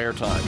airtime.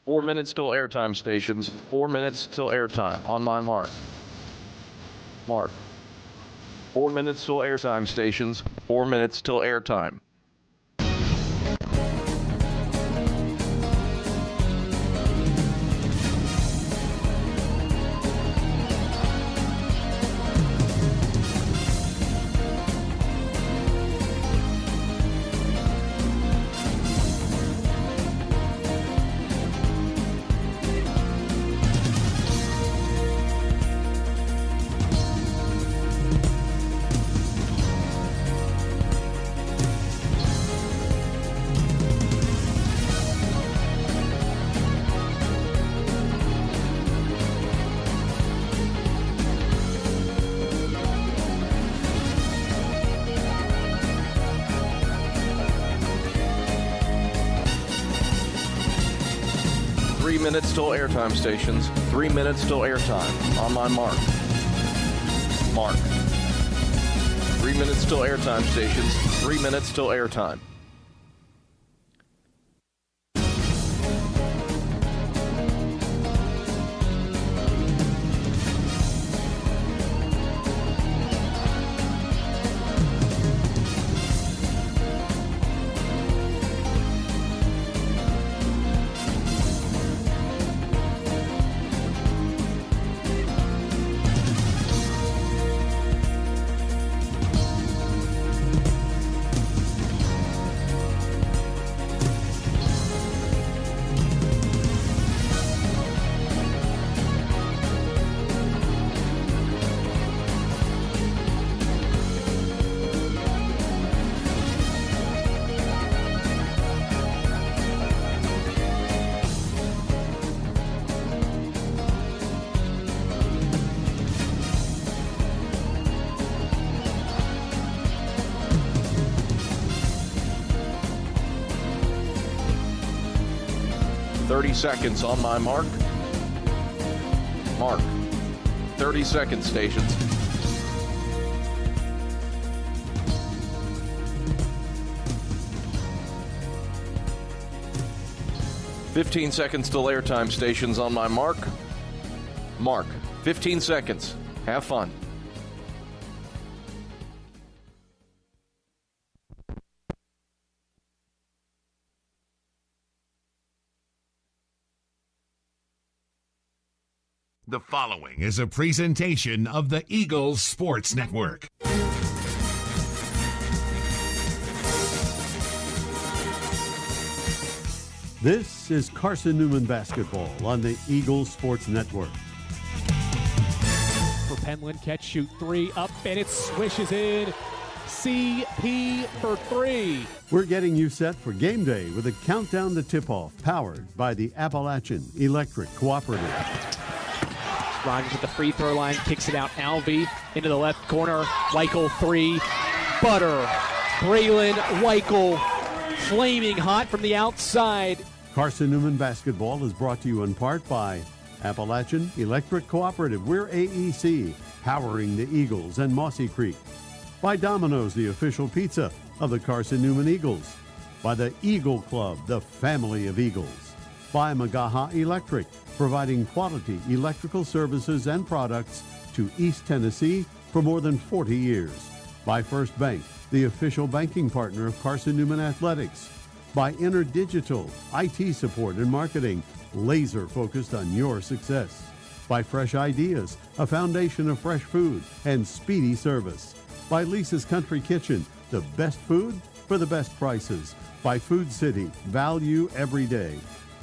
Four minutes till airtime, stations. 4 minutes till airtime. On my mark. Mark. 4 minutes till airtime, stations. 4 minutes till airtime. Three minutes till airtime, stations. 3 minutes till airtime. On my mark. Mark. 3 minutes till airtime, stations. 3 minutes till airtime. Seconds on my mark. Mark. 30 seconds, stations. "15 seconds till airtime, stations. On my mark. Mark. 15 seconds. Have fun. The following is a presentation of the Eagles Sports Network. This is Carson-Newman basketball on the Eagles Sports Network. For Penland, catch, shoot, three, up, and it swishes in. CP for three. We're getting you set for game day with a countdown to tip-off, powered by the Appalachian Electric Cooperative. Rogers at the free throw line, kicks it out. Alvey into the left corner. Weichel three. Butter. Braylon Weichel flaming hot from the outside. Carson-Newman basketball is brought to you in part by Appalachian Electric Cooperative. We're AEC, powering the Eagles and Mossy Creek. By Domino's, the official pizza of the Carson-Newman Eagles. By the Eagle Club, the family of Eagles. By Magaha Electric, providing quality electrical services and products to East Tennessee for more than 40 years. By First Bank, the official banking partner of Carson-Newman Athletics. By InterDigital, IT support and marketing, laser focused on your success. By Fresh Ideas, a foundation of fresh food and speedy service. By Lisa's Country Kitchen, The best food for the best prices. By Food City, value every day.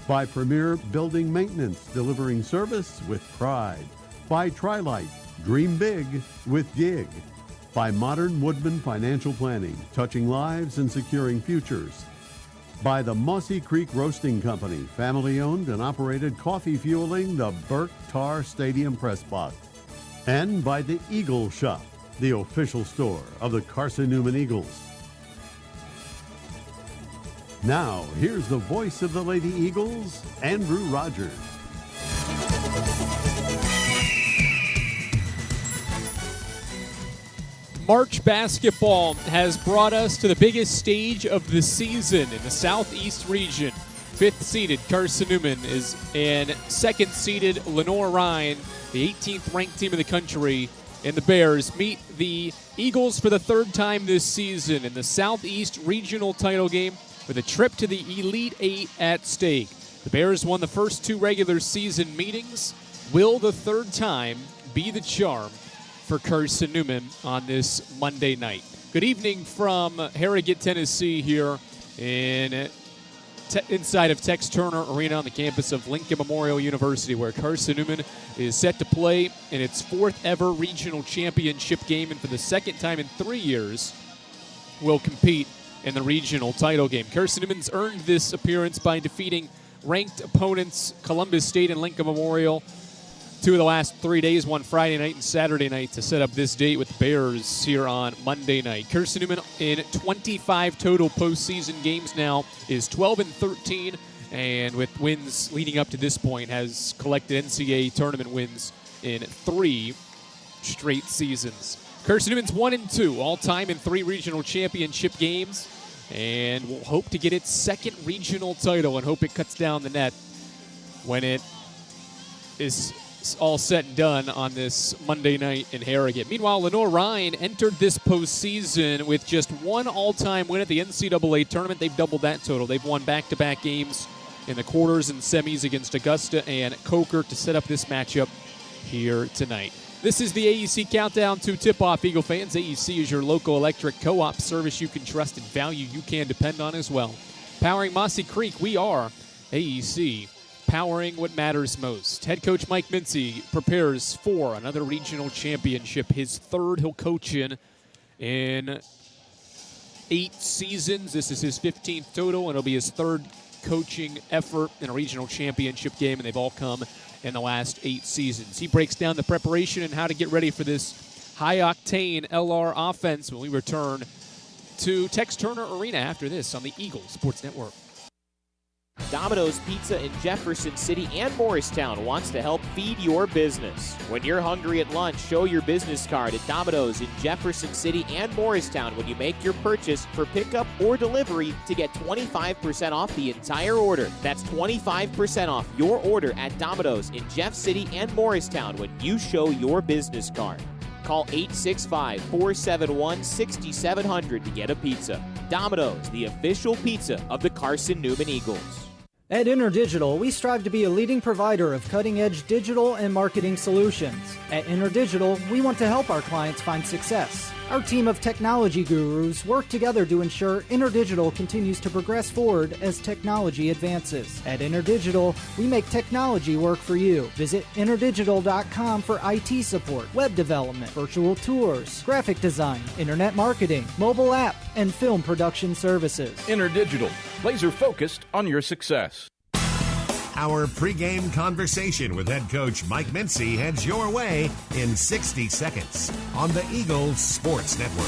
By Premier Building Maintenance, delivering service with pride. By Trilite, dream big with Gig. By Modern Woodman Financial Planning, touching lives and securing futures. By the Mossy Creek Roasting Company, family-owned and operated, coffee fueling the Burke Tar Stadium Press Box. And by the Eagle Shop, the official store of the Carson-Newman Eagles. Now, here's the voice of the Lady Eagles, Andrew Rogers. March basketball has brought us to the biggest stage of the season in the Southeast region. 5th-seeded Carson-Newman and 2nd-seeded Lenoir-Rhyne, the 18th-ranked team in the country, and the Bears meet the Eagles for the 3rd time this season in the Southeast Regional title game with a trip to the Elite Eight at stake. The Bears won the first 2 regular season meetings. Will the 3rd time be the charm for Carson-Newman on this Monday night? Good evening from Harrogate, Tennessee, here inside of Tex Turner Arena on the campus of Lincoln Memorial University, where Carson-Newman is set to play in its 4th ever regional championship game, and for the 2nd time in 3 years will compete in the regional title game. Carson-Newman's earned this appearance by defeating ranked opponents Columbus State and Lincoln Memorial 2 of the last 3 days, one Friday night and Saturday night, to set up this date with the Bears here on Monday night. Carson-Newman in 25 total postseason games now is 12-13, and with wins leading up to this point has collected NCAA tournament wins in 3 straight seasons. Carson-Newman's 1-2 all-time in 3 regional championship games, and will hope to get its 2nd regional title and hope it cuts down the net when it is all said and done on this Monday night in Harrogate. Meanwhile, Lenoir-Rhyne entered this postseason with just 1 all-time win at the NCAA tournament. They've doubled that total. They've won back-to-back games in the quarters and semis against Augusta and Coker to set up this matchup here tonight. This is the AEC Countdown to Tip-Off, Eagle fans. AEC is your local electric co-op service you can trust and value you can depend on as well. Powering Mossy Creek, we are AEC, powering what matters most. Head coach Mike Mincy prepares for another regional championship, his 3rd he'll coach in 8 seasons. This is his 15th total, and it'll be his 3rd coaching effort in a regional championship game, and they've all come in the last 8 seasons. He breaks down the preparation and how to get ready for this high-octane LR offense when we return to Tex Turner Arena after this on the Eagle Sports Network. Domino's Pizza in Jefferson City and Morristown wants to help feed your business. When you're hungry at lunch, show your business card at Domino's in Jefferson City and Morristown when you make your purchase for pickup or delivery to get 25% off the entire order. That's 25% off your order at Domino's in Jeff City and Morristown when you show your business card. Call 865-471-6700 to get a pizza. Domino's, the official pizza of the Carson-Newman Eagles. At InterDigital, we strive to be a leading provider of cutting-edge digital and marketing solutions. At InterDigital, we want to help our clients find success. Our team of technology gurus work together to ensure InterDigital continues to progress forward as technology advances. At InterDigital, we make technology work for you. Visit interdigital.com for IT support, web development, virtual tours, graphic design, internet marketing, mobile app, and film production services. InterDigital, laser focused on your success. Our pregame conversation with head coach Mike Mincy heads your way in 60 seconds on the Eagles Sports Network.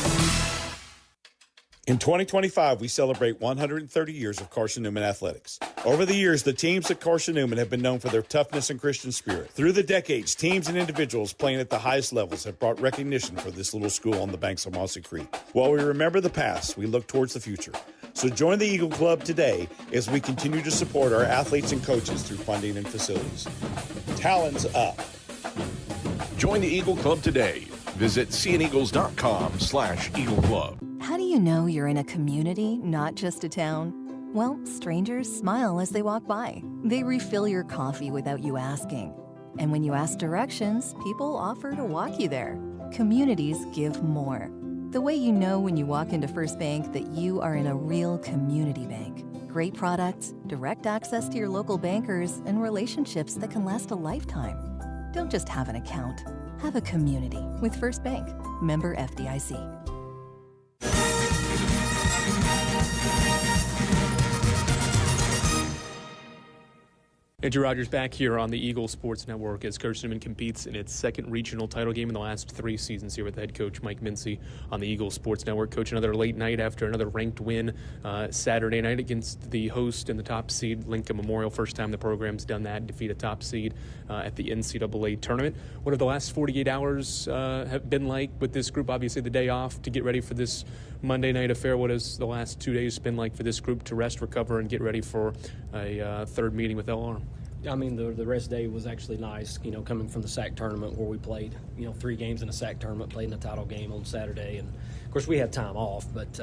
In 2025, we celebrate 130 years of Carson-Newman athletics. Over the years, the teams at Carson-Newman have been known for their toughness and Christian spirit. Through the decades, teams and individuals playing at the highest levels have brought recognition for this little school on the banks of Mossy Creek. While we remember the past, we look towards the future. So join the Eagle Club today as we continue to support our athletes and coaches through funding and facilities. Talons up. Join the Eagle Club today. Visit cneagles.com/Eagle Club. How do you know you're in a community, not just a town? Well, strangers smile as they walk by. They refill your coffee without you asking. And when you ask directions, people offer to walk you there. Communities give more. The way you know when you walk into First Bank that you are in a real community bank. Great products, direct access to your local bankers, and relationships that can last a lifetime. Don't just have an account. Have a community with First Bank. Member FDIC. Andrew Rogers back here on the Eagle Sports Network as Carson-Newman competes in its second regional title game in the last 3 seasons here with head coach Mike Mincy on the Eagle Sports Network. Coach, another late night after another ranked win Saturday night against the host and the top seed, Lincoln Memorial. First time the program's done that, defeat a top seed at the NCAA tournament. What have the last 48 hours have been like with this group? Obviously the day off to get ready for this Monday night affair. What has the last 2 days been like for this group to rest, recover, and get ready for a third meeting with LR? I mean, the rest day was actually nice, coming from the SAC tournament where we played, 3 games in a SAC tournament, played in a title game on Saturday. And, of course, we had time off, but,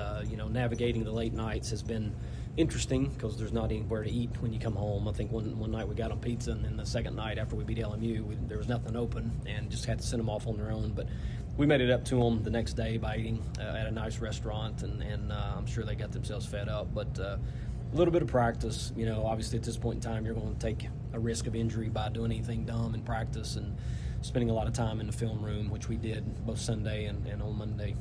navigating the late nights has been interesting because there's not anywhere to eat when you come home. I think one night we got on pizza, and then the second night after we beat LMU, there was nothing open and just had to send them off on their own. But we made it up to them the next day by eating at a nice restaurant, and I'm sure they got themselves fed up. But a little bit of practice, obviously at this point in time you're going to take a risk of injury by doing anything dumb in practice and spending a lot of time in the film room, which we did both Sunday and on Monday.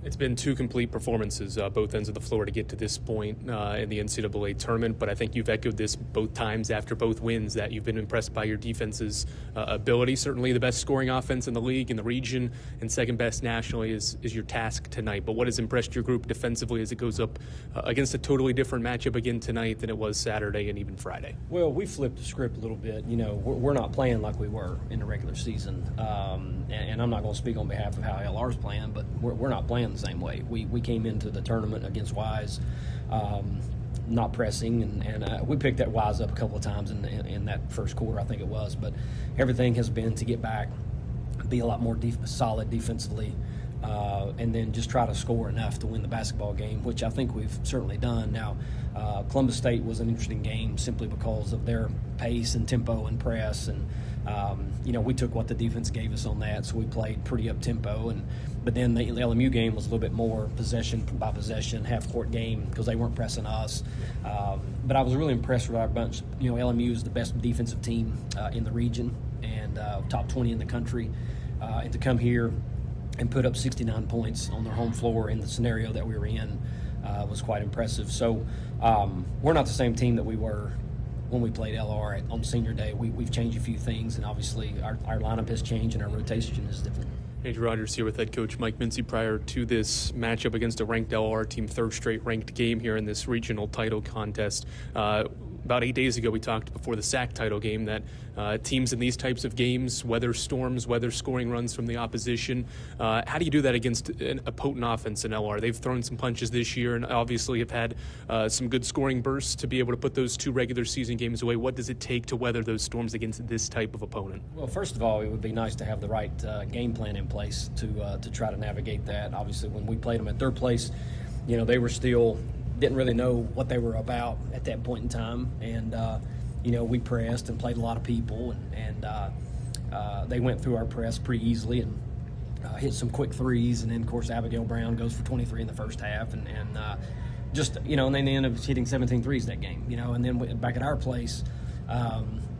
It's been 2 complete performances, both ends of the floor to get to this point in the NCAA tournament, but I think you've echoed this both times after both wins that you've been impressed by your defense's ability. Certainly the best scoring offense in the league, in the region, and second best nationally is your task tonight. But what has impressed your group defensively as it goes up against a totally different matchup again tonight than it was Saturday and even Friday? Well, we flipped the script a little bit. We're not playing like we were in the regular season, and I'm not going to speak on behalf of how LR's playing, but we're not playing the same way. We came into the tournament against Wise not pressing, and we picked that Wise up a couple of times in that first quarter, I think it was. But everything has been to get back, be a lot more solid defensively, and then just try to score enough to win the basketball game, which I think we've certainly done. Now, Columbus State was an interesting game simply because of their pace and tempo and press, and we took what the defense gave us on that, so we played pretty up-tempo. But then the LMU game was a little bit more possession by possession, half-court game, because they weren't pressing us. But I was really impressed with our bunch. LMU is the best defensive team in the region and top 20 in the country. And to come here and put up 69 points on their home floor in the scenario that we were in was quite impressive. So we're not the same team that we were when we played LR on senior day. We've changed a few things, and obviously our lineup has changed and our rotation is different. Andrew Rogers here with head coach Mike Mincy prior to this matchup against a ranked LR team, third straight ranked game here in this regional title contest. About 8 days ago, we talked before the SAC title game that teams in these types of games, weather storms, weather scoring runs from the opposition. How do you do that against a potent offense in LR? They've thrown some punches this year and obviously have had some good scoring bursts to be able to put those 2 regular season games away. What does it take to weather those storms against this type of opponent? Well, first of all, it would be nice to have the right game plan in place to try to navigate that. Obviously, when we played them at their place, they were still didn't really know what they were about at that point in time, and we pressed and played a lot of people, and they went through our press pretty easily and hit some quick threes, and then of course Abigail Brown goes for 23 in the first half, and and then they ended up hitting 17 threes that game, and then back at our place,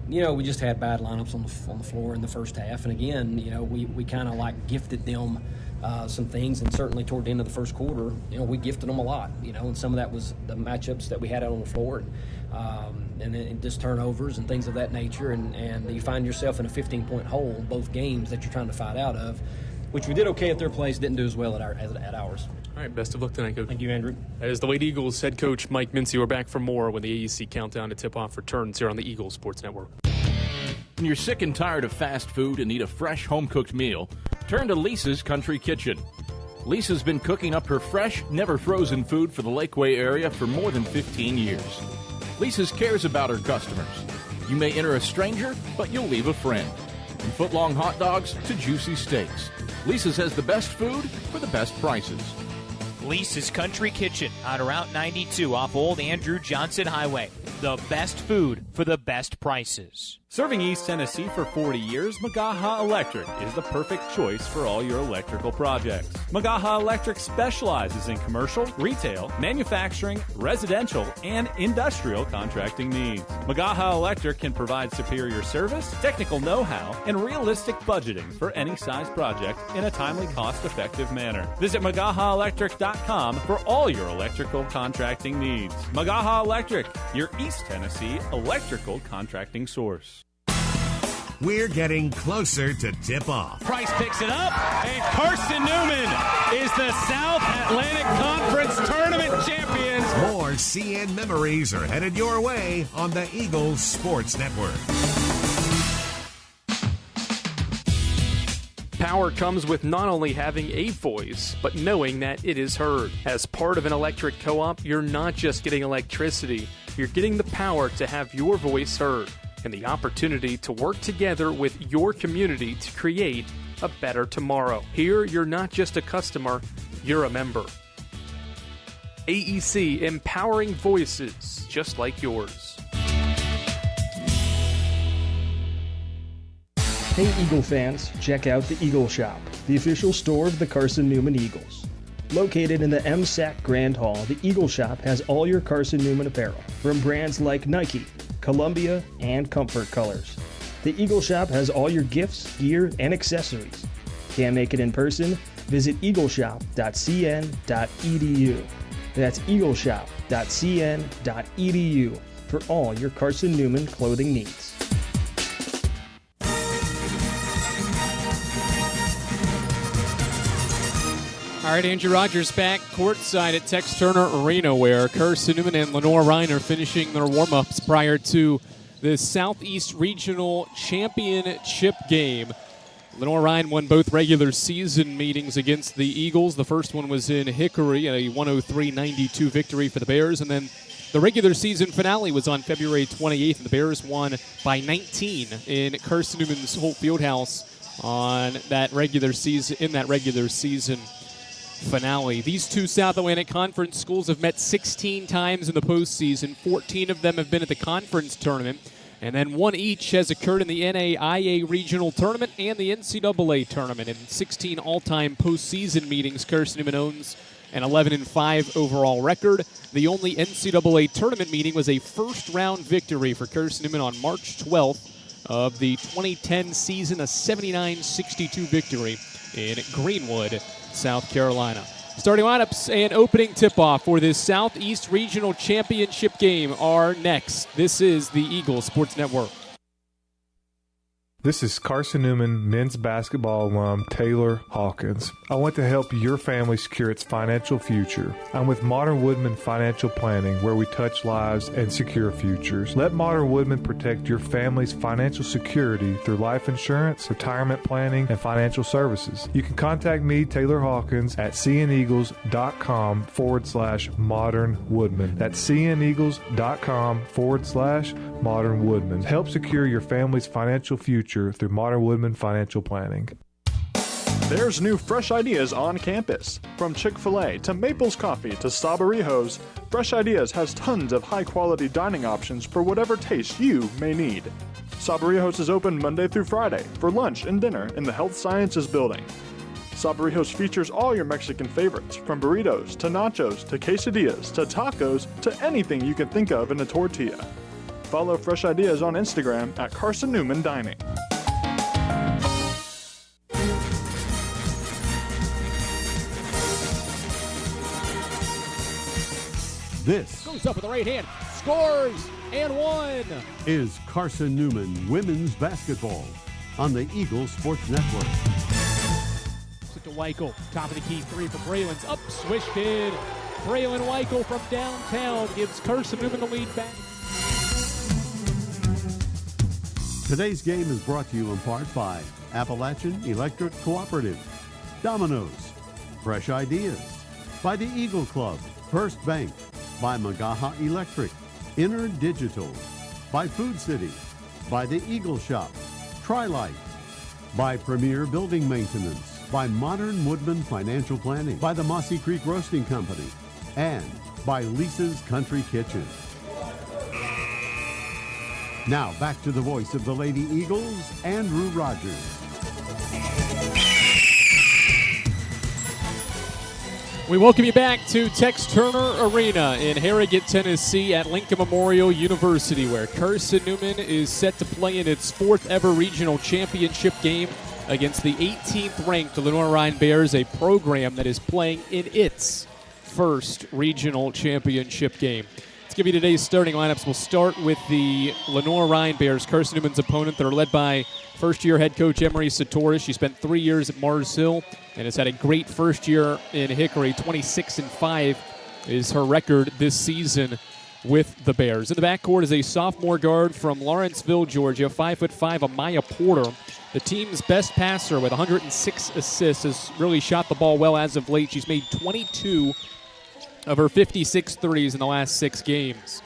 we just had bad lineups on the floor in the first half, and again, we kind of like gifted them some things, and certainly toward the end of the first quarter, we gifted them a lot, and some of that was the matchups that we had out on the floor, and then just turnovers and things of that nature, and you find yourself in a 15-point hole both games that you're trying to fight out of, which we did okay at their place, didn't do as well at ours. All right, best of luck tonight, Coach. Thank you, Andrew. As the Lady Eagles head coach Mike Mincy, we're back for more when the AEC Countdown to Tip-Off returns here on the Eagle Sports Network. When you're sick and tired of fast food and need a fresh home-cooked meal, turn to Lisa's Country Kitchen. Lisa's been cooking up her fresh, never-frozen food for the Lakeway area for more than 15 years. Lisa's cares about her customers. You may enter a stranger, but you'll leave a friend. From foot-long hot dogs to juicy steaks, Lisa's has the best food for the best prices. Lisa's Country Kitchen on Route 92 off Old Andrew Johnson Highway. The best food for the best prices. Serving East Tennessee for 40 years, Magaha Electric is the perfect choice for all your electrical projects. Magaha Electric specializes in commercial, retail, manufacturing, residential, and industrial contracting needs. Magaha Electric can provide superior service, technical know-how, and realistic budgeting for any size project in a timely, cost-effective manner. Visit MagahaElectric.com for all your electrical contracting needs. Magaha Electric, your East Tennessee electrical contracting source. We're getting closer to tip-off. Price picks it up, and Carson-Newman is the South Atlantic Conference Tournament champions. More CN memories are headed your way on the Eagles Sports Network. Power comes with not only having a voice, but knowing that it is heard. As part of an electric co-op, you're not just getting electricity, you're getting the power to have your voice heard and the opportunity to work together with your community to create a better tomorrow. Here, you're not just a customer, you're a member. AEC, empowering voices just like yours. Hey Eagle fans, check out the Eagle Shop, the official store of the Carson-Newman Eagles. Located in the MSAC Grand Hall, the Eagle Shop has all your Carson-Newman apparel, from brands like Nike, Columbia, and Comfort Colors. The Eagle Shop has all your gifts, gear, and accessories. Can't make it in person? Visit eagleshop.cn.edu. That's eagleshop.cn.edu for all your Carson-Newman clothing needs. All right, Andrew Rogers back courtside at Tex Turner Arena, where Carson-Newman and Lenoir-Rhyne are finishing their warm-ups prior to the Southeast Regional Championship game. Lenoir-Rhyne won both regular season meetings against the Eagles. The first one was in Hickory, a 103-92 victory for the Bears, and then the regular season finale was on February 28th, and the Bears won by 19 in Carson-Newman's Holt Fieldhouse on that regular season finale. These two South Atlantic Conference schools have met 16 times in the postseason. 14 of them have been at the conference tournament, and then one each has occurred in the NAIA regional tournament and the NCAA tournament. In 16 all-time postseason meetings, Carson-Newman owns an 11-5 overall record. The only NCAA tournament meeting was a first-round victory for Carson-Newman on March 12th of the 2010 season, a 79-62 victory in Greenwood, South Carolina. Starting lineups and opening tip-off for this Southeast Regional Championship game are next. This is the Eagles Sports Network. This is Carson-Newman men's basketball alum Taylor Hawkins. I want to help your family secure its financial future. I'm with Modern Woodman Financial Planning, where we touch lives and secure futures. Let Modern Woodman protect your family's financial security through life insurance, retirement planning, and financial services. You can contact me, Taylor Hawkins, at cneagles.com/Modern Woodman. That's cneagles.com/Modern Woodman. Help secure your family's financial future through Modern Woodman Financial Planning. There's new fresh ideas on campus. From Chick-fil-A to Maples Coffee to Sabarijos, Fresh Ideas has tons of high-quality dining options for whatever taste you may need. Sabarijos is open Monday through Friday for lunch and dinner in the Health Sciences Building. Sabarijos features all your Mexican favorites, from burritos to nachos to quesadillas to tacos to anything you can think of in a tortilla. Follow Fresh Ideas on Instagram at Carson-Newman Dining. This goes up with the right hand, scores, and one. Is Carson-Newman women's basketball on the Eagles Sports Network. To Weichel, top of the key three for Braylon's up, swished in. Braylon Weichel from downtown gives Carson-Newman the lead back. Today's game is brought to you in part by Appalachian Electric Cooperative, Domino's, Fresh Ideas, by the Eagle Club, First Bank, by Magaha Electric, Inner Digital, by Food City, by the Eagle Shop, Tri-Light, by Premier Building Maintenance, by Modern Woodman Financial Planning, by the Mossy Creek Roasting Company, and by Lisa's Country Kitchen. Now back to the voice of the Lady Eagles, Andrew Rogers. We welcome you back to Tex Turner Arena in Harrogate, Tennessee at Lincoln Memorial University, where Carson-Newman is set to play in its 4th ever regional championship game against the 18th ranked Lenoir-Rhyne Bears, a program that is playing in its first regional championship game. Let's give you today's starting lineups. We'll start with the Lenoir-Rhyne Bears, Carson-Newman's opponent. They're led by first-year head coach Emery Satoris. She spent 3 years at Mars Hill and has had a great first year in Hickory. 26-5 is her record this season with the Bears. In the backcourt is a sophomore guard from Lawrenceville, Georgia, 5'5", Amaya Porter. The team's best passer with 106 assists, has really shot the ball well as of late. She's made 22 of her 56 threes in the last 6 games.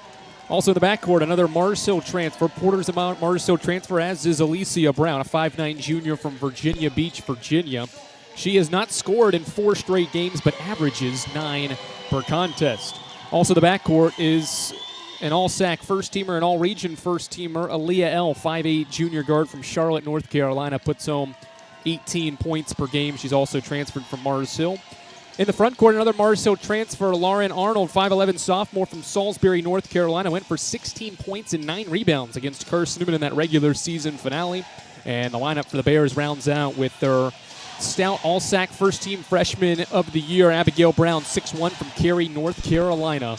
Also in the backcourt, another Mars Hill transfer. Porter's a Mars Hill transfer, as is Alicia Brown, a 5'9 junior from Virginia Beach, Virginia. She has not scored in 4 straight games, but averages 9 per contest. Also the backcourt is an all-SAC first-teamer and all-region first-teamer, Aaliyah L., 5'8 junior guard from Charlotte, North Carolina, puts home 18 points per game. She's also transferred from Mars Hill. In the front court, another Mars Hill transfer, Lauren Arnold, 5'11 sophomore from Salisbury, North Carolina, went for 16 points and 9 rebounds against Carson-Newman in that regular season finale. And the lineup for the Bears rounds out with their stout all-SAC first-team freshman of the year, Abigail Brown, 6'1 from Cary, North Carolina,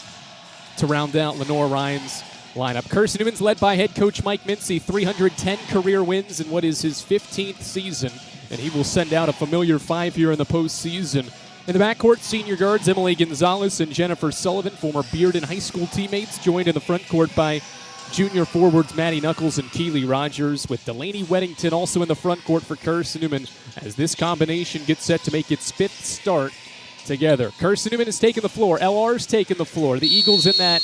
to round out Lenoir-Rhyne's lineup. Carson-Newman's led by head coach Mike Mincy, 310 career wins in what is his 15th season, and he will send out a familiar 5 here in the postseason. In the backcourt, senior guards Emily Gonzalez and Jennifer Sullivan, former Bearden High School teammates, joined in the front court by junior forwards Maddie Knuckles and Keely Rogers, with Delaney Weddington also in the front court for Carson-Newman as this combination gets set to make its 5th start together. Carson-Newman has taken the floor. LR's taken the floor. The Eagles in that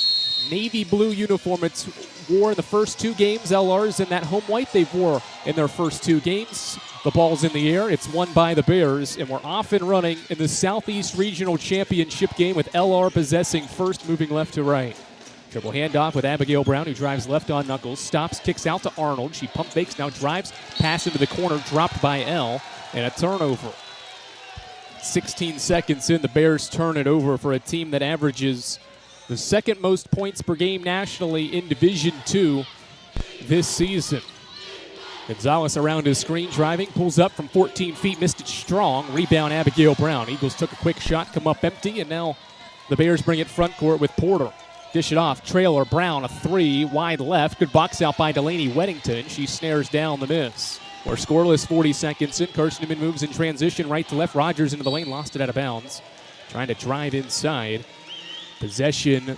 navy blue uniform it's wore in the first 2 games. LR's in that home white they've wore in their first 2 games. The ball's in the air. It's won by the Bears, and we're off and running in the Southeast Regional Championship game with LR possessing first, moving left to right. Triple handoff with Abigail Brown, who drives left on Knuckles, stops, kicks out to Arnold. She pump fakes, now drives, pass into the corner, dropped by L, and a turnover. 16 seconds in, the Bears turn it over for a team that averages the 2nd most points per game nationally in Division II this season. Gonzalez around his screen, driving, pulls up from 14 feet, missed it strong. Rebound, Abigail Brown. Eagles took a quick shot, come up empty, and now the Bears bring it front court with Porter. Dish it off, trailer, Brown, a 3, wide left. Good box out by Delaney Weddington. She snares down the miss. We're scoreless 40 seconds in. Carson-Newman moves in transition right to left. Rogers into the lane, lost it out of bounds. Trying to drive inside. Possession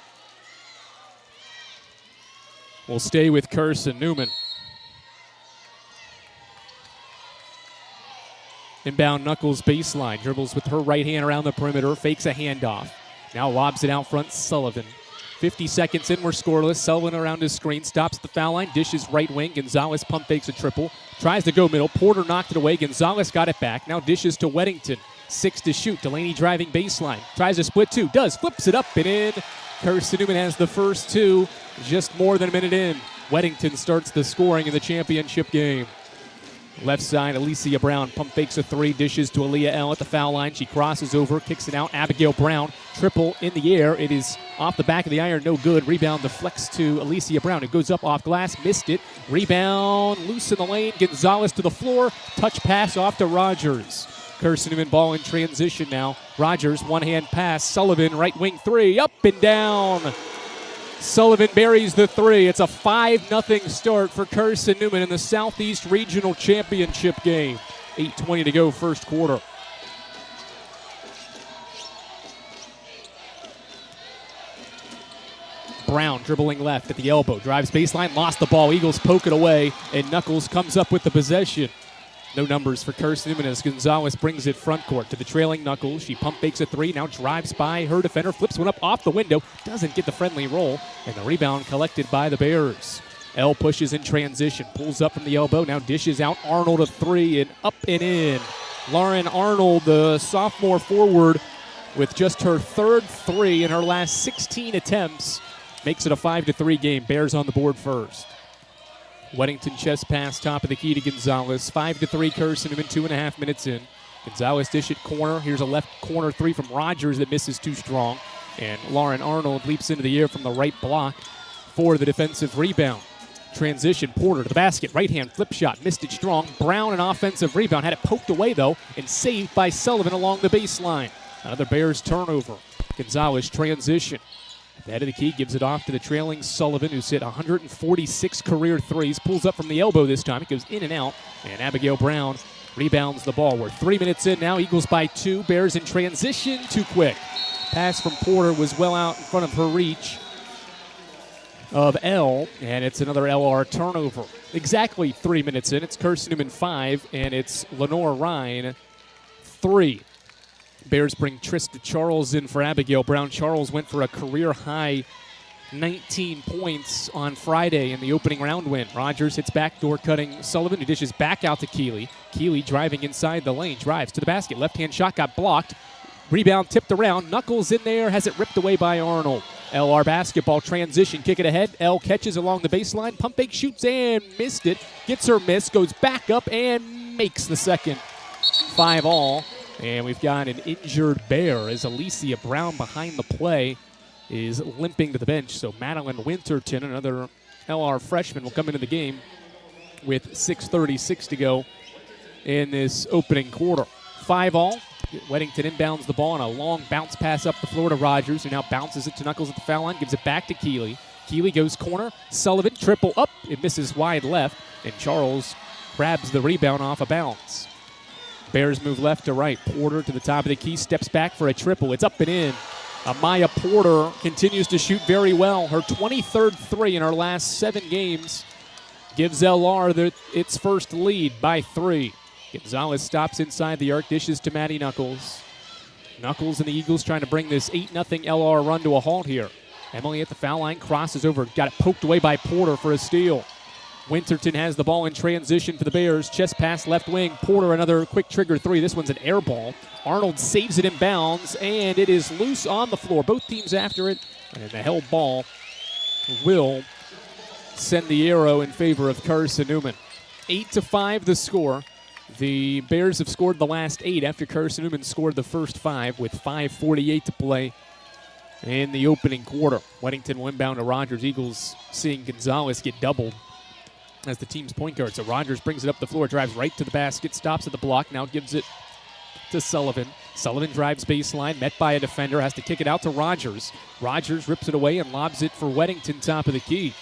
will stay with Carson-Newman. Inbound Knuckles baseline. Dribbles with her right hand around the perimeter. Fakes a handoff. Now lobs it out front. Sullivan. 50 seconds in. We're scoreless. Sullivan around his screen. Stops the foul line. Dishes right wing. Gonzalez pump fakes a triple. Tries to go middle. Porter knocked it away. Gonzalez got it back. Now dishes to Weddington. 6 to shoot. Delaney driving baseline. Tries to split 2. Does. Flips it up and in. Carson-Newman has the first 2 just more than a minute in. Weddington starts the scoring in the championship game. Left side, Alicia Brown pump fakes a 3, dishes to Aaliyah L. at the foul line. She crosses over, kicks it out. Abigail Brown, triple in the air. It is off the back of the iron, no good. Rebound deflects to Alicia Brown. It goes up off glass, missed it. Rebound loose in the lane. Gonzalez to the floor. Touch pass off to Rogers. Carson-Newman ball in transition now. Rogers, one-hand pass. Sullivan, right wing 3, up and down. Sullivan buries the 3. It's a 5-0 start for Carson-Newman in the Southeast Regional Championship game. 8:20 to go first quarter. Brown dribbling left at the elbow. Drives baseline, lost the ball. Eagles poke it away, and Knuckles comes up with the possession. No numbers for Carson-Newman as Gonzalez brings it front court to the trailing Knuckles. She pump fakes a 3, now drives by her defender, flips one up off the window, doesn't get the friendly roll, and the rebound collected by the Bears. L pushes in transition, pulls up from the elbow, now dishes out Arnold a 3, and up and in. Lauren Arnold, the sophomore forward, with just her 3rd 3 in her last 16 attempts, makes it a 5-3 game. Bears on the board first. Weddington chest pass, top of the key to Gonzalez. 5-3 Carson-Newman, 2.5 minutes in. Gonzalez dish at corner. Here's a left corner three from Rogers that misses too strong. And Lauren Arnold leaps into the air from the right block for the defensive rebound. Transition, Porter to the basket. Right-hand flip shot, missed it strong. Brown, an offensive rebound. Had it poked away, though, and saved by Sullivan along the baseline. Another Bears turnover. Gonzalez transition. At the head of the key, gives it off to the trailing Sullivan, who's hit 146 career threes. Pulls up from the elbow this time. It goes in and out. And Abigail Brown rebounds the ball. We're 3 minutes in now. Eagles by 2. Bears in transition. Too quick. Pass from Porter was well out in front of her reach of L, and it's another LR turnover. Exactly 3 minutes in. It's Carson-Newman 5, and it's Lenoir-Rhyne 3. Bears bring Trista Charles in for Abigail Brown. Charles went for a career-high 19 points on Friday in the opening round win. Rogers hits backdoor cutting Sullivan, who dishes back out to Keeley. Keeley driving inside the lane, drives to the basket. Left-hand shot got blocked. Rebound tipped around. Knuckles in there, has it ripped away by Arnold. LR basketball transition, kick it ahead. L catches along the baseline. Pump fake shoots and missed it. Gets her miss, goes back up and makes the second. 5-all. And we've got an injured Bear as Alicia Brown behind the play is limping to the bench. So Madeline Winterton, another LR freshman, will come into the game with 6:36 to go in this opening quarter. 5-all. Weddington inbounds the ball on a long bounce pass up the floor to Rogers, who now bounces it to Knuckles at the foul line, gives it back to Keeley. Keeley goes corner. Sullivan triple up. It misses wide left, and Charles grabs the rebound off of bounds. Bears move left to right. Porter to the top of the key, steps back for a triple. It's up and in. Amaya Porter continues to shoot very well. Her 23rd three in her last 7 games gives LR its first lead by 3. Gonzalez stops inside the arc, dishes to Maddie Knuckles. Knuckles and the Eagles trying to bring this 8-0 LR run to a halt here. Emily at the foul line, crosses over, got it poked away by Porter for a steal. Winterton has the ball in transition for the Bears. Chest pass left wing. Porter another quick trigger three. This one's an air ball. Arnold saves it in bounds, and it is loose on the floor. Both teams after it, and the held ball will send the arrow in favor of Carson-Newman. 8-5 the score. The Bears have scored the last 8 after Carson-Newman scored the first 5 with 5:48 to play in the opening quarter. Weddington will inbound to Rogers. Eagles seeing Gonzalez get doubled as the team's point guard. So Rogers brings it up the floor, drives right to the basket, stops at the block, now gives it to Sullivan. Sullivan drives baseline, met by a defender, has to kick it out to Rogers. Rogers rips it away and lobs it for Weddington, top of the key.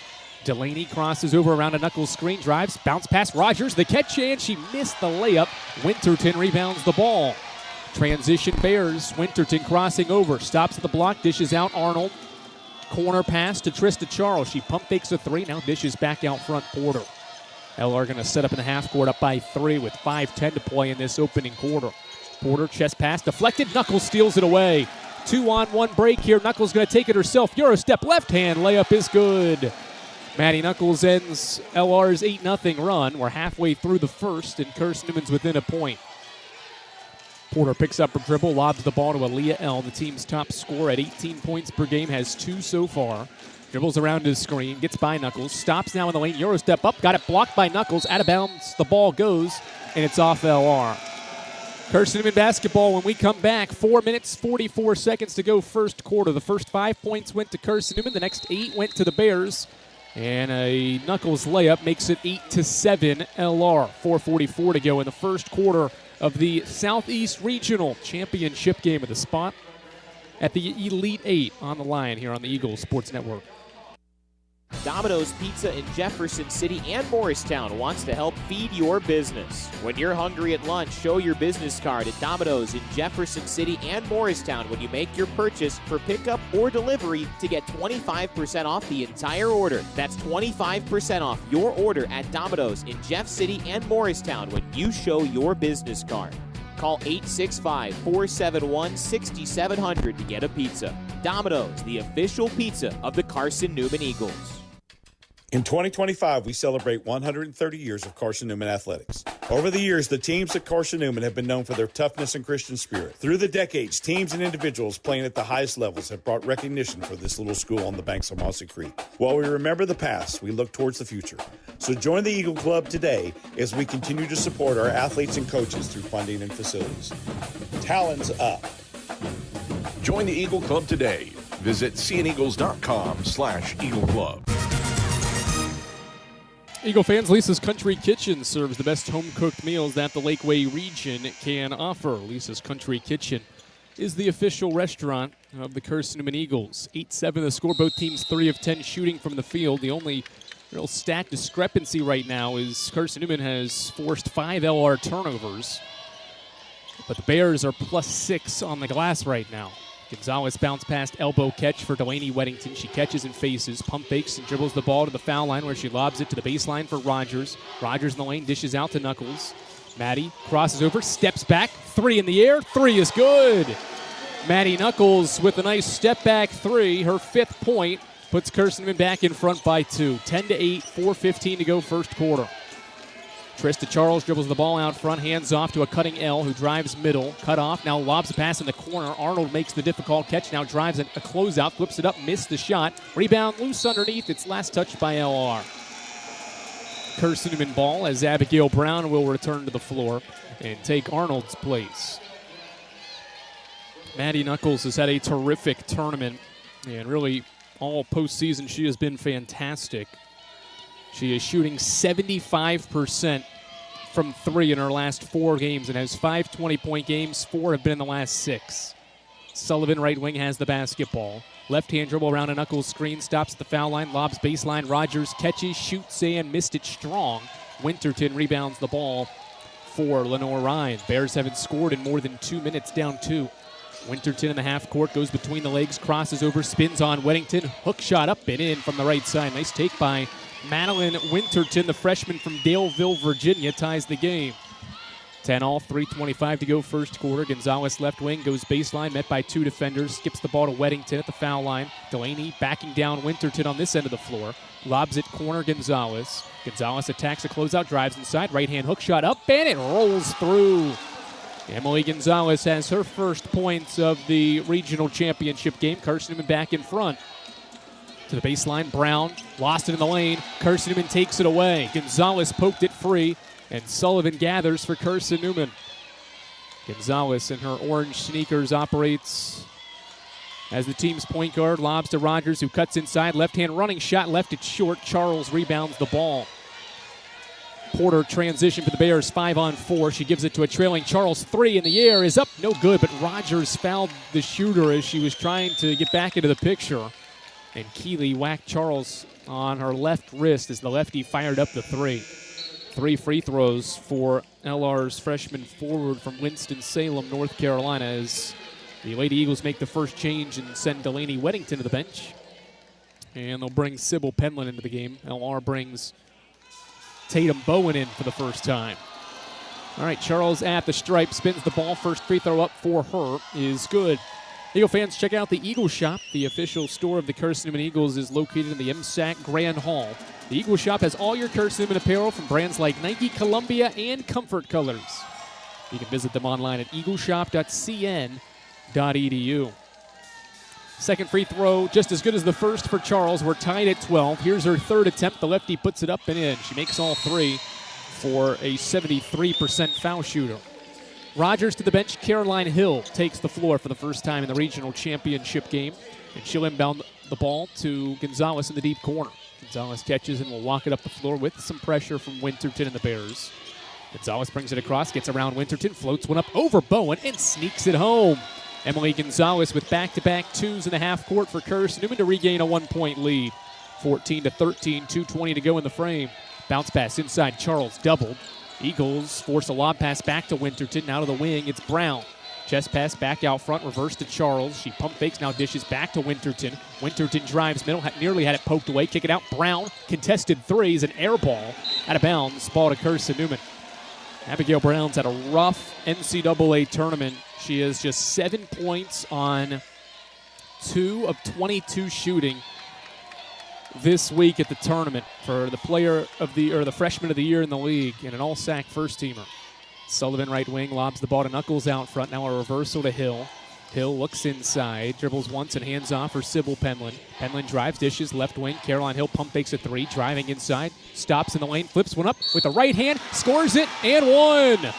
Delaney crosses over around a Knuckles screen, drives, bounce past Rogers, the catch, and she missed the layup. Winterton rebounds the ball. Transition Bears, Winterton crossing over, stops at the block, dishes out Arnold. Corner pass to Trista Charles. She pump fakes a 3, now dishes back out front Porter. LR going to set up in the half court up by 3 with 5:10 to play in this opening quarter. Porter, chest pass, deflected, Knuckles steals it away. 2-on-1 break here, Knuckles going to take it herself. Euro step, left hand, layup is good. Maddie Knuckles ends LR's 8-0 run. We're halfway through the first, and Carson-Newman's within a point. Porter picks up a dribble, lobs the ball to Aaliyah L., the team's top scorer at 18 points per game, has 2 so far. Dribbles around his screen, gets by Knuckles, stops now in the lane, Euro step up, got it blocked by Knuckles, out of bounds, the ball goes, and it's off LR. Carson-Newman basketball when we come back. 4 minutes, 44 seconds to go first quarter. The first 5 points went to Carson-Newman, the next 8 went to the Bears. And a Knuckles layup makes it 8-7 LR. 4:44 to go in the first quarter of the Southeast Regional Championship game of the spot at the Elite 8 on the line here on the Eagles Sports Network. Domino's Pizza in Jefferson City and Morristown wants to help feed your business. When you're hungry at lunch, show your business card at Domino's in Jefferson City and Morristown when you make your purchase for pickup or delivery to get 25% off the entire order. That's 25% off your order at Domino's in Jeff City and Morristown when you show your business card. Call 865-471-6700 to get a pizza. Domino's, the official pizza of the Carson-Newman Eagles. In 2025, we celebrate 130 years of Carson-Newman athletics. Over the years, the teams at Carson-Newman have been known for their toughness and Christian spirit. Through the decades, teams and individuals playing at the highest levels have brought recognition for this little school on the banks of Mossy Creek. While we remember the past, we look towards the future. So join the Eagle Club today as we continue to support our athletes and coaches through funding and facilities. Talons up. Join the Eagle Club today. Visit seeaneagles.com/Eagle Club. Eagle fans, Lisa's Country Kitchen serves the best home-cooked meals that the Lakeway region can offer. Lisa's Country Kitchen is the official restaurant of the Carson-Newman Eagles. 8-7 the score, both teams 3 of 10 shooting from the field. The only real stat discrepancy right now is Carson-Newman has forced 5 LR turnovers, but the Bears are +6 on the glass right now. Gonzalez bounce past elbow catch for Delaney Weddington. She catches and faces, pump fakes and dribbles the ball to the foul line where she lobs it to the baseline for Rogers. Rogers in the lane, dishes out to Knuckles. Maddie crosses over, steps back, 3 in the air, 3 is good. Maddie Knuckles with a nice step back 3, her 5th point, puts Carson-Newman back in front by 2. 10-8, 4:15 to go first quarter. Trista Charles dribbles the ball out front, hands off to a cutting L who drives middle, cut off, now lobs a pass in the corner. Arnold makes the difficult catch, now drives a closeout, flips it up, missed the shot. Rebound loose underneath, it's last touched by LR. Carson-Newman ball as Abigail Brown will return to the floor and take Arnold's place. Maddie Knuckles has had a terrific tournament, and really all postseason she has been fantastic. She is shooting 75% from 3 in her last 4 games and has 5 20-point games. 4 have been in the last 6. Sullivan, right wing, has the basketball. Left-hand dribble around a Knuckles screen, stops at the foul line, lobs baseline. Rogers catches, shoots, and missed it strong. Winterton rebounds the ball for Lenoir-Rhyne. Bears haven't scored in more than 2 minutes, down 2. Winterton in the half court, goes between the legs, crosses over, spins on Weddington. Hook shot up and in from the right side. Nice take by Madeline Winterton, the freshman from Daleville, Virginia, ties the game. 10-all, 3:25 to go first quarter. Gonzalez left wing goes baseline, met by 2 defenders, skips the ball to Weddington at the foul line. Delaney backing down Winterton on this end of the floor. Lobs it corner Gonzalez. Gonzalez attacks a closeout, drives inside, right-hand hook shot up, and it rolls through. Emily Gonzalez has her first points of the regional championship game. Carson-Newman back in front. To the baseline, Brown lost it in the lane. Carson-Newman takes it away. Gonzalez poked it free, and Sullivan gathers for Carson-Newman. Gonzalez in her orange sneakers operates as the team's point guard, lobs to Rogers, who cuts inside. Left-hand running shot, left it short. Charles rebounds the ball. Porter transition for the Bears, 5-on-4. She gives it to a trailing Charles. 3 in the air is up, no good, but Rogers fouled the shooter as she was trying to get back into the picture. And Keeley whacked Charles on her left wrist as the lefty fired up the 3. 3 free throws for LR's freshman forward from Winston-Salem, North Carolina, as the Lady Eagles make the first change and send Delaney Weddington to the bench. And they'll bring Sybil Penland into the game. LR brings Tatum Bowen in for the first time. All right, Charles at the stripe, spins the ball. First free throw up for her is good. Eagle fans, check out the Eagle Shop. The official store of the Carson-Newman Eagles is located in the MSAC Grand Hall. The Eagle Shop has all your Carson-Newman apparel from brands like Nike, Columbia, and Comfort Colors. You can visit them online at eagleshop.cn.edu. Second free throw, just as good as the first for Charles. We're tied at 12. Here's her third attempt. The lefty puts it up and in. She makes all 3 for a 73% foul shooter. Rogers to the bench. Caroline Hill takes the floor for the first time in the regional championship game. And she'll inbound the ball to Gonzalez in the deep corner. Gonzalez catches and will walk it up the floor with some pressure from Winterton and the Bears. Gonzalez brings it across, gets around Winterton, floats one up over Bowen, and sneaks it home. Emily Gonzalez with back-to-back 2s in the half court for Carson-Newman to regain a 1-point lead. 14-13, 2:20 to go in the frame. Bounce pass inside, Charles doubled. Eagles force a lob pass back to Winterton. Now to the wing, it's Brown. Chest pass back out front, reverse to Charles. She pump fakes, now dishes back to Winterton. Winterton drives middle, nearly had it poked away. Kick it out, Brown. Contested 3s, an air ball. Out of bounds, ball to Carson-Newman. Abigail Brown's had a rough NCAA tournament. She has just 7 points on 2 of 22 shooting. this week at the tournament for the player of the or the freshman of the year in the league and an all-SAC first-teamer. Sullivan right wing lobs the ball to Knuckles out front. Now a reversal to Hill. Hill looks inside, dribbles once and hands off for Sybil Penland. Penland drives, dishes, left wing. Caroline Hill pump fakes a three, driving inside, stops in the lane, flips one up with the right hand, scores it, and one.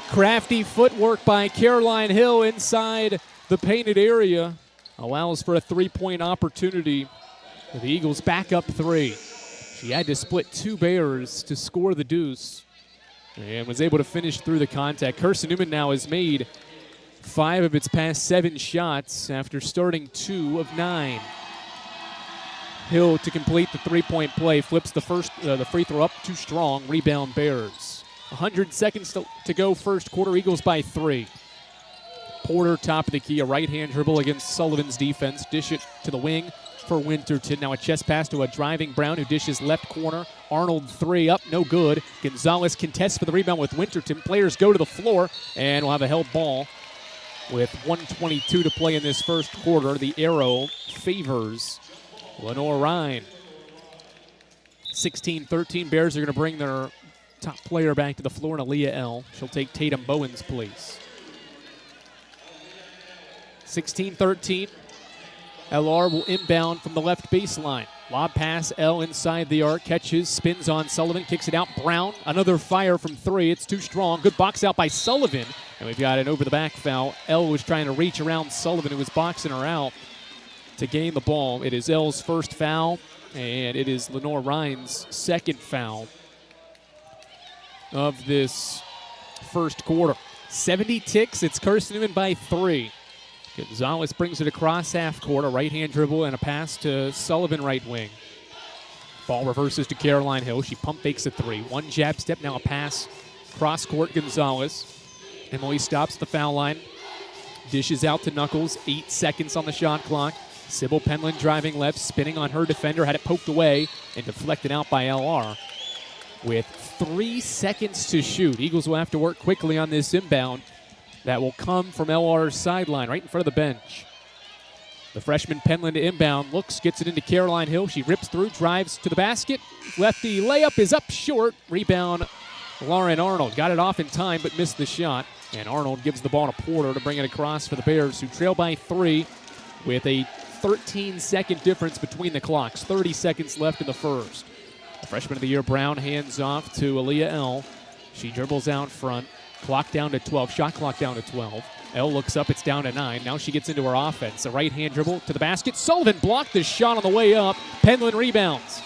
Crafty footwork by Caroline Hill inside the painted area allows for a three-point opportunity. The Eagles back up three. She had to split two Bears to score the deuce and was able to finish through the contact. Carson-Newman now has made 5 of its past 7 shots after starting 2 of 9. Hill to complete the three-point play, flips the free throw up too strong, rebound Bears. 100 seconds to go first quarter, Eagles by 3. Porter top of the key, a right-hand dribble against Sullivan's defense, dish it to the wing for Winterton. Now a chest pass to a driving Brown who dishes left corner. Arnold three up, no good. Gonzalez contests for the rebound with Winterton. Players go to the floor and we'll have a held ball with 1:22 to play in this first quarter. The arrow favors Lenoir-Rhyne. 16-13, Bears are going to bring their top player back to the floor, and Aaliyah L. She'll take Tatum Bowen's place. 16-13. LR will inbound from the left baseline. Lob pass, L inside the arc, catches, spins on Sullivan, kicks it out. Brown, another fire from 3. It's too strong. Good box out by Sullivan. And we've got an over-the-back foul. L was trying to reach around Sullivan, who was boxing her out to gain the ball. It is L's first foul, and it is Lenoir-Rhyne's second foul of this first quarter. 70 ticks. It's Carson-Newman by 3. Gonzalez brings it across half court, a right-hand dribble and a pass to Sullivan right wing. Ball reverses to Caroline Hill. She pump fakes a 3. One jab step, now a pass cross court Gonzalez. Emily stops the foul line. Dishes out to Knuckles. 8 seconds on the shot clock. Sybil Penland driving left, spinning on her defender, had it poked away and deflected out by LR. With 3 seconds to shoot, Eagles will have to work quickly on this inbound. That will come from LR's sideline, right in front of the bench. The freshman Penland to inbound, looks, gets it into Caroline Hill. She rips through, drives to the basket. Lefty layup is up short. Rebound, Lauren Arnold. Got it off in time, but missed the shot. And Arnold gives the ball to Porter to bring it across for the Bears, who trail by 3 with a 13-second difference between the clocks. 30 seconds left in the first. The freshman of the year, Brown, hands off to Aaliyah L. She dribbles out front. Clock down to 12, shot clock down to 12. L looks up, it's down to 9. Now she gets into her offense. A right-hand dribble to the basket. Sullivan blocked the shot on the way up. Penland rebounds.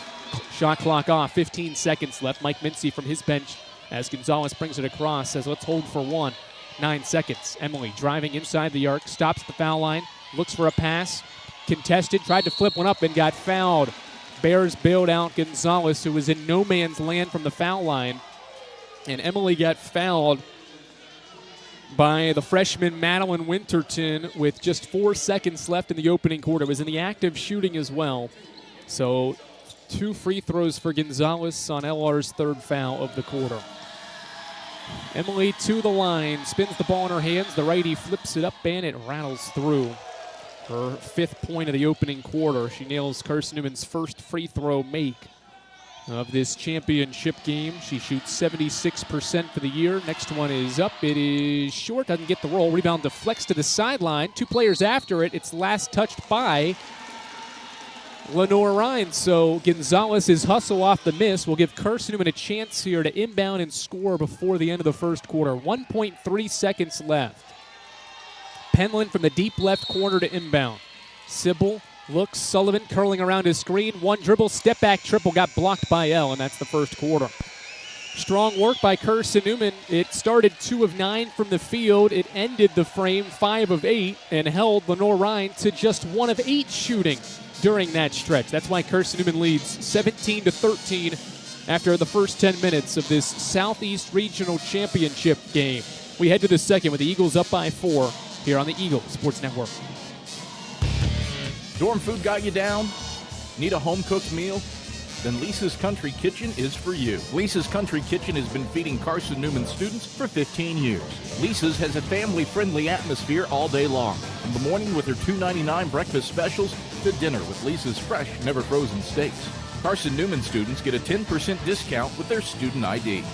Shot clock off, 15 seconds left. Mike Mincy from his bench as Gonzalez brings it across, says let's hold for 1. 9 seconds. Emily driving inside the arc, stops at the foul line, looks for a pass. Contested, tried to flip one up and got fouled. Bears bailed out Gonzalez, who was in no man's land from the foul line. And Emily got fouled by the freshman Madeline Winterton with just 4 seconds left in the opening quarter. It was in the act of shooting as well. So 2 free throws for Gonzalez on LR's 3rd foul of the quarter. Emily to the line, spins the ball in her hands. The righty flips it up and it rattles through. Her 5th point of the opening quarter. She nails Carson-Newman's first free throw make of this championship game. She shoots 76% for the year. Next one is up. It is short. Doesn't get the roll. Rebound deflects to the sideline. 2 players after it. It's last touched by Lenoir-Rhyne. So Gonzalez's hustle off the miss will give Carson-Newman a chance here to inbound and score before the end of the first quarter. 1.3 seconds left. Penland from the deep left corner to inbound. Sybil looks, Sullivan curling around his screen. 1 dribble, step back triple, got blocked by L, and that's the first quarter. Strong work by Carson-Newman. It started 2 of 9 from the field. It ended the frame 5 of 8 and held Lenoir-Rhyne to just 1 of 8 shooting during that stretch. That's why Carson-Newman leads 17-13 after the first 10 minutes of this Southeast Regional Championship game. We head to the second with the Eagles up by 4 here on the Eagle Sports Network. Dorm food got you down? Need a home-cooked meal? Then Lisa's Country Kitchen is for you. Lisa's Country Kitchen has been feeding Carson-Newman students for 15 years. Lisa's has a family-friendly atmosphere all day long. In the morning with their $2.99 breakfast specials, to dinner with Lisa's fresh, never frozen steaks. Carson-Newman students get a 10% discount with their student ID.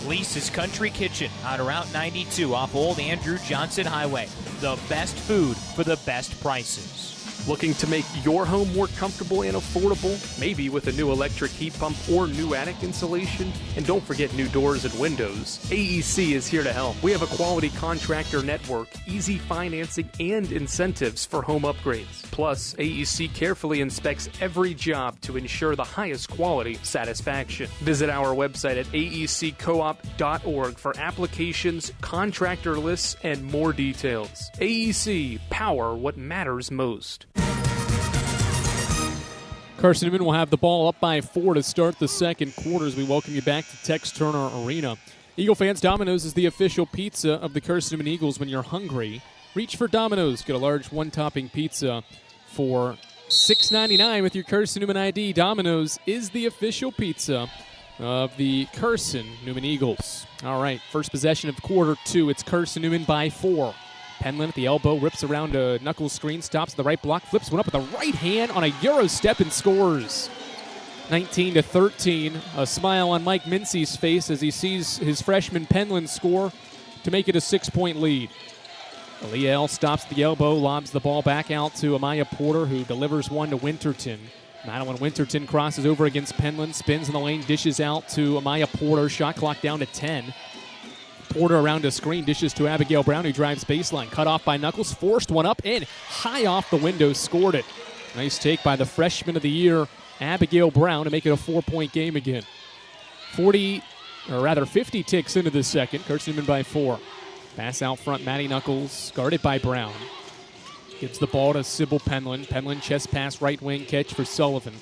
Lisa's Country Kitchen on Route 92 off Old Andrew Johnson Highway. The best food for the best prices. Looking to make your home more comfortable and affordable? Maybe with a new electric heat pump or new attic insulation? And don't forget new doors and windows. AEC is here to help. We have a quality contractor network, easy financing, and incentives for home upgrades. Plus, AEC carefully inspects every job to ensure the highest quality satisfaction. Visit our website at aeccoop.org for applications, contractor lists, and more details. AEC, power what matters most. Carson-Newman will have the ball up by 4 to start the second quarter as we welcome you back to Tex Turner Arena. Eagle fans, Domino's is the official pizza of the Carson-Newman Eagles. When you're hungry, reach for Domino's. Get a large one-topping pizza for $6.99 with your Carson-Newman ID. Domino's is the official pizza of the Carson-Newman Eagles. All right, first possession of quarter 2. It's Carson-Newman by 4. Penland at the elbow, rips around a knuckle screen, stops at the right block, flips one up with the right hand on a Euro step and scores. 19-13. A smile on Mike Mincy's face as he sees his freshman Penland score to make it a 6-point lead. Liel stops at the elbow, lobs the ball back out to Amaya Porter, who delivers one to Winterton. Madeline Winterton crosses over against Penland, spins in the lane, dishes out to Amaya Porter. Shot clock down to 10. Porter around a screen, dishes to Abigail Brown, who drives baseline. Cut off by Knuckles, forced one up and high off the window, scored it. Nice take by the freshman of the year, Abigail Brown, to make it a 4-point game again. 50 ticks into the second. Carson-Newman by 4. Pass out front, Maddie Knuckles, guarded by Brown. Gives the ball to Sybil Penland. Penland chest pass, right wing catch for Sullivan.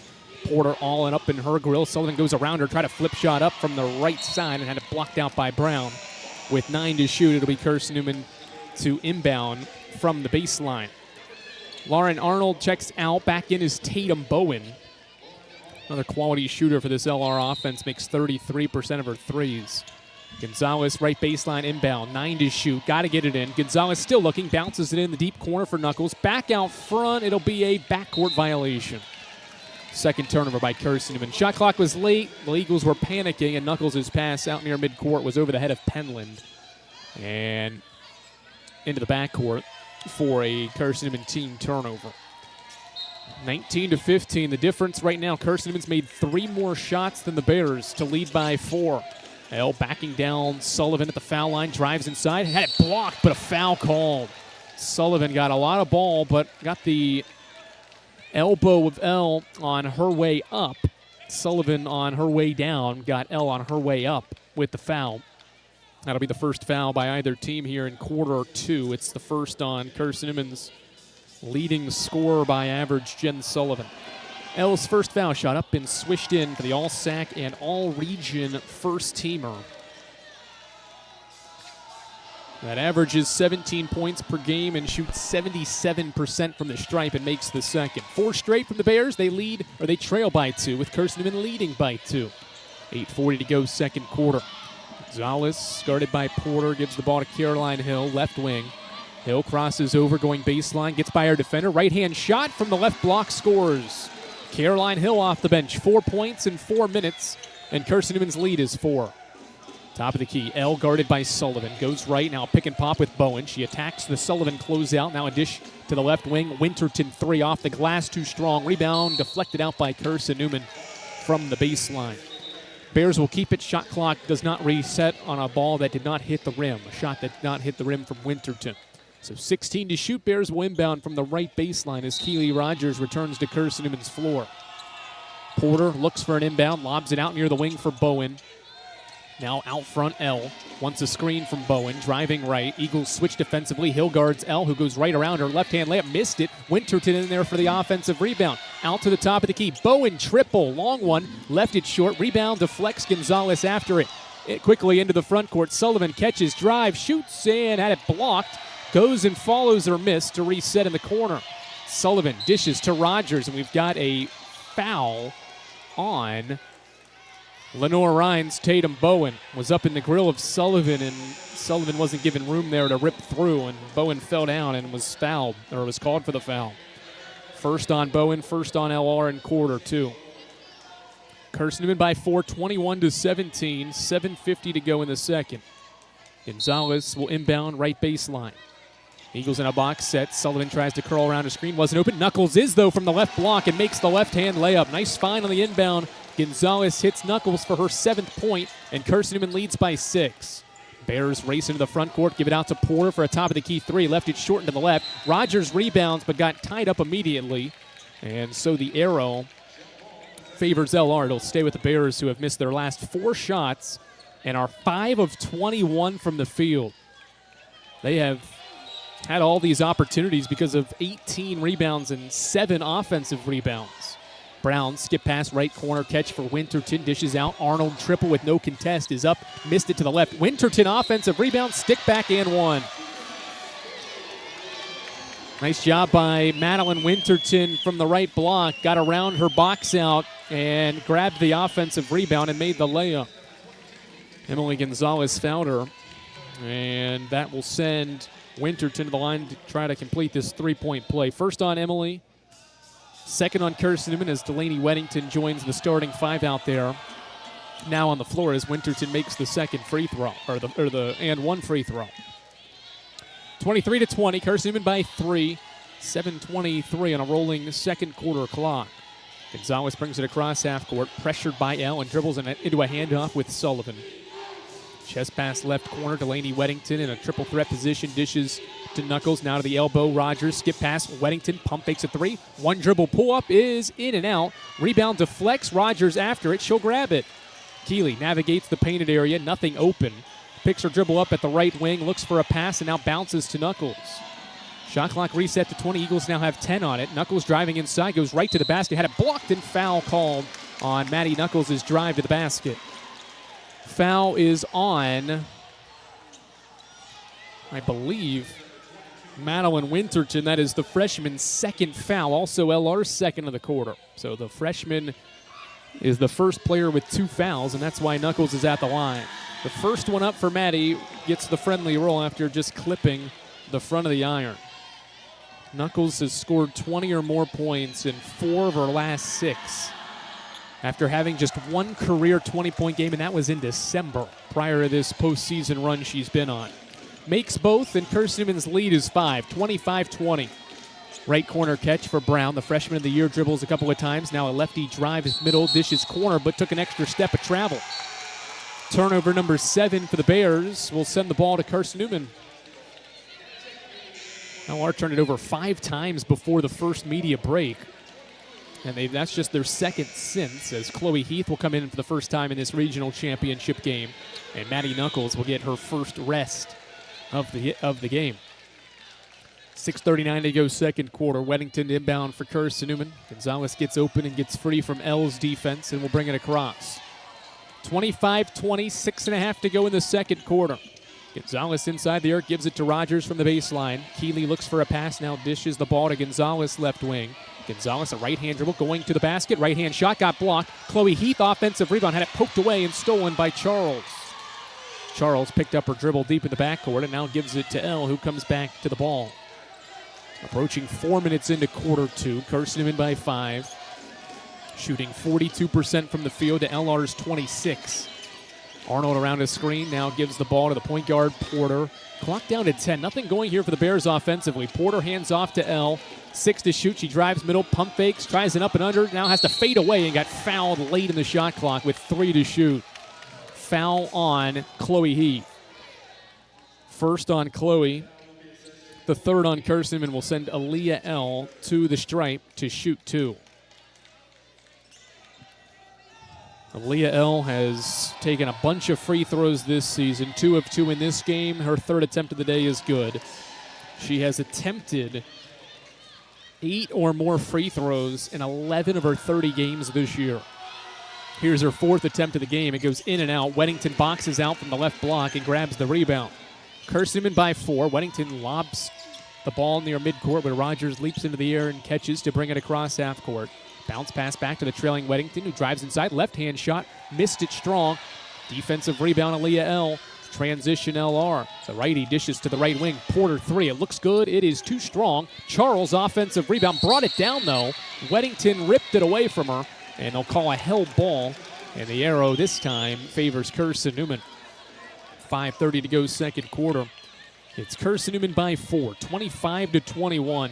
Porter all in up in her grill. Sullivan goes around her, try to flip shot up from the right side and had it blocked out by Brown. With 9 to shoot, it'll be Carson-Newman to inbound from the baseline. Lauren Arnold checks out. Back in is Tatum Bowen. Another quality shooter for this LR offense, makes 33% of her threes. Gonzalez, right baseline inbound. 9 to shoot. Got to get it in. Gonzalez still looking. Bounces it in the deep corner for Knuckles. Back out front. It'll be a backcourt violation. Second turnover by Carson-Newman. Shot clock was late. The Eagles were panicking, and Knuckles' pass out near midcourt was over the head of Penland. And into the backcourt for a Carson-Newman team turnover. 19-15. The difference right now, Carson-Newman's made 3 more shots than the Bears to lead by 4. L backing down Sullivan at the foul line, drives inside, had it blocked, but a foul called. Sullivan got a lot of ball, but got the elbow of L on her way up. Sullivan on her way down, got L on her way up with the foul. That'll be the first foul by either team here in quarter 2. It's the first on Carson-Newman's leading scorer by average, Jen Sullivan. L's first foul shot up and swished in for the All-SAC and All-Region first-teamer. That averages 17 points per game and shoots 77% from the stripe and makes the second. 4 straight from the Bears. They trail by 2 with Carson-Newman leading by 2. 8:40 to go, second quarter. Gonzalez, guarded by Porter, gives the ball to Caroline Hill, left wing. Hill crosses over, going baseline, gets by her defender. Right-hand shot from the left block, scores. Caroline Hill off the bench, 4 points in 4 minutes, and Carson-Newman's lead is 4. Top of the key, L guarded by Sullivan. Goes right, now pick and pop with Bowen. She attacks the Sullivan closeout. Now a dish to the left wing. Winterton 3 off the glass, too strong. Rebound deflected out by Carson-Newman from the baseline. Bears will keep it. Shot clock does not reset on a ball that did not hit the rim. A shot that did not hit the rim from Winterton. So 16 to shoot. Bears will inbound from the right baseline as Keely Rogers returns to Carson-Newman's floor. Porter looks for an inbound, lobs it out near the wing for Bowen. Now out front, L wants a screen from Bowen, driving right. Eagles switch defensively. Hill guards L, who goes right around her. Left-hand layup, missed it. Winterton in there for the offensive rebound. Out to the top of the key. Bowen triple, long one, left it short. Rebound deflects Gonzalez after it. Quickly into the front court. Sullivan catches, drive, shoots, and had it blocked. Goes and follows her miss to reset in the corner. Sullivan dishes to Rogers, and we've got a foul on Lenoir-Rhyne's Tatum Bowen. Was up in the grill of Sullivan, and Sullivan wasn't given room there to rip through, and Bowen fell down and was fouled, or was called for the foul. First on Bowen, first on LR in quarter two. Carson-Newman by 4, 21-17, 7:50 to go in the second. Gonzalez will inbound right baseline. Eagles in a box set. Sullivan tries to curl around a screen. Wasn't open. Knuckles is, though, from the left block and makes the left-hand layup. Nice find on the inbound. Gonzalez hits Knuckles for her 7th point, and Carson-Newman leads by 6. Bears race into the front court, give it out to Porter for a top-of-the-key 3. Left it short into the left. Rogers rebounds but got tied up immediately, and so the arrow favors LR. It'll stay with the Bears, who have missed their last 4 shots and are 5 of 21 from the field. They have had all these opportunities because of 18 rebounds and 7 offensive rebounds. Brown, skip pass, right corner, catch for Winterton, dishes out. Arnold, triple with no contest, is up, missed it to the left. Winterton, offensive rebound, stick back and 1. Nice job by Madeline Winterton from the right block. Got around her box out and grabbed the offensive rebound and made the layup. Emily Gonzalez fouled her, and that will send Winterton to the line to try to complete this 3-point play. First on Emily, second on Carson-Newman as Delaney Weddington joins the starting 5 out there. Now on the floor as Winterton makes the second free throw, or the and 1 free throw. 23-20, Carson-Newman by 3, 7:23 on a rolling second quarter clock. Gonzalez brings it across half court, pressured by L, and dribbles into a handoff with Sullivan. Chest pass left corner, Delaney Weddington in a triple threat position, dishes to Knuckles, now to the elbow, Rogers, skip pass, Weddington, pump fakes a 3, 1 dribble pull-up is in and out, rebound deflects, Rogers after it, she'll grab it. Keeley navigates the painted area, nothing open, picks her dribble up at the right wing, looks for a pass, and now bounces to Knuckles. Shot clock reset to 20, Eagles now have 10 on it, Knuckles driving inside, goes right to the basket, had it blocked, and foul called on Maddie Knuckles' drive to the basket. Foul is on, I believe, Madeline Winterton. That is the freshman's second foul, also LR's second of the quarter. So the freshman is the first player with 2 fouls, and that's why Knuckles is at the line. The first one up for Maddie gets the friendly roll after just clipping the front of the iron. Knuckles has scored 20 or more points in 4 of her last 6. After having just 1 career 20-point game, and that was in December, prior to this postseason run she's been on. Makes both, and Carson-Newman's lead is 5, 25-20. Right corner catch for Brown. The freshman of the year dribbles a couple of times. Now a lefty drives middle, dishes corner, but took an extra step of travel. Turnover number 7 for the Bears will send the ball to Carson-Newman. LR turned it over 5 times before the first media break. And that's just their second since, as Chloe Heath will come in for the first time in this regional championship game. And Maddie Knuckles will get her first rest of the game. 6:39 to go second quarter. Weddington inbound for Carson-Newman. Gonzalez gets open and gets free from L's defense and will bring it across. 25-20, 6.5 to go in the second quarter. Gonzalez inside the arc, gives it to Rogers from the baseline. Keeley looks for a pass, now dishes the ball to Gonzalez left wing. Gonzalez, a right-hand dribble, going to the basket. Right-hand shot got blocked. Chloe Heath, offensive rebound, had it poked away and stolen by Charles. Charles picked up her dribble deep in the backcourt and now gives it to L, who comes back to the ball. Approaching 4 minutes into quarter 2. Carson-Newman by 5. Shooting 42% from the field to LR's 26. Arnold around his screen, now gives the ball to the point guard, Porter. Clock down to 10. Nothing going here for the Bears offensively. Porter hands off to L. 6 to shoot. She drives middle, pump fakes, tries an up and under. Now has to fade away and got fouled late in the shot clock with 3 to shoot. Foul on Chloe Heath. First on Chloe. The third on Carson-Newman will send Aaliyah L to the stripe to shoot 2. Aaliyah L has taken a bunch of free throws this season, 2 of 2 in this game. Her third attempt of the day is good. She has attempted 8 or more free throws in 11 of her 30 games this year. Here's her 4th attempt of the game. It goes in and out. Weddington boxes out from the left block and grabs the rebound. Carson-Newman by 4. Weddington lobs the ball near midcourt, but Rogers leaps into the air and catches to bring it across half court. Bounce pass back to the trailing Weddington, who drives inside. Left-hand shot. Missed it strong. Defensive rebound, Aaliyah L. Transition LR. The righty dishes to the right wing. Porter 3. It looks good. It is too strong. Charles offensive rebound. Brought it down, though. Weddington ripped it away from her. And they'll call a held ball. And the arrow this time favors Carson-Newman. 5:30 to go, second quarter. It's Carson-Newman by 4, 25-21.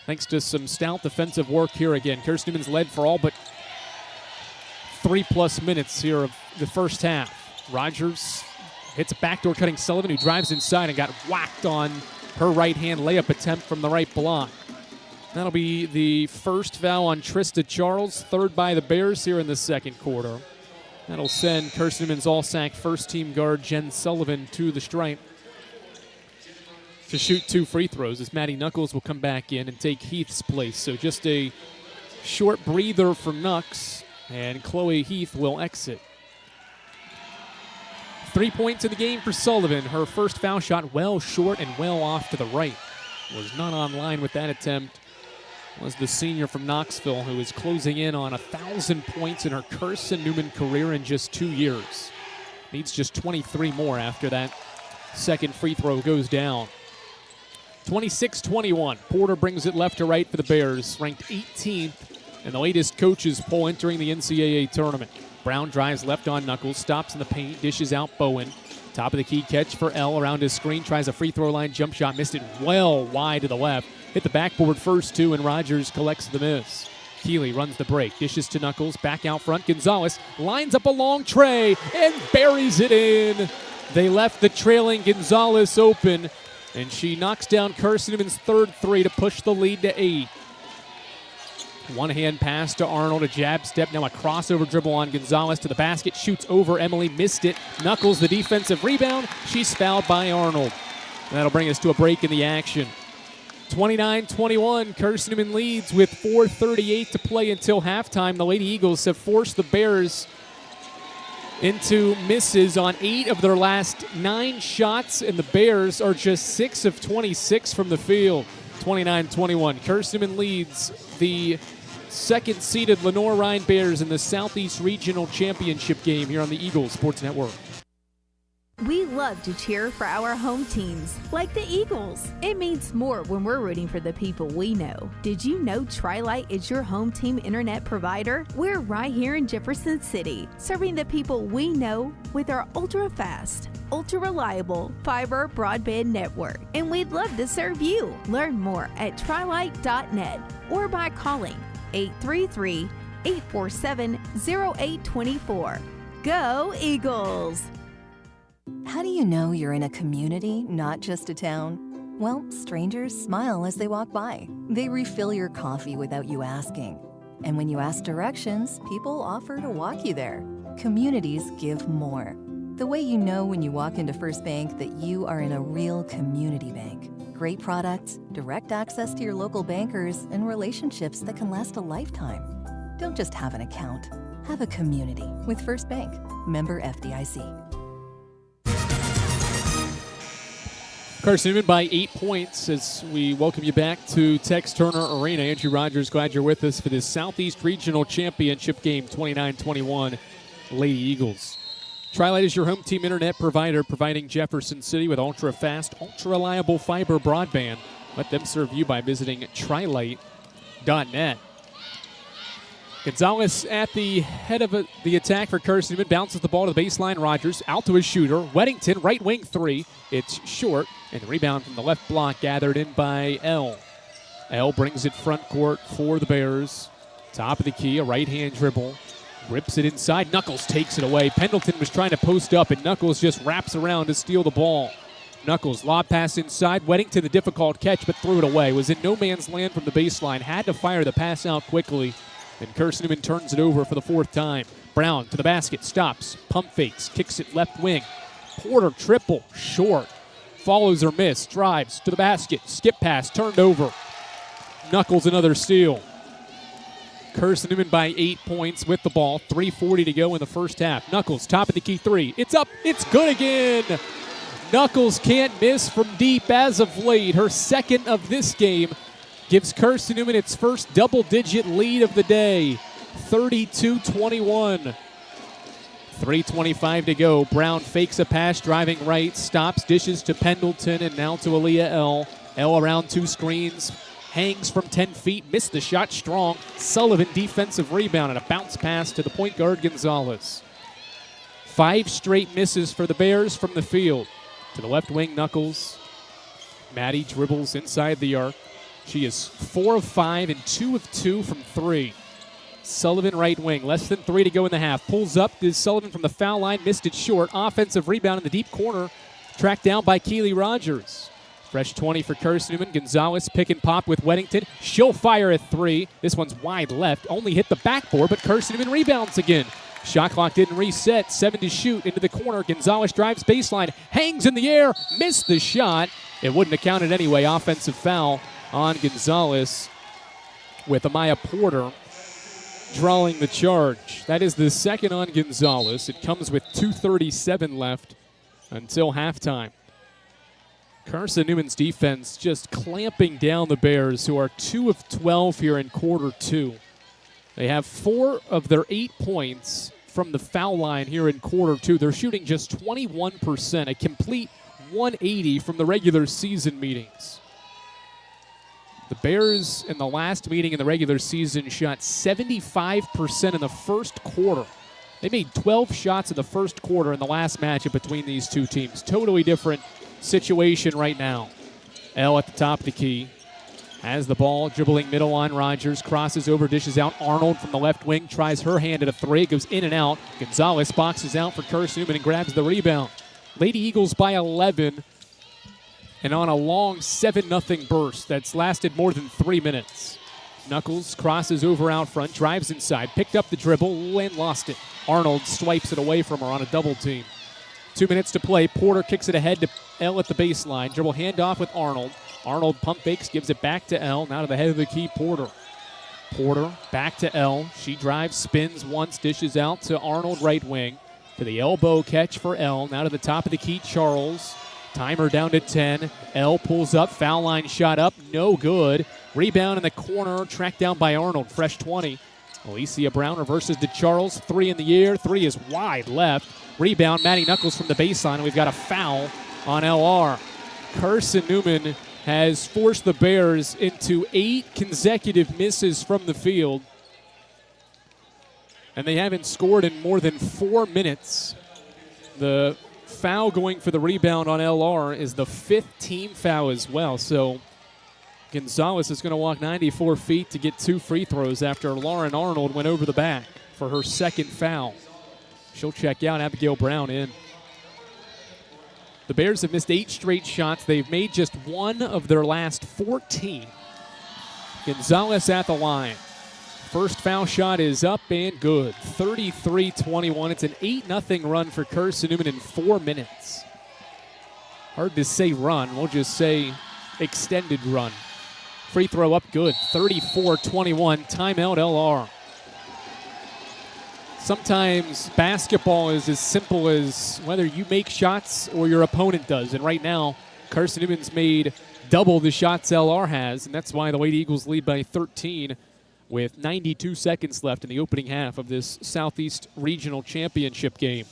Thanks to some stout defensive work here again. Carson-Newman's led for all but 3+ minutes here of the first half. Rogers hits a backdoor cutting Sullivan, who drives inside and got whacked on her right-hand layup attempt from the right block. That'll be the first foul on Trista Charles, third by the Bears here in the second quarter. That'll send Carson-Newman's all-SAC first-team guard Jen Sullivan to the stripe to shoot 2 free throws, as Maddie Knuckles will come back in and take Heath's place. So just a short breather for Knucks, and Chloe Heath will exit. 3 points in the game for Sullivan. Her first foul shot well short and well off to the right. Was not online with that attempt. Was the senior from Knoxville, who is closing in on 1,000 points in her Carson-Newman career in just 2 years. Needs just 23 more after that second free throw goes down. 26-21. Porter brings it left to right for the Bears, ranked 18th in the latest coaches poll entering the NCAA tournament. Brown drives left on Knuckles, stops in the paint, dishes out Bowen. Top of the key catch for L around his screen, tries a free throw line jump shot, missed it well wide to the left. Hit the backboard first 2, and Rogers collects the miss. Keeley runs the break, dishes to Knuckles, back out front. Gonzalez lines up a long tray and buries it in. They left the trailing Gonzalez open, and she knocks down Carson-Newman's third 3 to push the lead to 8. One-hand pass to Arnold, a jab step, now a crossover dribble on Gonzalez to the basket, shoots over Emily, missed it. Knuckles, the defensive rebound. She's fouled by Arnold. That'll bring us to a break in the action. 29-21, Carson-Newman leads with 4:38 to play until halftime. The Lady Eagles have forced the Bears into misses on 8 of their last 9 shots, and the Bears are just 6 of 26 from the field. 29-21, Carson-Newman leads the second-seeded Lenoir-Rhyne Bears in the Southeast Regional Championship game here on the Eagles Sports Network. We love to cheer for our home teams, like the Eagles. It means more when we're rooting for the people we know. Did you know Tri-Lite is your home team internet provider? We're right here in Jefferson City, serving the people we know with our ultra-fast, ultra-reliable fiber broadband network. And we'd love to serve you. Learn more at trilite.net or by calling 833-847-0824. Go Eagles! How do you know you're in a community, not just a town? Well, strangers smile as they walk by. They refill your coffee without you asking. And when you ask directions, people offer to walk you there. Communities give more. The way you know when you walk into First Bank that you are in a real community bank. Great products, direct access to your local bankers, and relationships that can last a lifetime. Don't just have an account. Have a community with First Bank. Member FDIC. Carson-Newman by 8 points as we welcome you back to Tex Turner Arena. Andrew Rogers, glad you're with us for this Southeast Regional Championship game, 29-21, Lady Eagles. Tri-Lite is your home team internet provider, providing Jefferson City with ultra-fast, ultra-reliable fiber broadband. Let them serve you by visiting trilite.net. Gonzalez at the head of the attack for Carson-Newman, bounces the ball to the baseline. Rogers out to his shooter. Weddington, right wing 3. It's short, and the rebound from the left block gathered in by L. L brings it front court for the Bears. Top of the key, a right-hand dribble. Rips it inside. Knuckles takes it away. Pendleton was trying to post up, and Knuckles just wraps around to steal the ball. Knuckles, lob pass inside. Weddington, the difficult catch, but threw it away. Was in no man's land from the baseline. Had to fire the pass out quickly. And Carson-Newman turns it over for the 4th time. Brown to the basket, stops, pump fakes, kicks it left wing. Porter triple, short. Follows her miss, drives to the basket, skip pass, turned over. Knuckles another steal. Carson-Newman by 8 points with the ball. 3:40 to go in the first half. Knuckles, top of the key 3. It's up, it's good again. Knuckles can't miss from deep as of late. Her second of this game. Gives Carson-Newman its first double-digit lead of the day, 32-21. 3:25 to go. Brown fakes a pass, driving right, stops, dishes to Pendleton, and now to Aaliyah L. L around 2 screens, hangs from 10 feet, missed the shot strong. Sullivan defensive rebound and a bounce pass to the point guard Gonzalez. 5 straight misses for the Bears from the field. To the left wing, Knuckles. Maddie dribbles inside the arc. She is 4 of 5 and 2 of 2 from 3. Sullivan right wing, less than 3 to go in the half. Pulls up, is Sullivan from the foul line, missed it short. Offensive rebound in the deep corner, tracked down by Keely Rogers. Fresh 20 for Carson-Newman. Gonzalez pick and pop with Weddington. She'll fire at 3. This one's wide left, only hit the backboard, but Carson-Newman rebounds again. Shot clock didn't reset, 7 to shoot into the corner. Gonzalez drives baseline, hangs in the air, missed the shot. It wouldn't have counted anyway. Offensive foul on Gonzalez with Amaya Porter drawing the charge. That is the second on Gonzalez. It comes with 2:37 left until halftime. Carson-Newman's defense just clamping down the Bears, who are 2 of 12 here in quarter 2. They have 4 of their 8 points from the foul line here in quarter 2. They're shooting just 21%, a complete 180 from the regular season meetings. The Bears in the last meeting in the regular season shot 75% in the first quarter. They made 12 shots in the first quarter in the last matchup between these two teams. Totally different situation right now. L at the top of the key. Has the ball, dribbling middle on Rogers, crosses over, dishes out. Arnold from the left wing tries her hand at a 3. It goes in and out. Gonzalez boxes out for Carson-Newman and grabs the rebound. Lady Eagles by 11 and on a long 7-0 burst that's lasted more than 3 minutes. Knuckles crosses over out front, drives inside, picked up the dribble and lost it. Arnold swipes it away from her on a double team. 2 minutes to play. Porter kicks it ahead to L at the baseline. Dribble handoff with Arnold. Arnold pump fakes, gives it back to L. Now to the head of the key, Porter. Porter back to L. She drives, spins once, dishes out to Arnold right wing. To the elbow catch for L. Now to the top of the key, Charles. Timer down to 10. L pulls up, foul line shot up, no good. Rebound in the corner, tracked down by Arnold, fresh 20. Alicia Brown reverses to Charles, 3 in the air, 3 is wide left. Rebound, Maddie Knuckles from the baseline, and we've got a foul on LR. Carson-Newman has forced the Bears into 8 consecutive misses from the field. And they haven't scored in more than 4 minutes. The foul going for the rebound on LR is the 5th team foul as well. So Gonzalez is going to walk 94 feet to get 2 free throws after Lauren Arnold went over the back for her 2nd foul. She'll check out. Abigail Brown in. The Bears have missed 8 straight shots. They've made just 1 of their last 14. Gonzalez at the line. First foul shot is up and good. 33-21. It's an 8-0 run for Carson-Newman in 4 minutes. Hard to say run. We'll just say extended run. Free throw up good. 34-21. Timeout LR. Sometimes basketball is as simple as whether you make shots or your opponent does. And right now, Carson-Newman's made double the shots LR has, and that's why the Lady Eagles lead by 13 with 92 seconds left in the opening half of this Southeast Regional Championship game.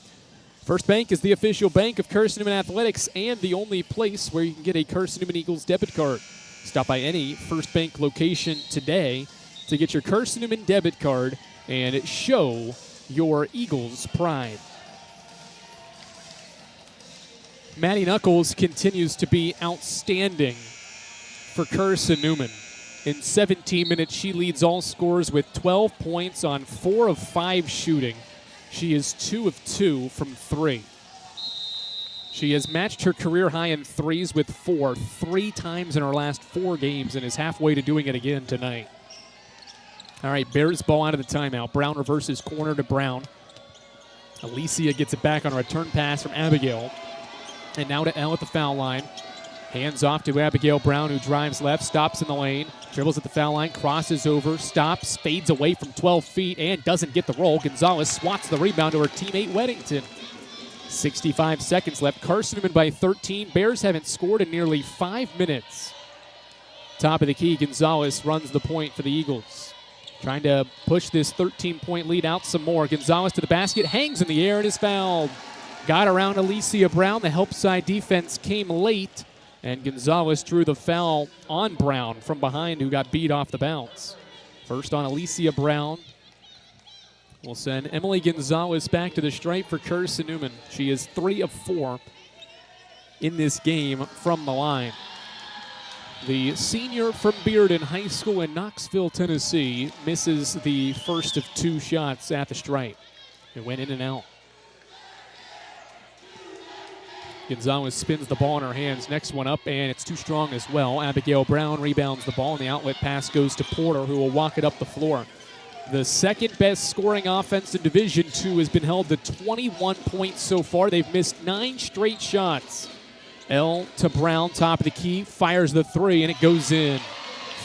First Bank is the official bank of Carson-Newman Athletics and the only place where you can get a Carson-Newman Eagles debit card. Stop by any First Bank location today to get your Carson-Newman debit card and show your Eagles pride. Maddie Knuckles continues to be outstanding for Carson-Newman. In 17 minutes, she leads all scorers with 12 points on 4 of 5 shooting. She is 2 of 2 from 3. She has matched her career high in threes with 4 3 times in her last 4 games and is halfway to doing it again tonight. All right, Bears ball out of the timeout. Brown reverses corner to Brown. Alicia gets it back on a return pass from Abigail. And now to L at the foul line. Hands off to Abigail Brown, who drives left, stops in the lane, dribbles at the foul line, crosses over, stops, fades away from 12 feet, and doesn't get the roll. Gonzalez swats the rebound to her teammate Weddington. 65 seconds left. Carson-Newman by 13. Bears haven't scored in nearly 5 minutes. Top of the key, Gonzalez runs the point for the Eagles. trying to push this 13-point lead out some more. Gonzalez to the basket, hangs in the air and is fouled. Got around Alicia Brown. The help side defense came late, and Gonzalez drew the foul on Brown from behind, who got beat off the bounce. First on Alicia Brown. We'll send Emily Gonzalez back to the stripe for Carson-Newman. She is 3 of 4 in this game from the line. The senior from Bearden High School in Knoxville, Tennessee, misses the first of 2 shots at the stripe. It went in and out. Gonzalez spins the ball in her hands. Next one up, and it's too strong as well. Abigail Brown rebounds the ball, and the outlet pass goes to Porter, who will walk it up the floor. The second best scoring offense in Division II has been held to 21 points so far. They've missed 9 straight shots. L to Brown, top of the key, fires the 3, and it goes in.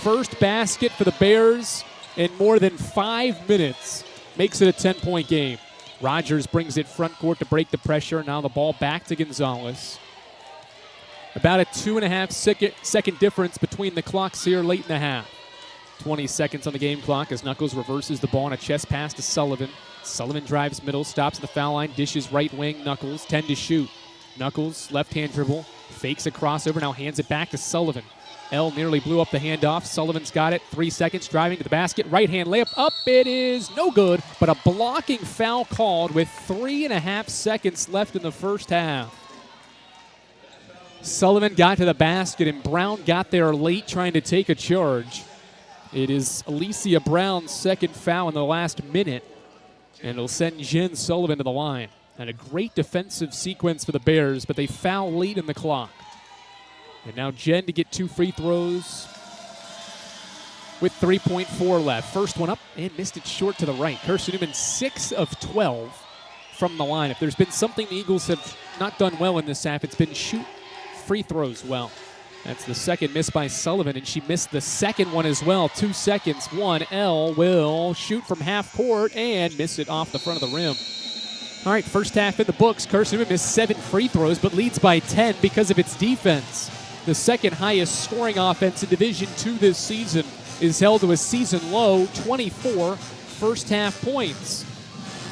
First basket for the Bears in more than 5 minutes. Makes it a 10-point game. Rogers brings it front court to break the pressure. Now the ball back to Gonzalez. About a 2.5 second difference between the clocks here late in the half. 20 seconds on the game clock as Knuckles reverses the ball on a chest pass to Sullivan. Sullivan drives middle, stops at the foul line, dishes right wing. Knuckles, 10 to shoot. Knuckles, left-hand dribble, fakes a crossover, now hands it back to Sullivan. L nearly blew up the handoff. Sullivan's got it. 3 seconds, driving to the basket. Right-hand layup up. It is no good, but a blocking foul called with 3.5 seconds left in the first half. Sullivan got to the basket, and Brown got there late trying to take a charge. It is Alicia Brown's second foul in the last minute, and it'll send Jen Sullivan to the line. And a great defensive sequence for the Bears, but they foul late in the clock. And now Jen to get 2 free throws with 3.4 left. First one up and missed it short to the right. Carson-Newman 6 of 12 from the line. If there's been something the Eagles have not done well in this half, it's been shoot free throws well. That's the second miss by Sullivan, and she missed the second one as well. 2 seconds. 1. L will shoot from half court and miss it off the front of the rim. All right, first half in the books. Carson-Newman missed 7 free throws, but leads by 10 because of its defense. The second highest scoring offense in Division II this season is held to a season low 24 first half points.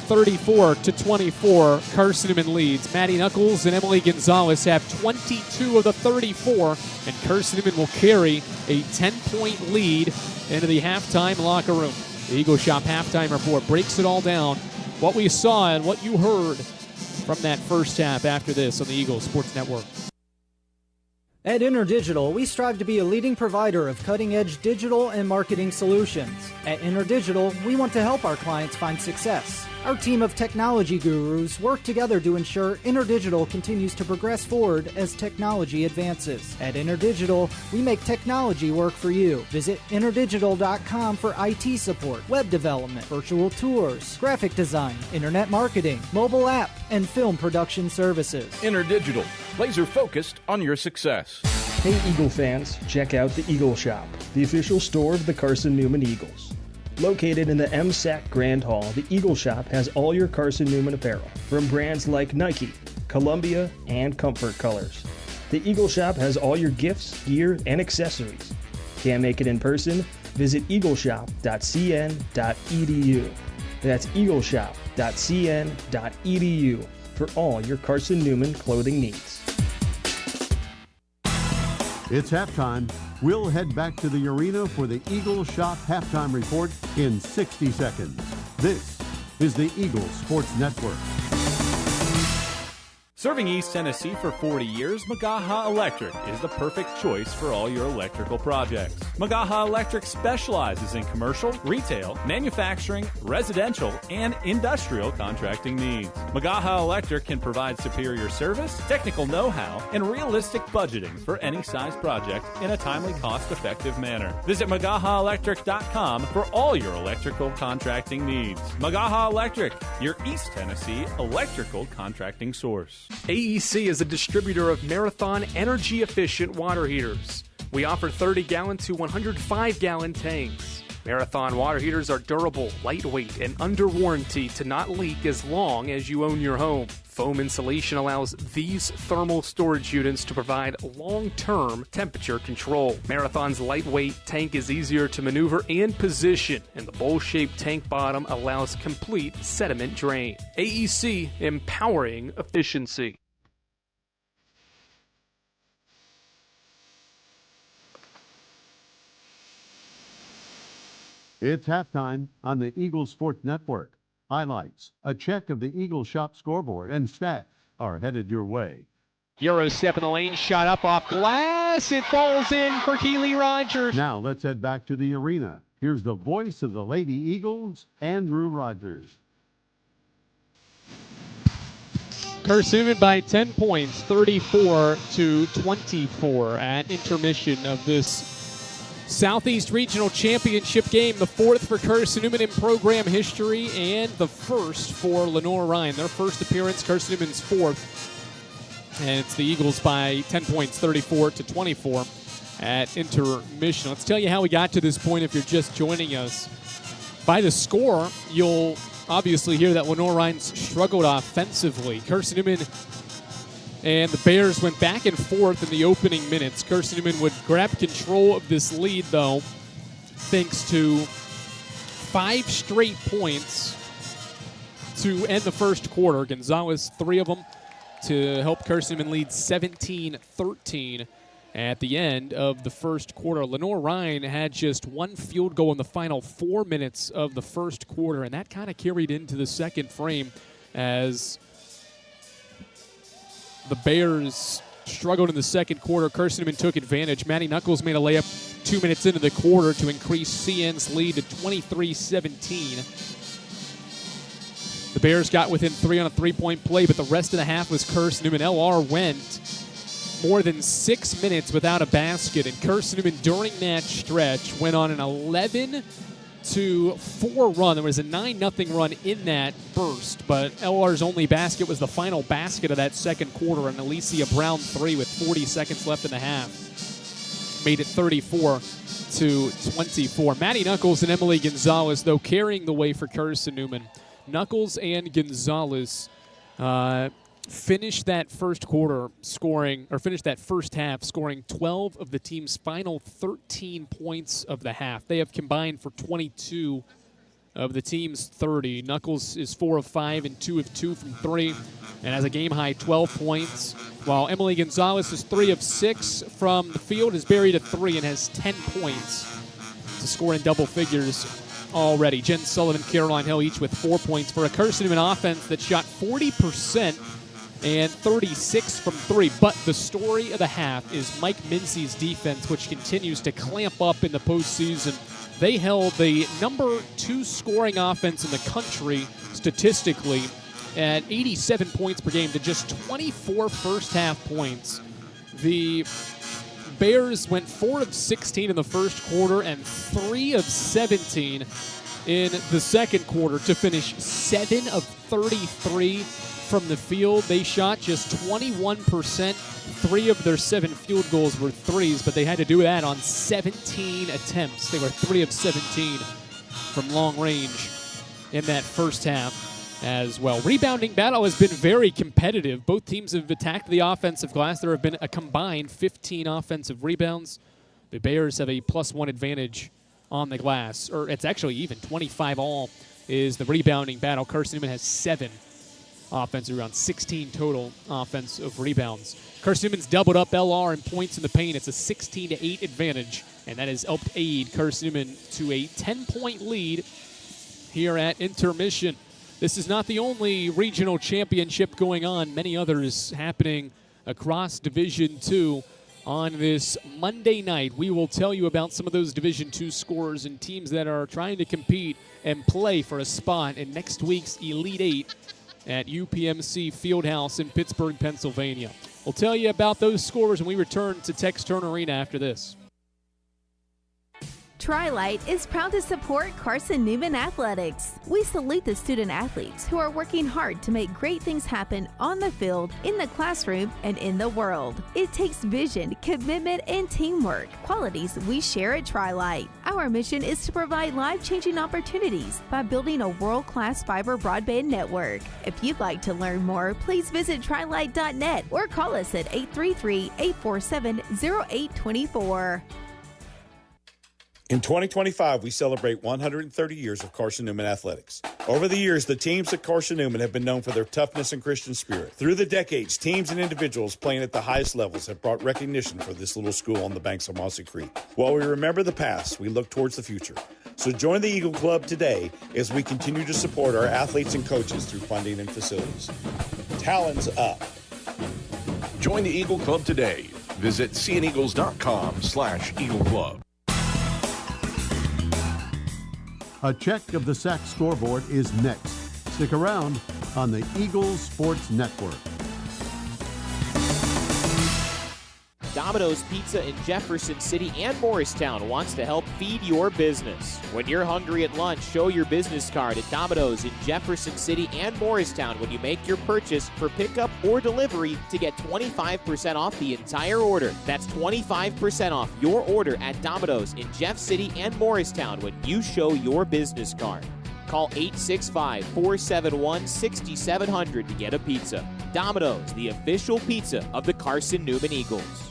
34-24, Carson-Newman leads. Maddie Knuckles and Emily Gonzalez have 22 of the 34, and Carson-Newman will carry a 10-point lead into the halftime locker room. The Eagle Shop halftime report breaks it all down. What we saw and what you heard from that first half after this on the Eagle Sports Network. At InterDigital, we strive to be a leading provider of cutting-edge digital and marketing solutions. At InterDigital, we want to help our clients find success. Our team of technology gurus work together to ensure InterDigital continues to progress forward as technology advances. At InterDigital, we make technology work for you. Visit interdigital.com for IT support, web development, virtual tours, graphic design, internet marketing, mobile app, and film production services. InterDigital, laser focused on your success. Hey Eagle fans, check out the Eagle Shop, the official store of the Carson-Newman Eagles. Located in the MSAC Grand Hall, the Eagle Shop has all your Carson-Newman apparel, from brands like Nike, Columbia, and Comfort Colors. The Eagle Shop has all your gifts, gear, and accessories. Can't make it in person? Visit eagleshop.cn.edu. That's eagleshop.cn.edu for all your Carson-Newman clothing needs. It's halftime. We'll head back to the arena for the Eagle Shop halftime report in 60 seconds. This is the Eagle Sports Network. Serving East Tennessee for 40 years, Magaha Electric is the perfect choice for all your electrical projects. Magaha Electric specializes in commercial, retail, manufacturing, residential, and industrial contracting needs. Magaha Electric can provide superior service, technical know-how, and realistic budgeting for any size project in a timely, cost-effective manner. Visit MagahaElectric.com for all your electrical contracting needs. Magaha Electric, your East Tennessee electrical contracting source. AEC is a distributor of Marathon energy-efficient water heaters. We offer 30-gallon to 105-gallon tanks. Marathon water heaters are durable, lightweight, and under warranty to not leak as long as you own your home. Foam insulation allows these thermal storage units to provide long-term temperature control. Marathon's lightweight tank is easier to maneuver and position, and the bowl-shaped tank bottom allows complete sediment drain. AEC, empowering efficiency. It's halftime on the Eagles Sports Network. Highlights, a check of the Eagles shop scoreboard, and stats are headed your way. Euro step in the lane, shot up off glass. It falls in for Keely Rogers. Now let's head back to the arena. Here's the voice of the Lady Eagles, Andrew Rogers. Carson-Newman by 10 points, 34-24 at intermission of this Southeast Regional Championship game, the fourth for Carson-Newman in program history and the first for Lenoir-Rhyne. Their first appearance, Carson-Newman's fourth. And it's the Eagles by 10 points, 34-24 at intermission. Let's tell you how we got to this point if you're just joining us. By the score, you'll obviously hear that Lenoir-Rhyne struggled offensively. Carson-Newman and the Bears went back and forth in the opening minutes. Carson-Newman would grab control of this lead, though, thanks to 5 straight points to end the first quarter. Gonzalez, 3 of them, to help Carson-Newman lead 17-13 at the end of the first quarter. Lenoir-Rhyne had just 1 field goal in the final 4 minutes of the first quarter, and that kind of carried into the second frame as the Bears struggled in the second quarter. Carson-Newman took advantage. Maddie Knuckles made a layup 2 minutes into the quarter to increase CN's lead to 23-17. The Bears got within 3 on a 3-point play, but the rest of the half was Carson-Newman. LR went more than 6 minutes without a basket, and Carson-Newman during that stretch went on an 11-4 run. There was a 9-0 run in that burst, but LR's only basket was the final basket of that second quarter, an Alicia Brown 3 with 40 seconds left in the half. Made it 34-24. Maddie Knuckles and Emily Gonzalez, though, carrying the way for Carson-Newman. Knuckles and Gonzalez finished that first half scoring 12 of the team's final 13 points of the half. They have combined for 22 of the team's 30. Knuckles is 4 of 5 and 2 of 2 from 3 and has a game-high 12 points, while Emily Gonzalez is 3 of 6 from the field, is buried at 3 and has 10 points to score in double figures already. Jen Sullivan, Caroline Hill each with 4 points for a Carson-Newman offense that shot 40% and 36 from 3. But the story of the half is Mike Mincy's defense, which continues to clamp up in the postseason. They held the number 2 scoring offense in the country statistically at 87 points per game to just 24 first-half points. The Bears went 4 of 16 in the first quarter and 3 of 17 in the second quarter to finish 7 of 33 from the field. They shot just 21%. 3 of their 7 field goals were threes, but they had to do that on 17 attempts. They were 3 of 17 from long range in that first half as well. Rebounding battle has been very competitive. Both teams have attacked the offensive glass. There have been a combined 15 offensive rebounds. The Bears have a +1 advantage on the glass, or it's actually even. 25 all is the rebounding battle. Carson-Newman has 7 offensive rebounds, 16 total offensive rebounds. Carson-Newman's doubled up LR in points in the paint. It's a 16-8 advantage, and that has helped aid Carson-Newman to a 10-point lead here at intermission. This is not the only regional championship going on. Many others happening across Division II on this Monday night. We will tell you about some of those Division II scores and teams that are trying to compete and play for a spot in next week's Elite 8 at UPMC Fieldhouse in Pittsburgh, Pennsylvania. We'll tell you about those scores when we return to Tex Turner Arena after this. Tri-Lite is proud to support Carson-Newman Athletics. We salute the student athletes who are working hard to make great things happen on the field, in the classroom, and in the world. It takes vision, commitment, and teamwork, qualities we share at Tri-Lite. Our mission is to provide life-changing opportunities by building a world-class fiber broadband network. If you'd like to learn more, please visit trilite.net or call us at 833-847-0824. In 2025, we celebrate 130 years of Carson-Newman athletics. Over the years, the teams at Carson-Newman have been known for their toughness and Christian spirit. Through the decades, teams and individuals playing at the highest levels have brought recognition for this little school on the banks of Mossy Creek. While we remember the past, we look towards the future. So join the Eagle Club today as we continue to support our athletes and coaches through funding and facilities. Talons up. Join the Eagle Club today. Visit cneagles.com/Eagle Club. A check of the SAC scoreboard is next. Stick around on the Eagles Sports Network. Domino's Pizza in Jefferson City and Morristown wants to help feed your business. When you're hungry at lunch, show your business card at Domino's in Jefferson City and Morristown when you make your purchase for pickup or delivery to get 25% off the entire order. That's 25% off your order at Domino's in Jeff City and Morristown when you show your business card. Call 865-471-6700 to get a pizza. Domino's, the official pizza of the Carson-Newman Eagles.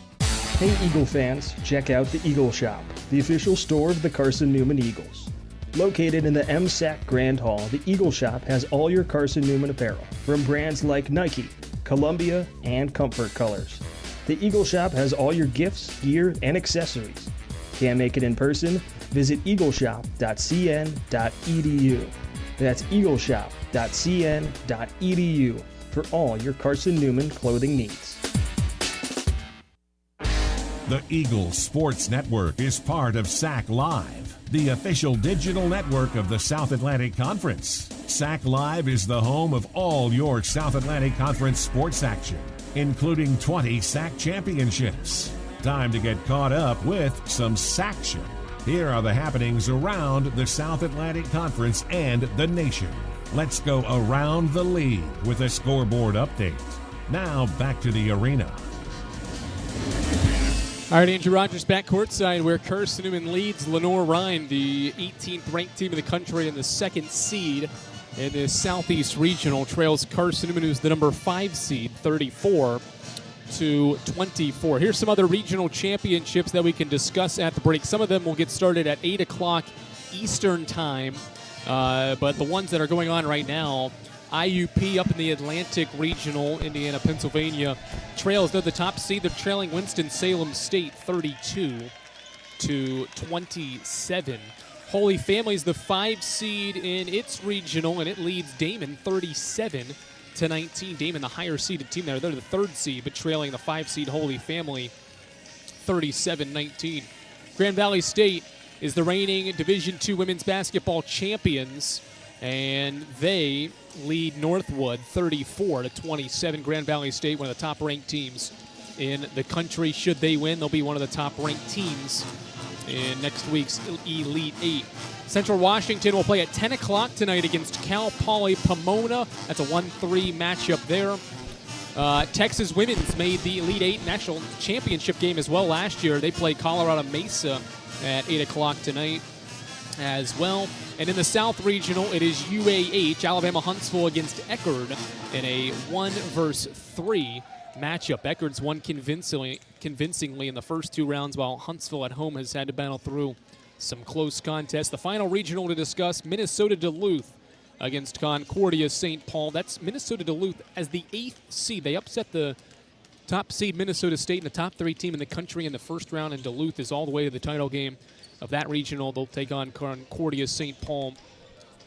Hey Eagle fans, check out the Eagle Shop, the official store of the Carson-Newman Eagles. Located in the MSAC Grand Hall, the Eagle Shop has all your Carson-Newman apparel, from brands like Nike, Columbia, and Comfort Colors. The Eagle Shop has all your gifts, gear, and accessories. Can't make it in person? Visit eagleshop.cn.edu. That's eagleshop.cn.edu for all your Carson-Newman clothing needs. The Eagles Sports Network is part of SAC Live, the official digital network of the South Atlantic Conference. SAC Live is the home of all your South Atlantic Conference sports action, including 20 SAC championships. Time to get caught up with some SACtion. Here are the happenings around the South Atlantic Conference and the nation. Let's go around the league with a scoreboard update. Now back to the arena. All right, Andrew Rogers back courtside where Carson-Newman leads Lenoir-Rhyne, the 18th ranked team in the country and the second seed in the Southeast Regional. Trails Carson-Newman, who's the number 5 seed, 34-24. Here's some other regional championships that we can discuss at the break. Some of them will get started at 8 o'clock Eastern time, but the ones that are going on right now, IUP up in the Atlantic Regional, Indiana, Pennsylvania. Trails, they're the top seed. They're trailing Winston-Salem State 32-27. Holy Family's the 5 seed in its regional, and it leads Damon 37-19. Damon, the higher seeded team there. They're the 3rd seed, but trailing the 5 seed Holy Family 37-19. Grand Valley State is the reigning Division II women's basketball champions, and they lead Northwood 34-27. Grand Valley State, one of the top-ranked teams in the country. Should they win, they'll be one of the top-ranked teams in next week's Elite 8. Central Washington will play at 10 o'clock tonight against Cal Poly Pomona. That's a 1-3 matchup there. Texas women's made the Elite 8 national championship game as well last year. They play Colorado Mesa at 8 o'clock tonight as well. And in the South Regional, it is UAH, Alabama Huntsville against Eckerd in a 1-3 matchup. Eckerd's won convincingly in the first 2 rounds, while Huntsville at home has had to battle through some close contests. The final regional to discuss, Minnesota Duluth against Concordia St. Paul. That's Minnesota Duluth as the 8th seed. They upset the top seed Minnesota State and the top 3 team in the country in the first round, and Duluth is all the way to the title game of that regional. They'll take on Concordia St. Paul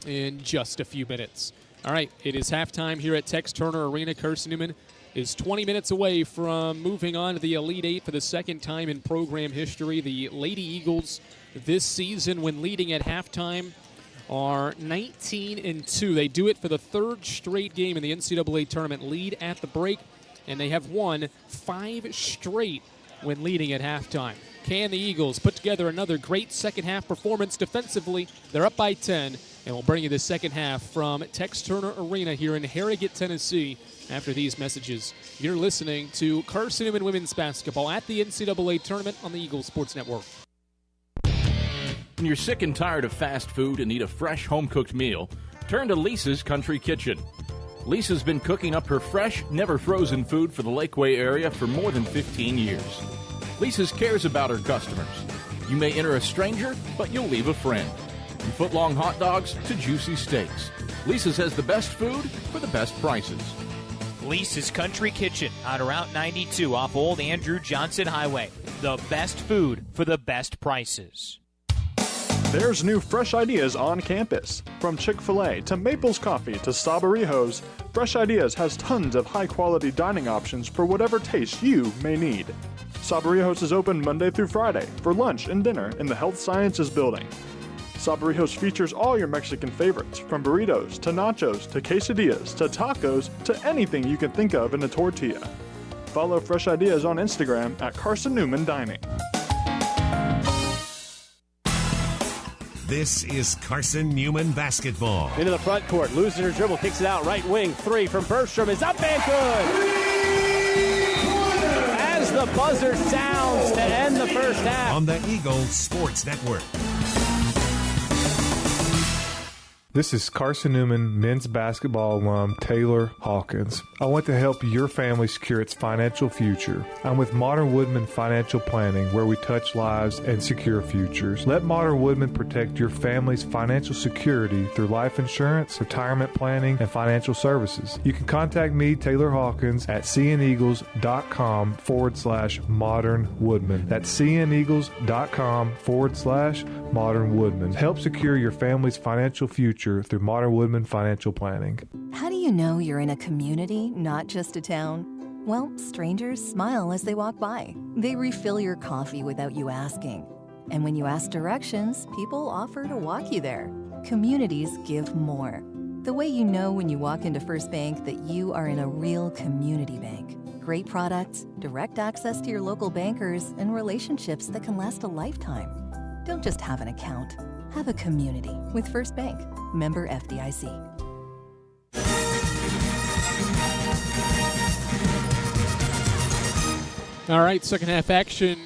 in just a few minutes. All right, it is halftime here at Tex Turner Arena. Carson-Newman is 20 minutes away from moving on to the Elite 8 for the second time in program history. The Lady Eagles this season, when leading at halftime, are 19-2. They do it for the 3rd straight game in the NCAA tournament, lead at the break, and they have won 5 straight when leading at halftime. Can the Eagles put together another great second-half performance defensively? They're up by 10, and we'll bring you the second half from Tex Turner Arena here in Harrogate, Tennessee. After these messages, you're listening to Carson-Newman Women's Basketball at the NCAA Tournament on the Eagles Sports Network. When you're sick and tired of fast food and need a fresh home-cooked meal, turn to Lisa's Country Kitchen. Lisa's been cooking up her fresh, never-frozen food for the Lakeway area for more than 15 years. Lisa's cares about her customers. You may enter a stranger, but you'll leave a friend. From foot-long hot dogs to juicy steaks, Lisa's has the best food for the best prices. Lisa's Country Kitchen on Route 92 off Old Andrew Johnson Highway. The best food for the best prices. There's new fresh ideas on campus. From Chick-fil-A to Maples Coffee to Sabarijos, Fresh Ideas has tons of high-quality dining options for whatever taste you may need. Sabarijos is open Monday through Friday for lunch and dinner in the Health Sciences Building. Sabarijos features all your Mexican favorites, from burritos to nachos to quesadillas to tacos to anything you can think of in a tortilla. Follow Fresh Ideas on Instagram at Carson-Newman Dining. This is Carson-Newman Basketball. Into the front court, loses her dribble, kicks it out, right wing, three from Bergstrom is up and good! As the buzzer sounds to end the first half. On the Eagles Sports Network. This is Carson-Newman men's basketball alum Taylor Hawkins. I want to help your family secure its financial future. I'm with Modern Woodman Financial Planning, where we touch lives and secure futures. Let Modern Woodman protect your family's financial security through life insurance, retirement planning, and financial services. You can contact me, Taylor Hawkins, at cneagles.com/Modern Woodman. That's cneagles.com/Modern Woodman. Help secure your family's financial future through Modern Woodman Financial Planning. How do you know you're in a community, not just a town? Well, strangers smile as they walk by. They refill your coffee without you asking. And when you ask directions, people offer to walk you there. Communities give more. The way you know when you walk into First Bank that you are in a real community bank. Great products, direct access to your local bankers, and relationships that can last a lifetime. Don't just have an account. Have a community with First Bank. Member FDIC. All right, second half action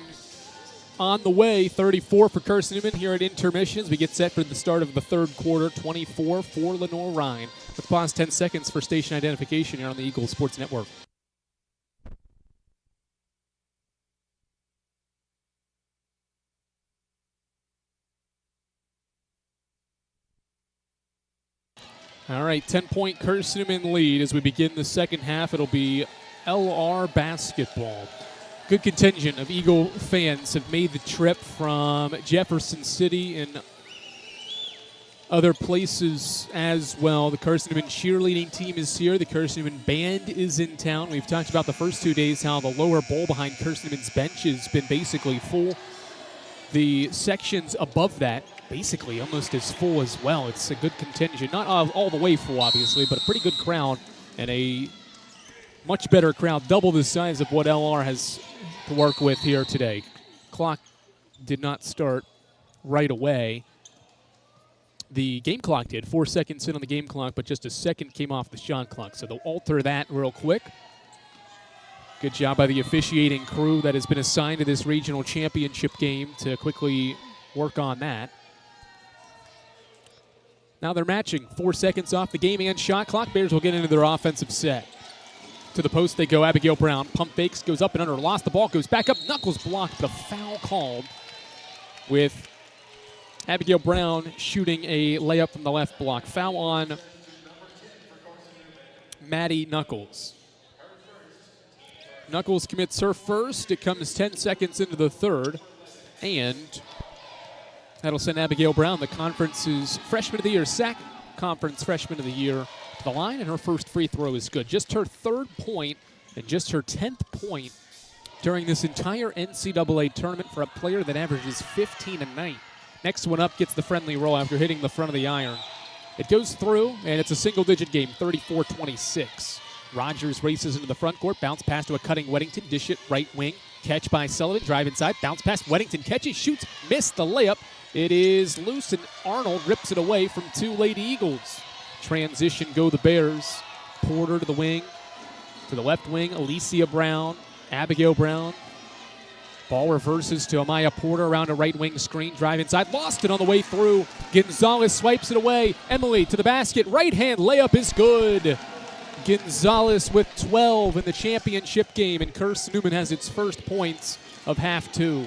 on the way. 34 for Carson-Newman here at intermissions. We get set for the start of the third quarter. 24 for Lenoir-Rhyne. Let's pause 10 seconds for station identification here on the Eagles Sports Network. All right, 10-point Carson-Newman lead as we begin the second half. It'll be LR basketball. Good contingent of Eagle fans have made the trip from Jefferson City and other places as well. The Carson-Newman cheerleading team is here. The Carson-Newman band is in town. We've talked about the first 2 days how the lower bowl behind Carson-Newman's bench has been basically full. The sections above that basically almost as full as well. It's a good contingent. Not all the way full, obviously, but a pretty good crowd and a much better crowd, double the size of what LR has to work with here today. Clock did not start right away. The game clock did. 4 seconds in on the game clock, but just a second came off the shot clock. So they'll alter that real quick. Good job by the officiating crew that has been assigned to this regional championship game to quickly work on that. Now they're matching. 4 seconds off the game and shot clock. Bears will get into their offensive set. To the post they go. Abigail Brown. Pump fakes. Goes up and under. Lost the ball. Goes back up. Knuckles blocked. But a foul called with Abigail Brown shooting a layup from the left block. Foul on Maddie Knuckles. Knuckles commits her first. It comes 10 seconds into the third. And that'll send Abigail Brown, the conference's freshman of the year, SAC conference freshman of the year, to the line. And her first free throw is good. Just her third point and just her 10th point during this entire NCAA tournament for a player that averages 15 a night. Next one up gets the friendly roll after hitting the front of the iron. It goes through, and it's a single-digit game, 34-26. Rogers races into the front court, bounce pass to a cutting Weddington, dish it right wing. Catch by Sullivan, drive inside, bounce pass, Weddington catches, shoots, missed the layup. It is loose, and Arnold rips it away from 2 Lady Eagles. Transition go the Bears. Porter to the wing, to the left wing, Alicia Brown, Abigail Brown. Ball reverses to Amaya Porter around a right wing screen, drive inside, lost it on the way through. Gonzalez swipes it away. Emily to the basket, right hand layup is good. Gonzalez with 12 in the championship game, and Carson-Newman has its first points of half 2.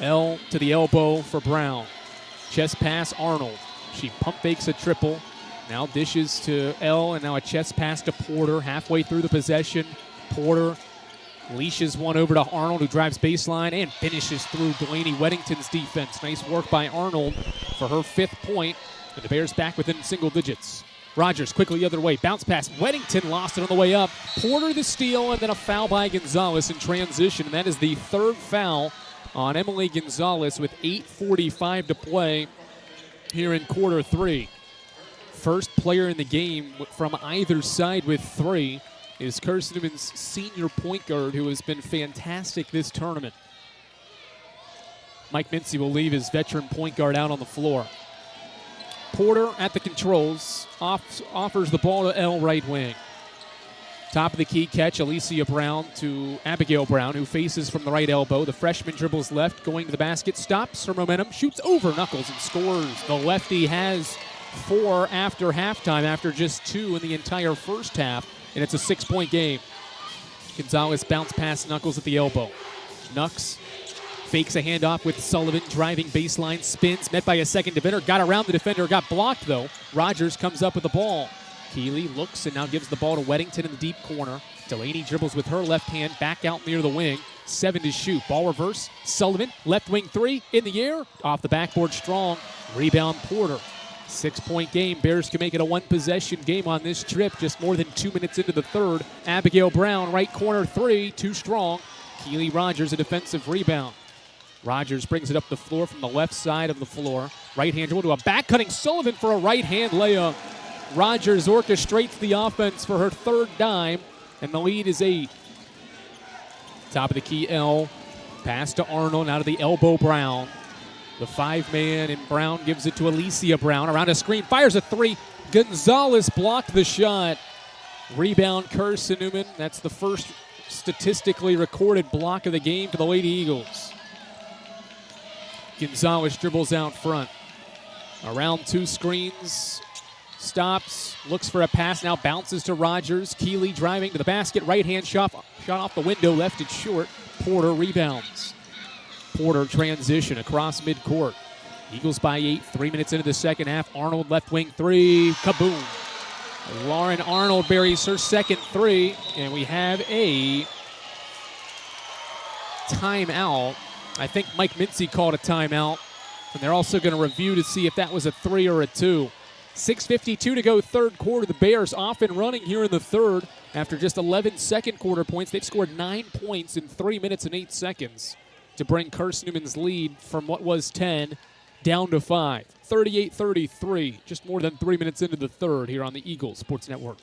L to the elbow for Brown. Chest pass, Arnold. She pump fakes a triple. Now dishes to L, and now a chest pass to Porter. Halfway through the possession, Porter leashes one over to Arnold, who drives baseline and finishes through Delaney Weddington's defense. Nice work by Arnold for her 5th point, and the Bears back within single digits. Rogers quickly the other way. Bounce pass. Weddington lost it on the way up. Porter the steal, and then a foul by Gonzalez in transition. And that is the 3rd foul on Emily Gonzalez with 8:45 to play here in quarter 3. First player in the game from either side with 3 is Carson-Newman's senior point guard, who has been fantastic this tournament. Mike Mincy will leave his veteran point guard out on the floor. Porter at the controls, offers the ball to L right wing. Top of the key catch, Alicia Brown to Abigail Brown, who faces from the right elbow. The freshman dribbles left, going to the basket, stops her momentum, shoots over Knuckles and scores. The lefty has 4 after halftime, after just 2 in the entire first half, and it's a 6-point game. Gonzalez bounce past Knuckles at the elbow. Knucks fakes a handoff with Sullivan, driving baseline, spins, met by a second defender, got around the defender, got blocked though. Rogers comes up with the ball. Keeley looks and now gives the ball to Weddington in the deep corner. Delaney dribbles with her left hand, back out near the wing. 7 to shoot. Ball reverse. Sullivan, left wing 3, in the air. Off the backboard strong. Rebound Porter. 6-point game. Bears can make it a 1-possession game on this trip. Just more than 2 minutes into the 3rd. Abigail Brown, right corner 3, too strong. Keeley Rogers, a defensive rebound. Rogers brings it up the floor from the left side of the floor. Right-hand dribble to a back-cutting Sullivan for a right-hand layup. Rogers orchestrates the offense for her 3rd dime, and the lead is 8. Top of the key, L. Pass to Arnold, out of the elbow, Brown. The 5-man, and Brown gives it to Alicia Brown. Around a screen, fires a 3. Gonzalez blocked the shot. Rebound, Carson-Newman. That's the first statistically recorded block of the game for the Lady Eagles. Gonzalez dribbles out front. Around 2 screens. Stops, looks for a pass, now bounces to Rogers. Keeley driving to the basket, right-hand shot off the window, left it short. Porter rebounds. Porter transition across midcourt. Eagles by 8, 3 minutes into the second half. Arnold left wing 3, kaboom. Lauren Arnold buries her second 3, and we have a timeout. I think Mike Mincy called a timeout, and they're also going to review to see if that was a 3 or a 2. 6:52 to go, 3rd quarter. The Bears off and running here in the 3rd. After just 11 second quarter points, they've scored 9 points in 3 minutes and 8 seconds to bring Carson-Newman's lead from what was 10 down to 5. 38-33, just more than 3 minutes into the 3rd here on the Eagles Sports Network.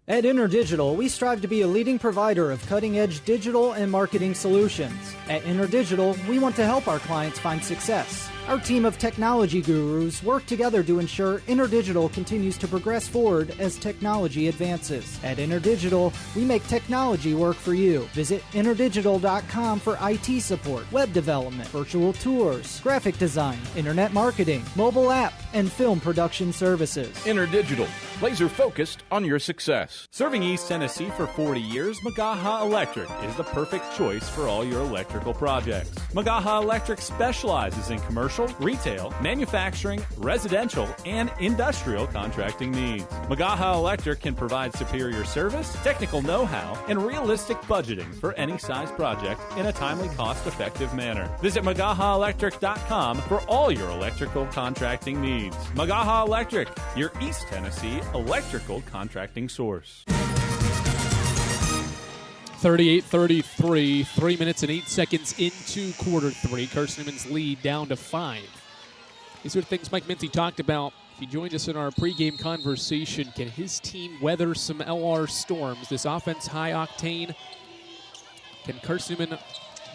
At InterDigital, we strive to be a leading provider of cutting-edge digital and marketing solutions. At InterDigital, we want to help our clients find success. Our team of technology gurus work together to ensure InterDigital continues to progress forward as technology advances. At InterDigital, we make technology work for you. Visit interdigital.com for IT support, web development, virtual tours, graphic design, internet marketing, mobile app, and film production services. InterDigital, laser-focused on your success. Serving East Tennessee for 40 years, Magaha Electric is the perfect choice for all your electrical projects. Magaha Electric specializes in commercial, retail, manufacturing, residential, and industrial contracting needs. Magaha Electric can provide superior service, technical know-how, and realistic budgeting for any size project in a timely, cost-effective manner. Visit MagahaElectric.com for all your electrical contracting needs. Magaha Electric, your East Tennessee electrical contracting source. 38-33, 3 minutes and 8 seconds into quarter 3. Carson-Newman's lead down to 5. These are the things Mike Mincy talked about. If you joined us in our pregame conversation, can his team weather some LR storms? This offense high octane, Can Carson-Newman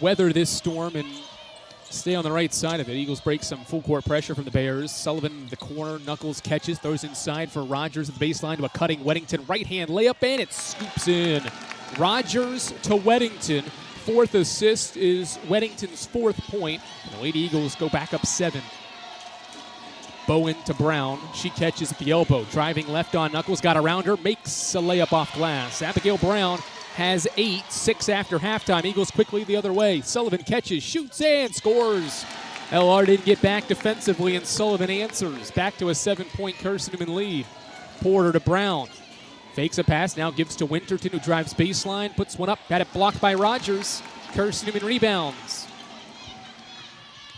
weather this storm and stay on the right side of it? Eagles break some full court pressure from the Bears. Sullivan in the corner, Knuckles catches, throws inside for Rogers at the baseline to a cutting Weddington right hand layup, and it scoops in. Rogers to Weddington. Fourth assist is Weddington's fourth point, and the Lady Eagles go back up 7. Bowen to Brown. She catches at the elbow. Driving left on Knuckles. Got around her. Makes a layup off glass. Abigail Brown has 8. 6 after halftime. Eagles quickly the other way. Sullivan catches, shoots, and scores. LR didn't get back defensively, and Sullivan answers. Back to a 7-point Carson-Newman lead. Porter to Brown. Fakes a pass. Now gives to Winterton, who drives baseline. Puts one up. Got it blocked by Rogers. Carson-Newman rebounds.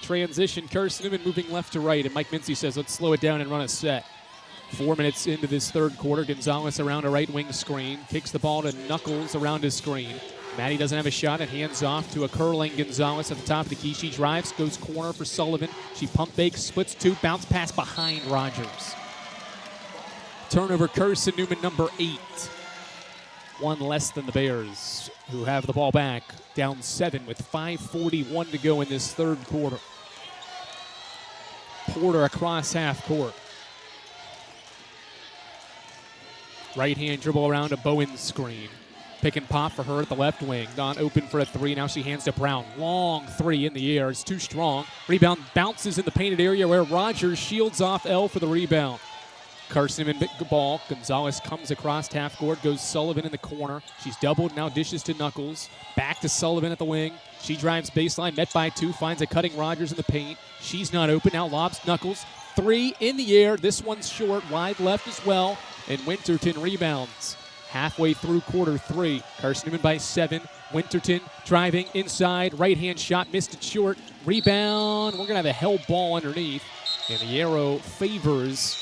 Transition, Carson-Newman moving left to right, and Mike Mincy says, let's slow it down and run a set. 4 minutes into this third quarter, Gonzalez around a right wing screen, kicks the ball to Knuckles around his screen. Maddie doesn't have a shot and hands off to a curling Gonzalez at the top of the key. She drives, goes corner for Sullivan. She pump fakes, splits 2, bounce pass behind Rogers. Turnover, Carson-Newman number 8. 1 less than the Bears, who have the ball back, down 7 with 5:41 to go in this third quarter. Porter across half court. Right-hand dribble around a Bowen screen. Pick and pop for her at the left wing. Not open for a 3. Now she hands to Brown. Long 3 in the air. It's too strong. Rebound bounces in the painted area where Rogers shields off L for the rebound. Carson-Newman ball. Gonzalez comes across half court. Goes Sullivan in the corner. She's doubled. Now dishes to Knuckles. Back to Sullivan at the wing. She drives baseline. Met by 2. Finds a cutting Rogers in the paint. She's not open. Now lobs Knuckles. 3 in the air. This one's short. Wide left as well. And Winterton rebounds. Halfway through quarter 3. Carson-Newman by 7. Winterton driving inside. Right-hand shot. Missed it short. Rebound. We're going to have a held ball underneath. And the arrow favors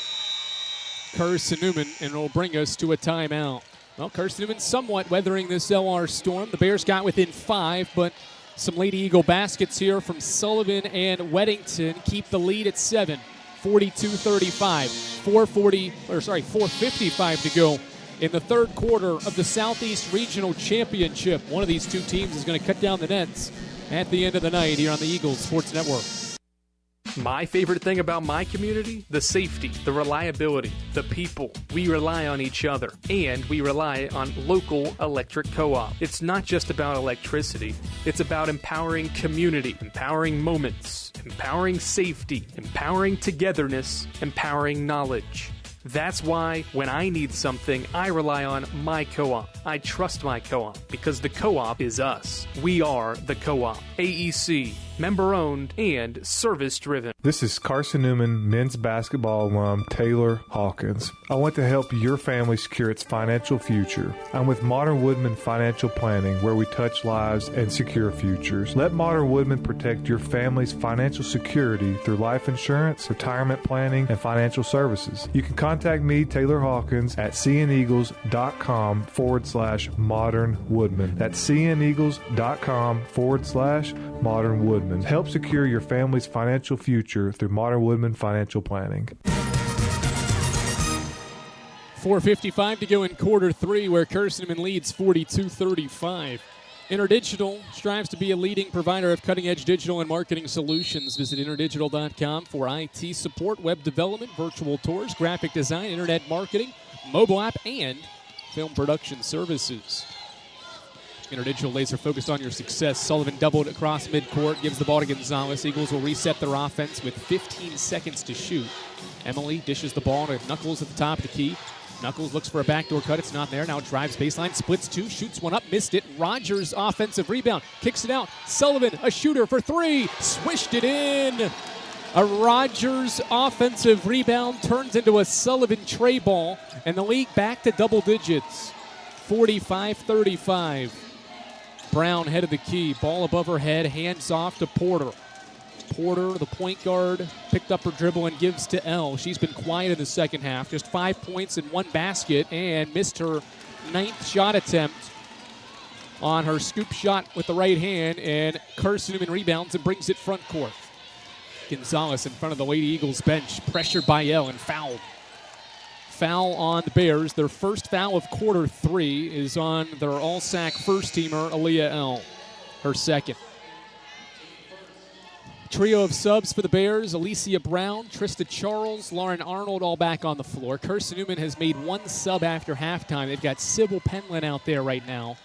Carson-Newman, and it'll bring us to a timeout. Well, Carson-Newman somewhat weathering this LR storm. The Bears got within 5, but some Lady Eagle baskets here from Sullivan and Weddington keep the lead at 7. 42-35. 4:55 to go in the third quarter of the Southeast Regional Championship. One of these two teams is going to cut down the nets at the end of the night here on the Eagles Sports Network. My favorite thing about my community? The safety, the reliability, the people. We rely on each other, and we rely on local electric co-op. It's not just about electricity. It's about empowering community, empowering moments, empowering safety, empowering togetherness, empowering knowledge. That's why when I need something, I rely on my co-op. I trust my co-op because the co-op is us. We are the co-op. AEC, member-owned and service-driven. This is Carson-Newman men's basketball alum Taylor Hawkins. I want to help your family secure its financial future. I'm with Modern Woodman Financial Planning, where we touch lives and secure futures. Let Modern Woodman protect your family's financial security through life insurance, retirement planning, and financial services. You can contact me, Taylor Hawkins, at cneagles.com/Modern Woodman. That's cneagles.com/Modern Woodman. Help secure your family's financial future through Modern Woodman Financial Planning. 4:55 to go in quarter 3, where Carson-Newman leads 42-35. InterDigital strives to be a leading provider of cutting-edge digital and marketing solutions. Visit interdigital.com for IT support, web development, virtual tours, graphic design, internet marketing, mobile app, and film production services. InterDigital laser focused on your success. Sullivan doubled across midcourt, gives the ball to Gonzalez. Eagles will reset their offense with 15 seconds to shoot. Emily dishes the ball to Knuckles at the top of the key. Knuckles looks for a backdoor cut. It's not there. Now drives baseline, splits 2, shoots one up, missed it. Rogers offensive rebound, kicks it out. Sullivan, a shooter for 3, swished it in. A Rogers offensive rebound turns into a Sullivan tray ball, and the league back to double digits. 45-35. Brown head of the key, ball above her head, hands off to Porter. Porter, the point guard, picked up her dribble and gives to L. She's been quiet in the second half, just 5 points and 1 basket, and missed her 9th shot attempt on her scoop shot with the right hand, and Carson-Newman rebounds and brings it front court. Gonzalez in front of the Lady Eagles bench, pressured by L and fouled. Foul on the Bears. Their first foul of quarter 3 is on their all-SAC first-teamer, Aaliyah L. her second. Trio of subs for the Bears: Alicia Brown, Trista Charles, Lauren Arnold, all back on the floor. Carson-Newman has made one sub after halftime. They've got Sybil Penland out there right now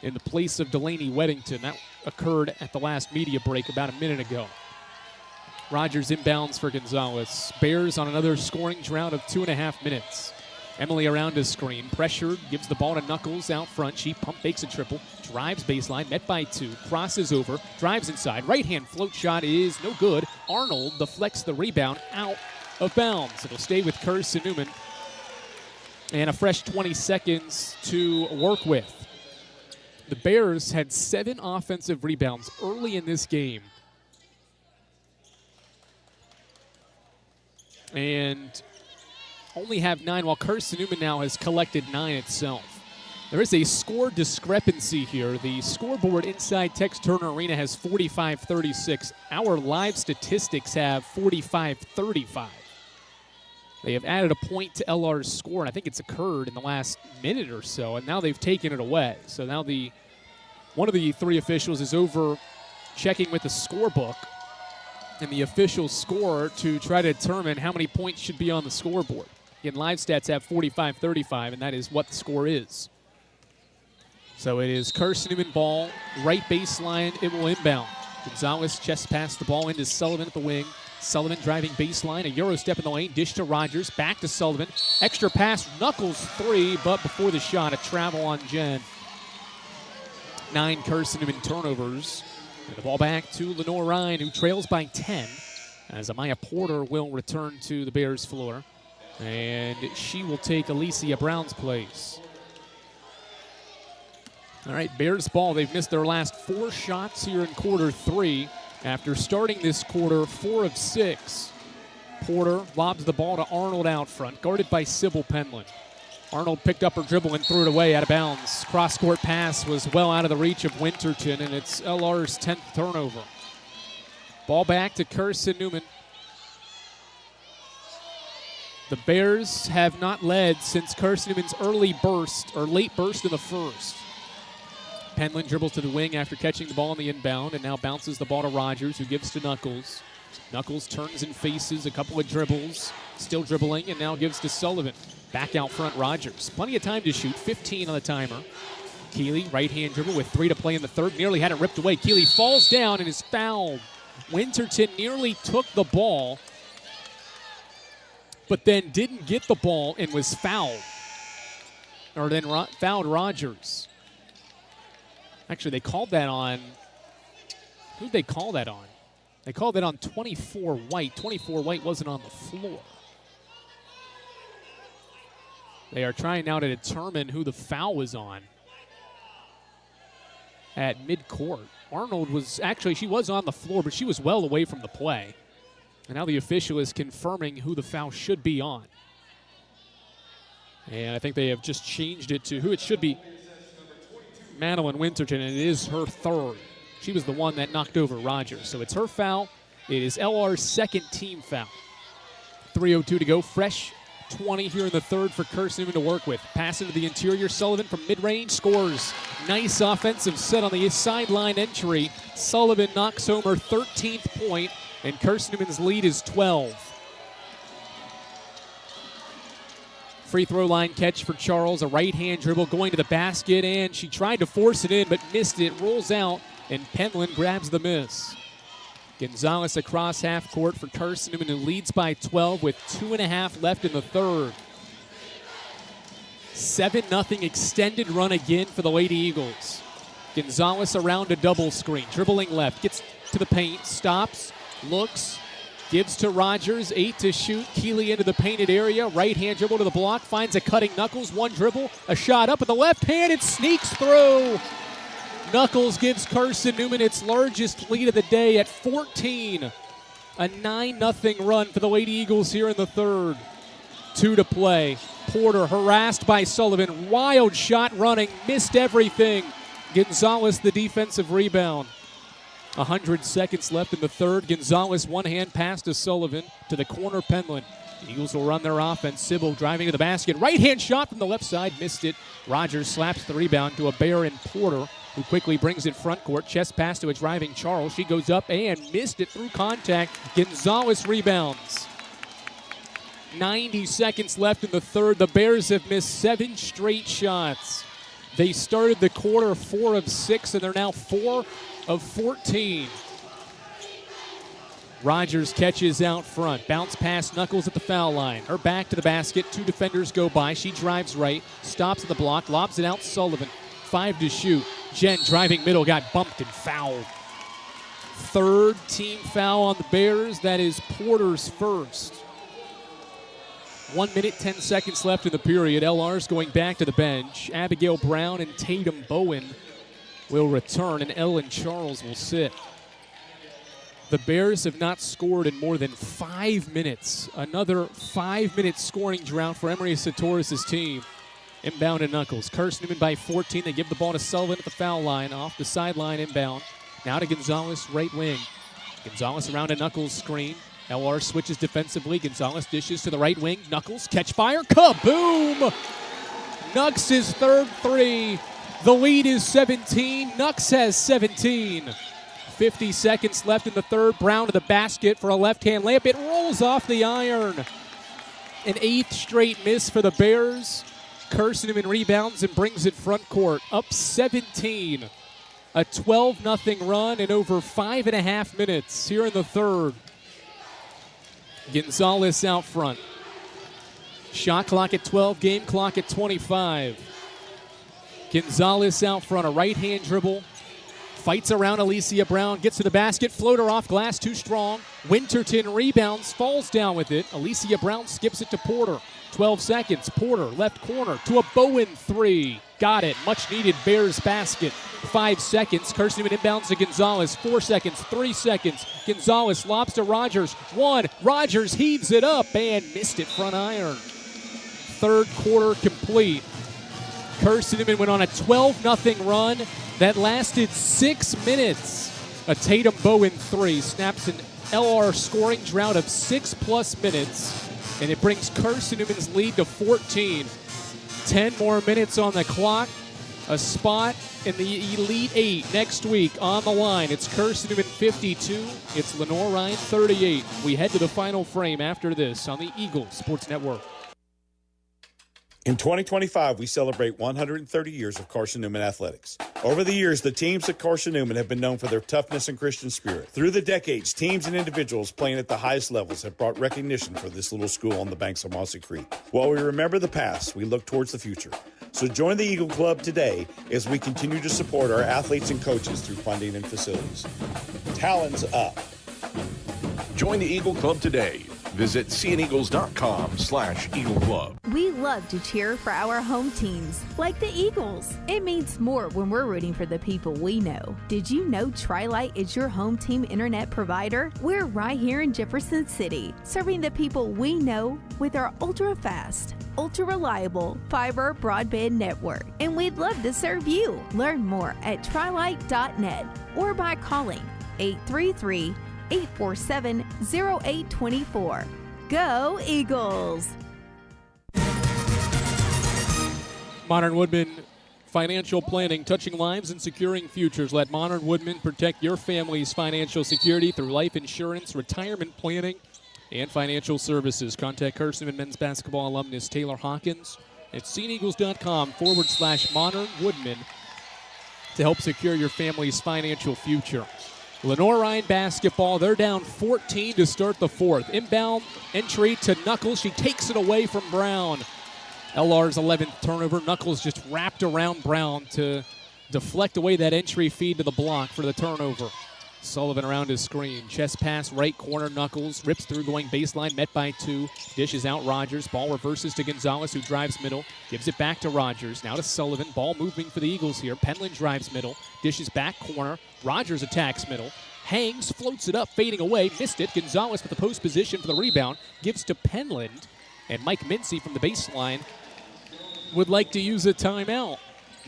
in the place of Delaney Weddington. That occurred at the last media break about a minute ago. Rogers inbounds for Gonzalez. Bears on another scoring drought of 2.5 minutes. Emily around his screen, pressured, gives the ball to Knuckles out front. She pump fakes a triple, drives baseline, met by 2, crosses over, drives inside. Right-hand float shot is no good. Arnold deflects the rebound out of bounds. It'll stay with Carson-Newman. And a fresh 20 seconds to work with. The Bears had 7 offensive rebounds early in this game. And only have 9, while Carson-Newman now has collected 9 itself. There is a score discrepancy here. The scoreboard inside Tex Turner Arena has 45-36. Our live statistics have 45-35. They have added a point to LR's score, and I think it's occurred in the last minute or so, and now they've taken it away. So now one of the 3 officials is over checking with the scorebook and the official score to try to determine how many points should be on the scoreboard. Again, live stats have 45-35, and that is what the score is. So it is Carson-Newman ball, right baseline, it will inbound. Gonzalez chest pass the ball into Sullivan at the wing. Sullivan driving baseline, a Euro step in the lane, dish to Rogers, back to Sullivan. Extra pass, Knuckles 3, but before the shot, a travel on Jen. 9 Carson-Newman turnovers. And the ball back to Lenoir-Rhyne, who trails by 10, as Amaya Porter will return to the Bears floor. And she will take Alicia Brown's place. All right, Bears ball. They've missed their last 4 shots here in quarter 3 after starting this quarter 4 of 6. Porter lobs the ball to Arnold out front, guarded by Sybil Penland. Arnold picked up her dribble and threw it away out of bounds. Cross-court pass was well out of the reach of Winterton, and it's LR's 10th turnover. Ball back to Carson-Newman. The Bears have not led since Carson-Newman's late burst in the first. Penland dribbles to the wing after catching the ball on the inbound and now bounces the ball to Rogers, who gives to Knuckles. Knuckles turns and faces a couple of dribbles, still dribbling, and now gives to Sullivan. Back out front, Rogers. Plenty of time to shoot, 15 on the timer. Keeley, right-hand dribble with 3 to play in the third. Nearly had it ripped away. Keeley falls down and is fouled. Winterton nearly took the ball, but then didn't get the ball and was fouled. Or then fouled Rogers. Actually, they called that on, who'd they call that on? They called that on 24 White. 24 White wasn't on the floor. They are trying now to determine who the foul was on at midcourt. Arnold was she was on the floor, but she was well away from the play. And now the official is confirming who the foul should be on. And I think they have just changed it to who it should be. Madeline Winterton, and it is her third. She was the one that knocked over Rogers. So it's her foul. It is LR's second team foul. 3:02 to go. Fresh 20 here in the third for Carson-Newman to work with. Pass into the interior. Sullivan from mid-range scores. Nice offensive set on the sideline entry. Sullivan knocks home her 13th point, and Carson-Newman's lead is 12. Free throw line catch for Charles. A right-hand dribble going to the basket, and she tried to force it in but missed it. Rolls out, and Penland grabs the miss. Gonzalez across half court for Carson-Newman, who leads by 12 with 2.5 left in the third. 7-0 extended run again for the Lady Eagles. Gonzalez around a double screen, dribbling left, gets to the paint, stops, looks, gives to Rogers, 8 to shoot. Keeley into the painted area, right-hand dribble to the block, finds a cutting Knuckles, one dribble, a shot up with the left hand, it sneaks through. Knuckles gives Carson-Newman its largest lead of the day at 14. A 9-0 run for the Lady Eagles here in the third. 2 to play. Porter harassed by Sullivan. Wild shot running, missed everything. Gonzalez the defensive rebound. 100 seconds left in the third. Gonzalez one-hand pass to Sullivan to the corner Penland. The Eagles will run their offense. Sybil driving to the basket. Right-hand shot from the left side, missed it. Rogers slaps the rebound to a Bear and Porter. who quickly brings it front court. Chest pass to a driving Charles. She goes up and missed it through contact. Gonzalez rebounds. 90 seconds left in the third. The Bears have missed 7 straight shots. They started the quarter 4 of 6, and they're now 4 of 14. Rogers catches out front. Bounce pass, Knuckles at the foul line. Her back to the basket. 2 defenders go by. She drives right. Stops at the block. Lobs it out. Sullivan. 5 to shoot. Jen driving middle. Got bumped and fouled. 3rd team foul on the Bears. That is Porter's first. 1 minute, 10 seconds left in the period. LR's going back to the bench. Abigail Brown and Tatum Bowen will return, and Ellen Charles will sit. The Bears have not scored in more than 5 minutes. Another 5-minute scoring drought for Emery Satoris' team. Inbound to Knuckles. Carson-Newman by 14. They give the ball to Sullivan at the foul line. Off the sideline inbound. Now to Gonzalez, right wing. Gonzalez around a Knuckles screen. LR switches defensively. Gonzalez dishes to the right wing. Knuckles, catch fire. Kaboom! Nux his 3rd 3. The lead is 17. Nux has 17. 50 seconds left in the third. Brown to the basket for a left-hand layup. It rolls off the iron. An 8th straight miss for the Bears. Carson-Newman rebounds and brings it front court. Up 17. A 12-0 run in over 5.5 minutes here in the third. Gonzalez out front. Shot clock at 12, game clock at 25. Gonzalez out front, a right-hand dribble. Fights around Alicia Brown, gets to the basket, floater off glass, too strong. Winterton rebounds, falls down with it. Alicia Brown skips it to Porter. 12 seconds, Porter, left corner, to a Bowen 3. Got it, much needed Bears basket. 5 seconds, Carson-Newman inbounds to Gonzalez. 4 seconds, 3 seconds. Gonzalez lobs to Rogers. 1, Rogers heaves it up and missed it front iron. Third quarter complete. Carson-Newman went on a 12-0 run that lasted 6 minutes. A Tatum Bowen 3 snaps an LR scoring drought of 6+ minutes, and it brings Carson-Newman's lead to 14. 10 more minutes on the clock. A spot in the Elite 8 next week on the line. It's Carson-Newman 52. It's Lenoir-Rhyne 38. We head to the final frame after this on the Eagle Sports Network. In 2025, we celebrate 130 years of Carson-Newman athletics. Over the years, the teams at Carson-Newman have been known for their toughness and Christian spirit. Through the decades, teams and individuals playing at the highest levels have brought recognition for this little school on the banks of Mossy Creek. While we remember the past, we look towards the future. So join the Eagle Club today as we continue to support our athletes and coaches through funding and facilities. Talons up. Join the Eagle Club today. Visit seeaneagles.com/Eagle Club. We love to cheer for our home teams, like the Eagles. It means more when we're rooting for the people we know. Did you know Tri-Lite is your home team internet provider? We're right here in Jefferson City, serving the people we know with our ultra-fast, ultra-reliable fiber broadband network. And we'd love to serve you. Learn more at trilite.net or by calling 833-847-0824. Go Eagles! Modern Woodman Financial Planning, touching lives and securing futures. Let Modern Woodman protect your family's financial security through life insurance, retirement planning, and financial services. Contact Carson-Newman men's basketball alumnus Taylor Hawkins at seeaneagles.com/Modern Woodman to help secure your family's financial future. Lenoir-Rhyne basketball, they're down 14 to start the fourth. Inbound entry to Knuckles. She takes it away from Brown. LR's 11th turnover. Knuckles just wrapped around Brown to deflect away that entry feed to the block for the turnover. Sullivan around his screen. Chest pass, right corner. Knuckles rips through going baseline, met by 2. Dishes out Rogers. Ball reverses to Gonzalez, who drives middle. Gives it back to Rogers. Now to Sullivan. Ball moving for the Eagles here. Penland drives middle. Dishes back corner. Rogers attacks middle. Hangs, floats it up, fading away. Missed it. Gonzalez with the post position for the rebound. Gives to Penland. And Mike Mincy from the baseline would like to use a timeout.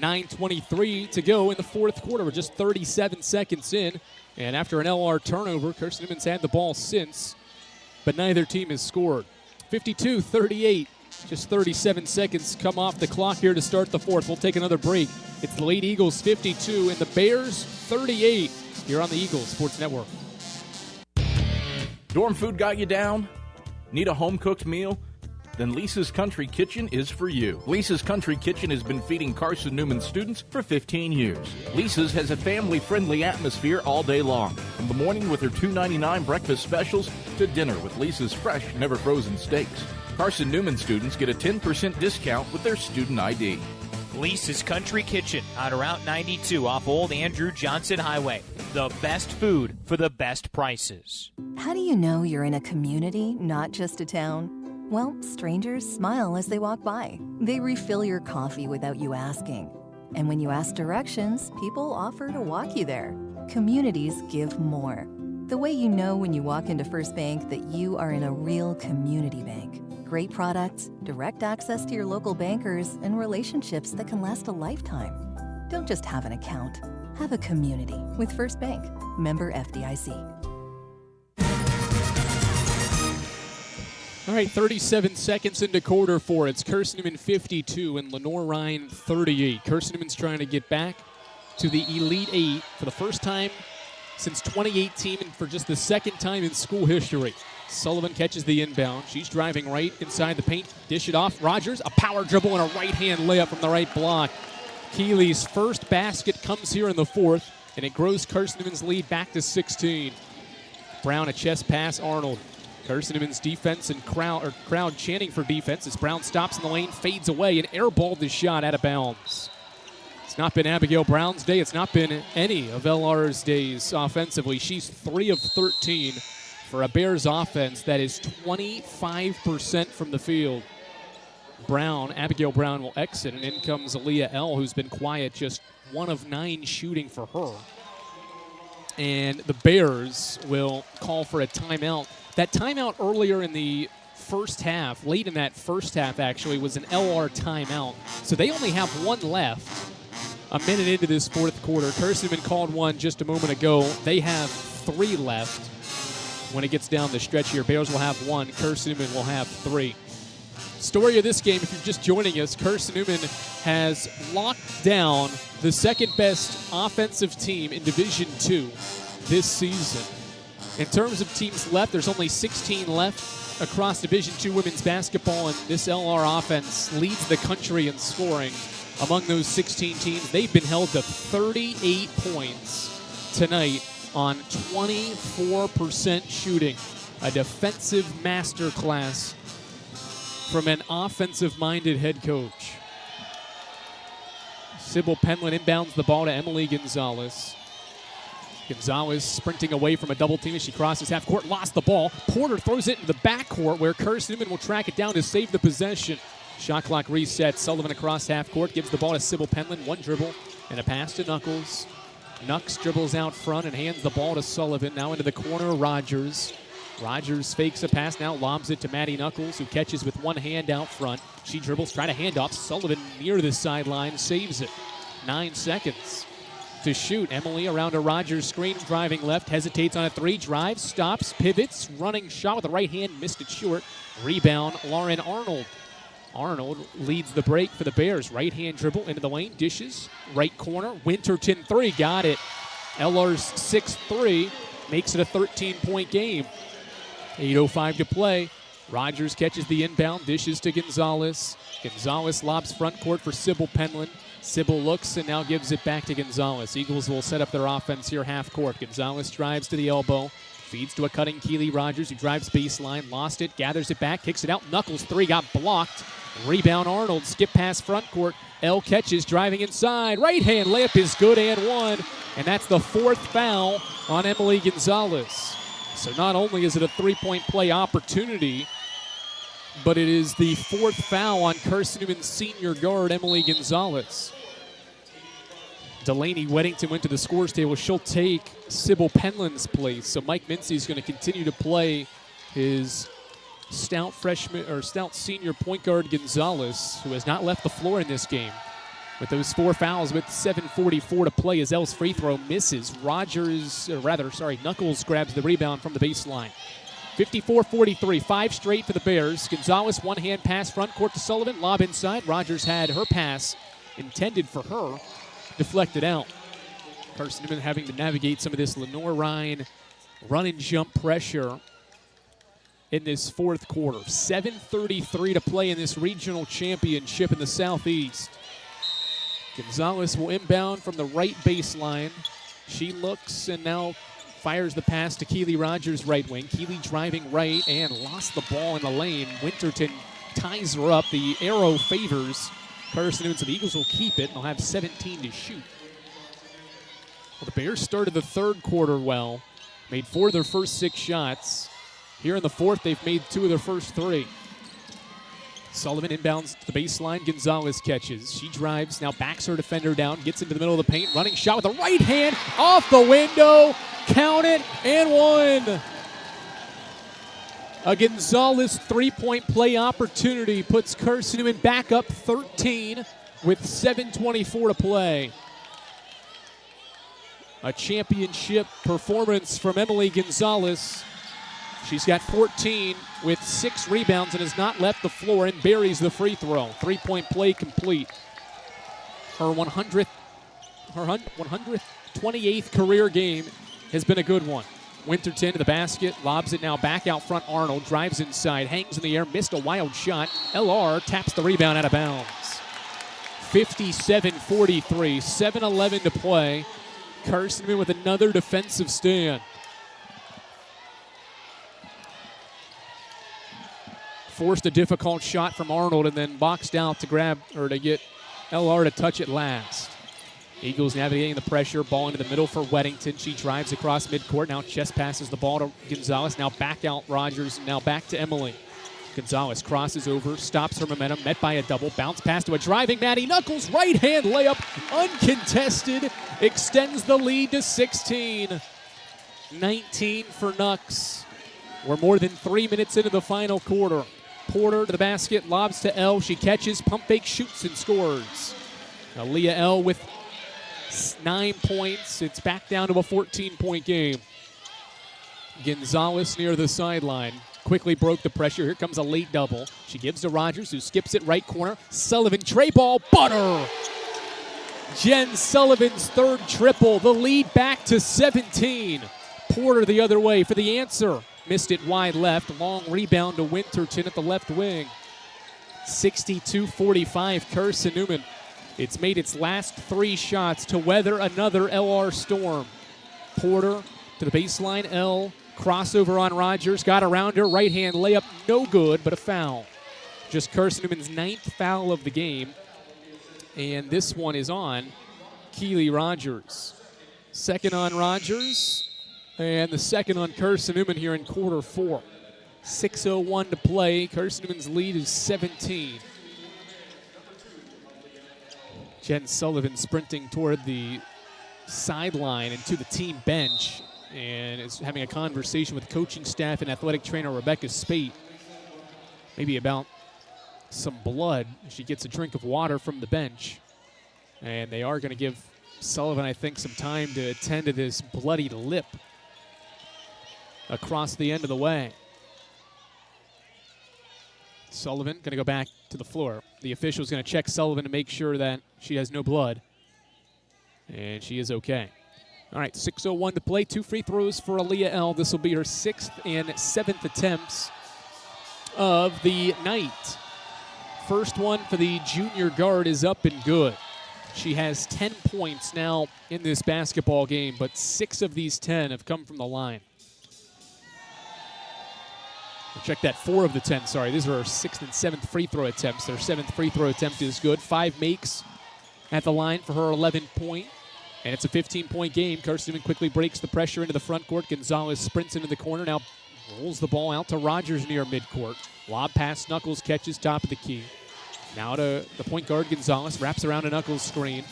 9:23 to go in the fourth quarter. We're just 37 seconds in. And after an LR turnover, Carson-Newman's had the ball since, but neither team has scored. 52-38, Just 37 seconds come off the clock here to start the fourth. We'll take another break. It's the Lady Eagles 52 and the Bears 38 here on the Eagles Sports Network. Dorm food got you down? Need a home-cooked meal? Then Lisa's Country Kitchen is for you. Lisa's Country Kitchen has been feeding Carson-Newman students for 15 years. Lisa's has a family-friendly atmosphere all day long, from the morning with her $2.99 breakfast specials to dinner with Lisa's fresh, never-frozen steaks. Carson-Newman students get a 10% discount with their student ID. Lisa's Country Kitchen on Route 92 off Old Andrew Johnson Highway. The best food for the best prices. How do you know you're in a community, not just a town? Well, strangers smile as they walk by. They refill your coffee without you asking. And when you ask directions, people offer to walk you there. Communities give more. The way you know when you walk into First Bank that you are in a real community bank. Great products, direct access to your local bankers, and relationships that can last a lifetime. Don't just have an account. Have a community with First Bank. Member FDIC. All right, 37 seconds into quarter four. It's Carson-Newman 52 and Lenoir-Rhyne 38. Carson-Newman's trying to get back to the Elite Eight for the first time since 2018 and for just the second time in school history. Sullivan catches the inbound. She's driving right inside the paint. Dish it off. Rogers, a power dribble and a right-hand layup from the right block. Keeley's first basket comes here in the fourth, and it grows Carson-Newman's lead back to 16. Brown, a chest pass, Arnold. Carson-Newman's defense and crowd chanting for defense as Brown stops in the lane, fades away, and airballed the shot out of bounds. It's not been Abigail Brown's day. It's not been any of LR's days offensively. She's 3 of 13 for a Bears offense that is 25% from the field. Abigail Brown will exit, and in comes Aaliyah L., who's been quiet, just 1 of 9 shooting for her. And the Bears will call for a timeout. That timeout earlier in the first half, late in that first half actually, was an LR timeout. So they only have 1 left a minute into this fourth quarter. Carson-Newman called one just a moment ago. They have 3 left when it gets down the stretch here. Bears will have 1. Carson-Newman will have 3. Story of this game, if you're just joining us, Carson-Newman has locked down the second-best offensive team in Division II this season. In terms of teams left, there's only 16 left across Division II women's basketball, and this LR offense leads the country in scoring. Among those 16 teams, they've been held to 38 points tonight on 24% shooting. A defensive masterclass from an offensive-minded head coach. Sybil Penland inbounds the ball to Emily Gonzalez. Gonzalez sprinting away from a double team as she crosses half court, lost the ball. Porter throws it in the backcourt where Carson-Newman will track it down to save the possession. Shot clock resets. Sullivan across half court gives the ball to Sybil Penland. 1 dribble and a pass to Knuckles. Knucks dribbles out front and hands the ball to Sullivan. Now into the corner, Rogers. Rogers fakes a pass, now lobs it to Maddie Knuckles, who catches with 1 hand out front. She dribbles, trying to hand off. Sullivan near the sideline, saves it. 9 seconds to shoot. Emily around a Rogers screen, driving left, hesitates on a 3, drives, stops, pivots, running shot with the right hand, missed it short. Rebound, Lauren Arnold. Arnold leads the break for the Bears. Right hand dribble into the lane, dishes, right corner, Winterton 3, got it. LR's 6-3 makes it a 13-point game. 8:05 to play. Rogers catches the inbound, dishes to Gonzalez. Gonzalez lobs front court for Sybil Penland. Sybil looks and now gives it back to Gonzalez. Eagles will set up their offense here half court. Gonzalez drives to the elbow, feeds to a cutting Keeley Rogers, who drives baseline, lost it, gathers it back, kicks it out. Knuckles 3 got blocked. Rebound Arnold, skip past front court. L catches, driving inside. Right hand layup is good and 1. And that's the 4th foul on Emily Gonzalez. So not only is it a 3-point play opportunity, but it is the 4th foul on Carson-Newman's senior guard, Emily Gonzalez. Delaney Weddington went to the scores table. She'll take Sybil Penland's place. So Mike Mincy is going to continue to play his stout senior point guard Gonzalez, who has not left the floor in this game. With those 4 fouls with 7:44 to play, as L's free throw misses. Knuckles grabs the rebound from the baseline. 54-43, 5 straight for the Bears. Gonzalez, one-hand pass front court to Sullivan, lob inside. Rogers had her pass intended for her, deflected out. Carson-Newman having to navigate some of this Lenoir-Rhyne run-and-jump pressure in this fourth quarter. 7:33 to play in this regional championship in the Southeast. Gonzalez will inbound from the right baseline. She looks and now fires the pass to Keely Rogers, right wing. Keely driving right and lost the ball in the lane. Winterton ties her up. The arrow favors Carson-Newman, so the Eagles will keep it and they'll have 17 to shoot. Well, the Bears started the third quarter well, made 4 of their first 6 shots. Here in the fourth, they've made 2 of their first 3. Sullivan inbounds to the baseline. Gonzalez catches. She drives, now backs her defender down, gets into the middle of the paint, running shot with the right hand, off the window, count it, and one. A Gonzalez three-point play opportunity puts Carson-Newman back up 13 with 7:24 to play. A championship performance from Emily Gonzalez. She's got 14 with 6 rebounds and has not left the floor and buries the free throw. Three-point play complete. Her 128th career game has been a good one. Winterton to the basket, lobs it now back out front. Arnold drives inside, hangs in the air, missed a wild shot. LR taps the rebound out of bounds. 57-43, 7:11 to play. Carson-Newman with another defensive stand. Forced a difficult shot from Arnold and then boxed out to grab or to get LR to touch it last. Eagles navigating the pressure, ball into the middle for Weddington. She drives across midcourt, now chest passes the ball to Gonzalez, now back out Rogers, now back to Emily. Gonzalez crosses over, stops her momentum, met by a double, bounce pass to a driving Maddie Knuckles, right hand layup, uncontested, extends the lead to 16. 19 for Nux. We're more than 3 minutes into the final quarter. Porter to the basket, lobs to L. She catches, pump fake, shoots, and scores. Aaliyah L with 9 points. It's back down to a 14-point game. Gonzalez near the sideline. Quickly broke the pressure. Here comes a late double. She gives to Rogers, who skips it right corner. Sullivan, tray ball, butter! Jen Sullivan's third triple. The lead back to 17. Porter the other way for the answer. Missed it wide left. Long rebound to Winterton at the left wing. 62-45 Carson-Newman. It's made its last 3 shots to weather another LR storm. Porter to the baseline. L. Crossover on Rogers. Got around her. Right hand layup. No good, but a foul. Just Carson-Newman's 9th foul of the game. And this one is on Keely Rogers. Second on Rogers. And the second on Carson-Newman here in quarter 4. 6:01 to play. Carson-Newman's lead is 17. Jen Sullivan sprinting toward the sideline and to the team bench and is having a conversation with coaching staff and athletic trainer Rebecca Spate. Maybe about some blood. She gets a drink of water from the bench. And they are going to give Sullivan, I think, some time to attend to this bloodied lip across the end of the way. Sullivan going to go back to the floor. The official's going to check Sullivan to make sure that she has no blood. And she is okay. All right, 6:01 to play. 2 free throws for Aaliyah L. This will be her 6th and 7th attempts of the night. First one for the junior guard is up and good. She has 10 points now in this basketball game, but 6 of these 10 have come from the line. Check that, 4 of the 10, sorry. These are her 6th and 7th free throw attempts. Their 7th free throw attempt is good. 5 makes at the line for her 11-point. And it's a 15-point game. Carson-Newman quickly breaks the pressure into the front court. Gonzalez sprints into the corner. Now rolls the ball out to Rogers near midcourt. Lob pass, Knuckles catches top of the key. Now to the point guard, Gonzalez. Wraps around a Knuckles screen.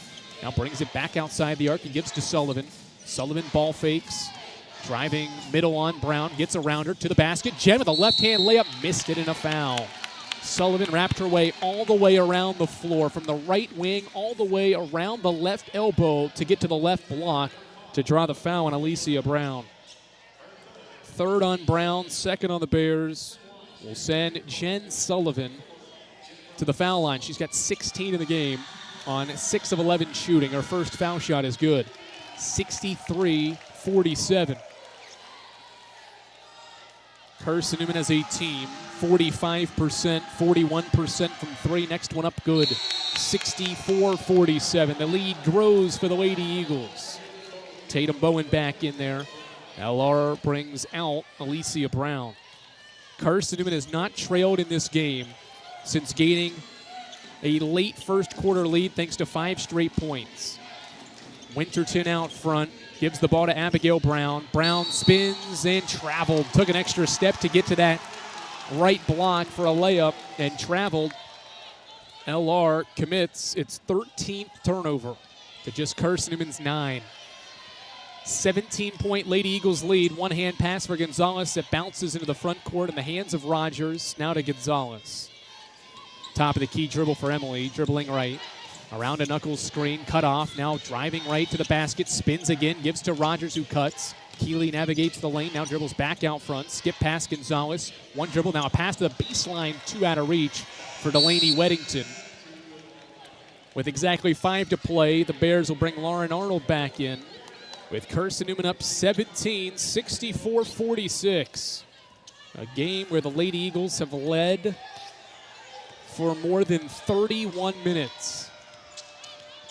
Now brings it back outside the arc and gives to Sullivan. Sullivan ball fakes. Driving middle on Brown, gets around her to the basket. Jen with a left-hand layup, missed it in a foul. Sullivan wrapped her way all the way around the floor, from the right wing all the way around the left elbow to get to the left block to draw the foul on Alicia Brown. Third on Brown, second on the Bears. Will send Jen Sullivan to the foul line. She's got 16 in the game on 6 of 11 shooting. Her first foul shot is good. 63-47. Carson-Newman as a team, 45%, 41% from three. Next one up good, 64-47. The lead grows for the Lady Eagles. Tatum Bowen back in there. LR brings out Alicia Brown. Carson-Newman has not trailed in this game since gaining a late first quarter lead thanks to 5 straight points. Winterton out front, gives the ball to Abigail Brown. Brown spins and traveled. Took an extra step to get to that right block for a layup and traveled. LR commits its 13th turnover to just Carson-Newman's 9. 17-point Lady Eagles lead. One-hand pass for Gonzalez that bounces into the front court in the hands of Rogers. Now to Gonzalez. Top of the key dribble for Emily, dribbling right. Around a knuckles screen, cut off. Now driving right to the basket, spins again, gives to Rogers who cuts. Keeley navigates the lane, now dribbles back out front. Skip past Gonzalez. One dribble, now a pass to the baseline, 2 out of reach for Delaney Weddington. With exactly 5 to play, the Bears will bring Lauren Arnold back in. With Carson-Newman up 17, 64-46. A game where the Lady Eagles have led for more than 31 minutes.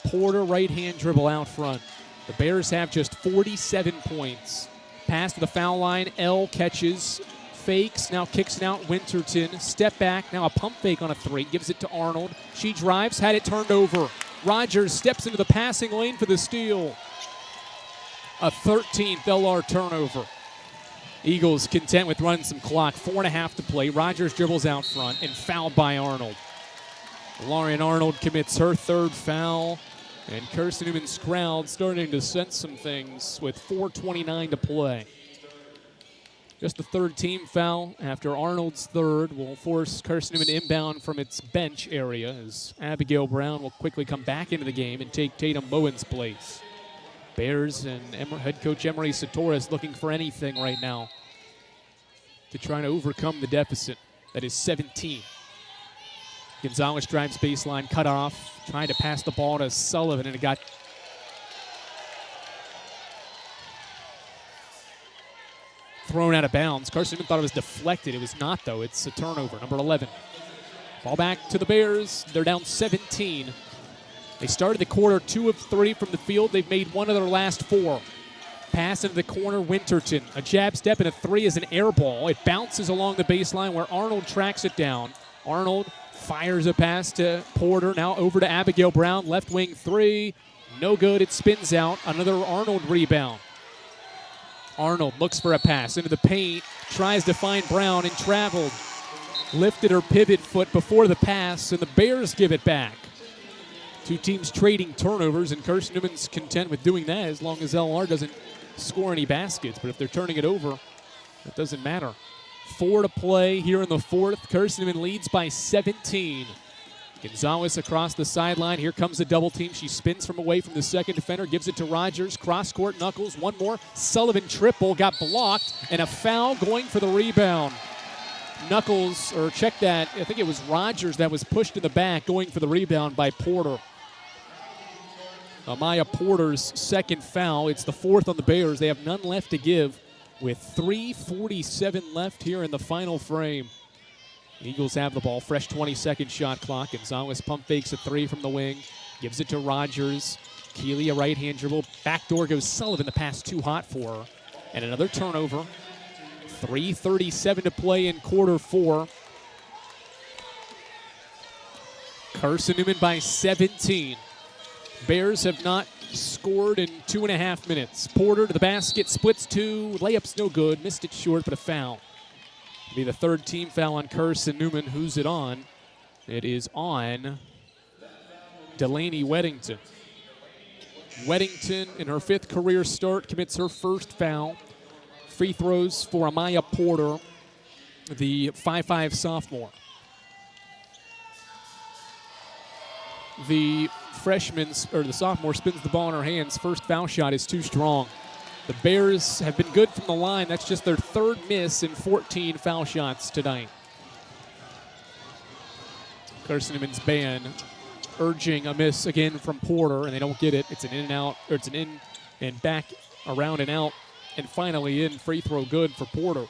Porter right-hand dribble out front. The Bears have just 47 points. Pass to the foul line. L catches, fakes, now kicks it out. Winterton, step back, now a pump fake on a 3. Gives it to Arnold. She drives, had it turned over. Rogers steps into the passing lane for the steal. A 13th LR turnover. Eagles content with running some clock. 4.5 to play. Rogers dribbles out front and fouled by Arnold. Lauren Arnold commits her 3rd foul. And Carson-Newman's crowd starting to sense some things with 4:29 to play. Just the 3rd team foul after Arnold's 3rd will force Carson-Newman inbound from its bench area as Abigail Brown will quickly come back into the game and take Tatum Bowen's place. Bears and head coach Emery Satoris looking for anything right now to try to overcome the deficit that is 17. Gonzalez drives baseline, cut off, trying to pass the ball to Sullivan, and it got thrown out of bounds. Carson-Newman thought it was deflected. It was not, though. It's a turnover, number 11. Ball back to the Bears. They're down 17. They started the quarter 2 of 3 from the field. They've made 1 of their last 4. Pass into the corner, Winterton. A jab step and a 3 is an air ball. It bounces along the baseline where Arnold tracks it down. Arnold fires a pass to Porter. Now over to Abigail Brown. Left wing 3. No good. It spins out. Another Arnold rebound. Arnold looks for a pass into the paint. Tries to find Brown and traveled. Lifted her pivot foot before the pass, and the Bears give it back. 2 teams trading turnovers, and Carson-Newman's content with doing that as long as LR doesn't score any baskets. But if they're turning it over, it doesn't matter. 4 to play here in the 4th. Carson-Newman leads by 17. Gonzalez across the sideline. Here comes the double team. She spins from away from the second defender, gives it to Rogers. Cross-court knuckles. One more. Sullivan triple got blocked, and a foul going for the rebound. Knuckles, or check that, I think it was Rogers that was pushed in the back going for the rebound by Porter. Amaya Porter's 2nd foul. It's the 4th on the Bears. They have none left to give with 3:47 left here in the final frame. Eagles have the ball. Fresh 20-second shot clock. Gonzalez pump fakes a 3 from the wing. Gives it to Rogers. Keeley, a right-hand dribble. Backdoor goes Sullivan. The pass too hot for her. And another turnover. 3:37 to play in quarter 4. Carson-Newman by 17. Bears have not scored in 2.5 minutes. Porter to the basket, splits 2. Layup's no good. Missed it short, but a foul. It'll be the 3rd team foul on Carson-Newman. Who's it on? It is on Delaney Weddington. Weddington, in her 5th career start, commits her 1st foul. Free throws for Amaya Porter, the 5'5 sophomore. The freshman, or the sophomore, spins the ball in her hands. First foul shot is too strong. The Bears have been good from the line. That's just their third miss in 14 foul shots tonight. Carson-Newman's band urging a miss again from Porter, and they don't get it. It's an in and out, or it's an in and back, around and out, and finally in. Free throw good for Porter.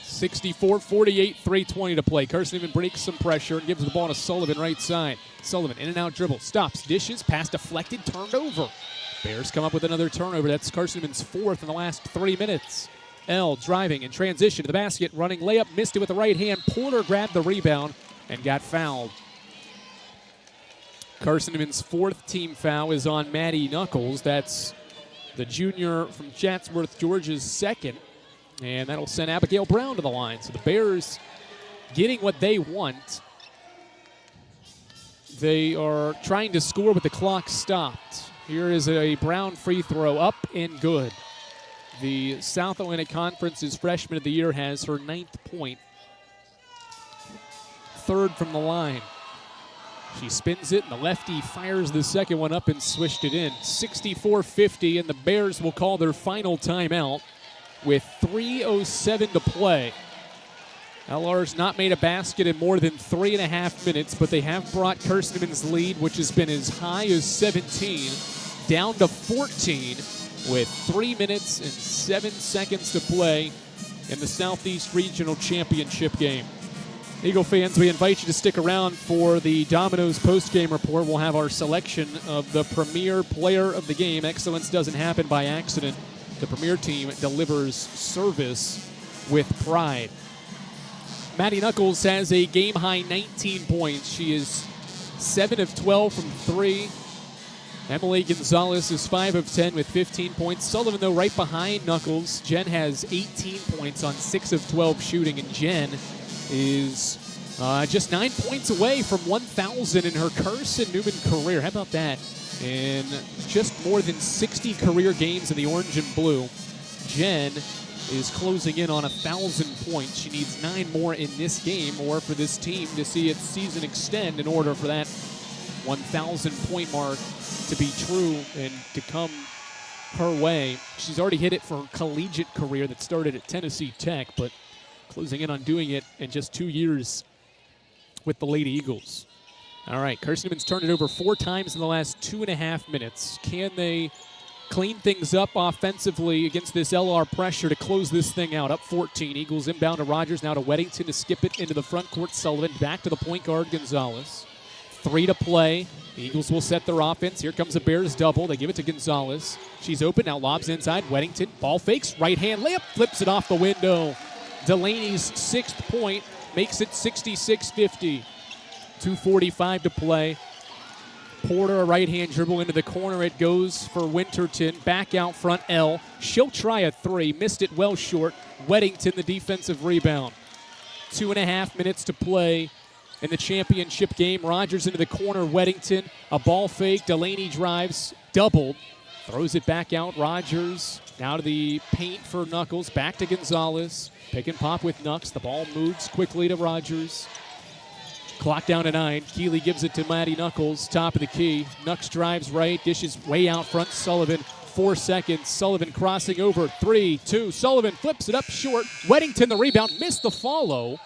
64-48, 3:20 to play. Carson-Newman breaks some pressure and gives the ball to Sullivan right side. Sullivan in and out dribble, stops, dishes, pass deflected, turned over. Bears come up with another turnover. That's Carson-Newman's fourth in the last 3 minutes. L driving in transition to the basket, running layup, missed it with the right hand. Porter grabbed the rebound and got fouled. Carson-Newman's fourth team foul is on Maddie Knuckles. That's the junior from Chatsworth, Georgia's second. And that'll send Abigail Brown to the line. So the Bears getting what they want. They are trying to score with the clock stopped. Here is a Brown free throw, up and good. The South Atlantic Conference's freshman of the year has her 9th point. Third from the line. She spins it, and the lefty fires the second one up and swished it in. 64-50, and the Bears will call their final timeout with 3:07 to play. LR's not made a basket in more than 3.5 minutes, but they have brought Carson-Newman's lead, which has been as high as 17, down to 14 with 3 minutes and 7 seconds to play in the Southeast Regional Championship game. Eagle fans, we invite you to stick around for the Domino's post-game report. We'll have our selection of the premier player of the game. Excellence doesn't happen by accident. The premier team delivers service with pride. Maddie Knuckles has a game-high 19 points. She is 7 of 12 from 3. Emily Gonzalez is 5 of 10 with 15 points. Sullivan, though, right behind Knuckles. Jen has 18 points on 6 of 12 shooting, and Jen is just 9 points away from 1,000 in her Carson-Newman career. How about that? In just more than 60 career games in the orange and blue, Jen is closing in on 1,000 points. She needs 9 more in this game or for this team to see its season extend in order for that 1,000 point mark to be true and to come her way. She's already hit it for her collegiate career that started at Tennessee Tech, but closing in on doing it in just 2 years with the Lady Eagles. All right, Carson-Newman's turned it over 4 times in the last 2.5 minutes. Can they clean things up offensively against this LR pressure to close this thing out? Up 14. Eagles inbound to Rogers, now to Weddington to skip it into the front court. Sullivan back to the point guard, Gonzalez. 3 to play. The Eagles will set their offense. Here comes a Bears double. They give it to Gonzalez. She's open, now lobs inside. Weddington, ball fakes, right hand layup, flips it off the window. Delaney's 6th point makes it 66-50. 2:45 to play. Porter, a right-hand dribble into the corner. It goes for Winterton. Back out front, L. She'll try a 3. Missed it well short. Weddington, the defensive rebound. 2.5 minutes to play in the championship game. Rogers into the corner. Weddington, a ball fake. Delaney drives, doubled. Throws it back out. Rogers now to the paint for Knuckles. Back to Gonzalez. Pick and pop with Nux. The ball moves quickly to Rogers. Clock down to 9. Keeley gives it to Maddie Knuckles, top of the key. Nux drives right, dishes way out front. Sullivan, 4 seconds. Sullivan crossing over, 3, 2. Sullivan flips it up short. Weddington, the rebound, missed the follow,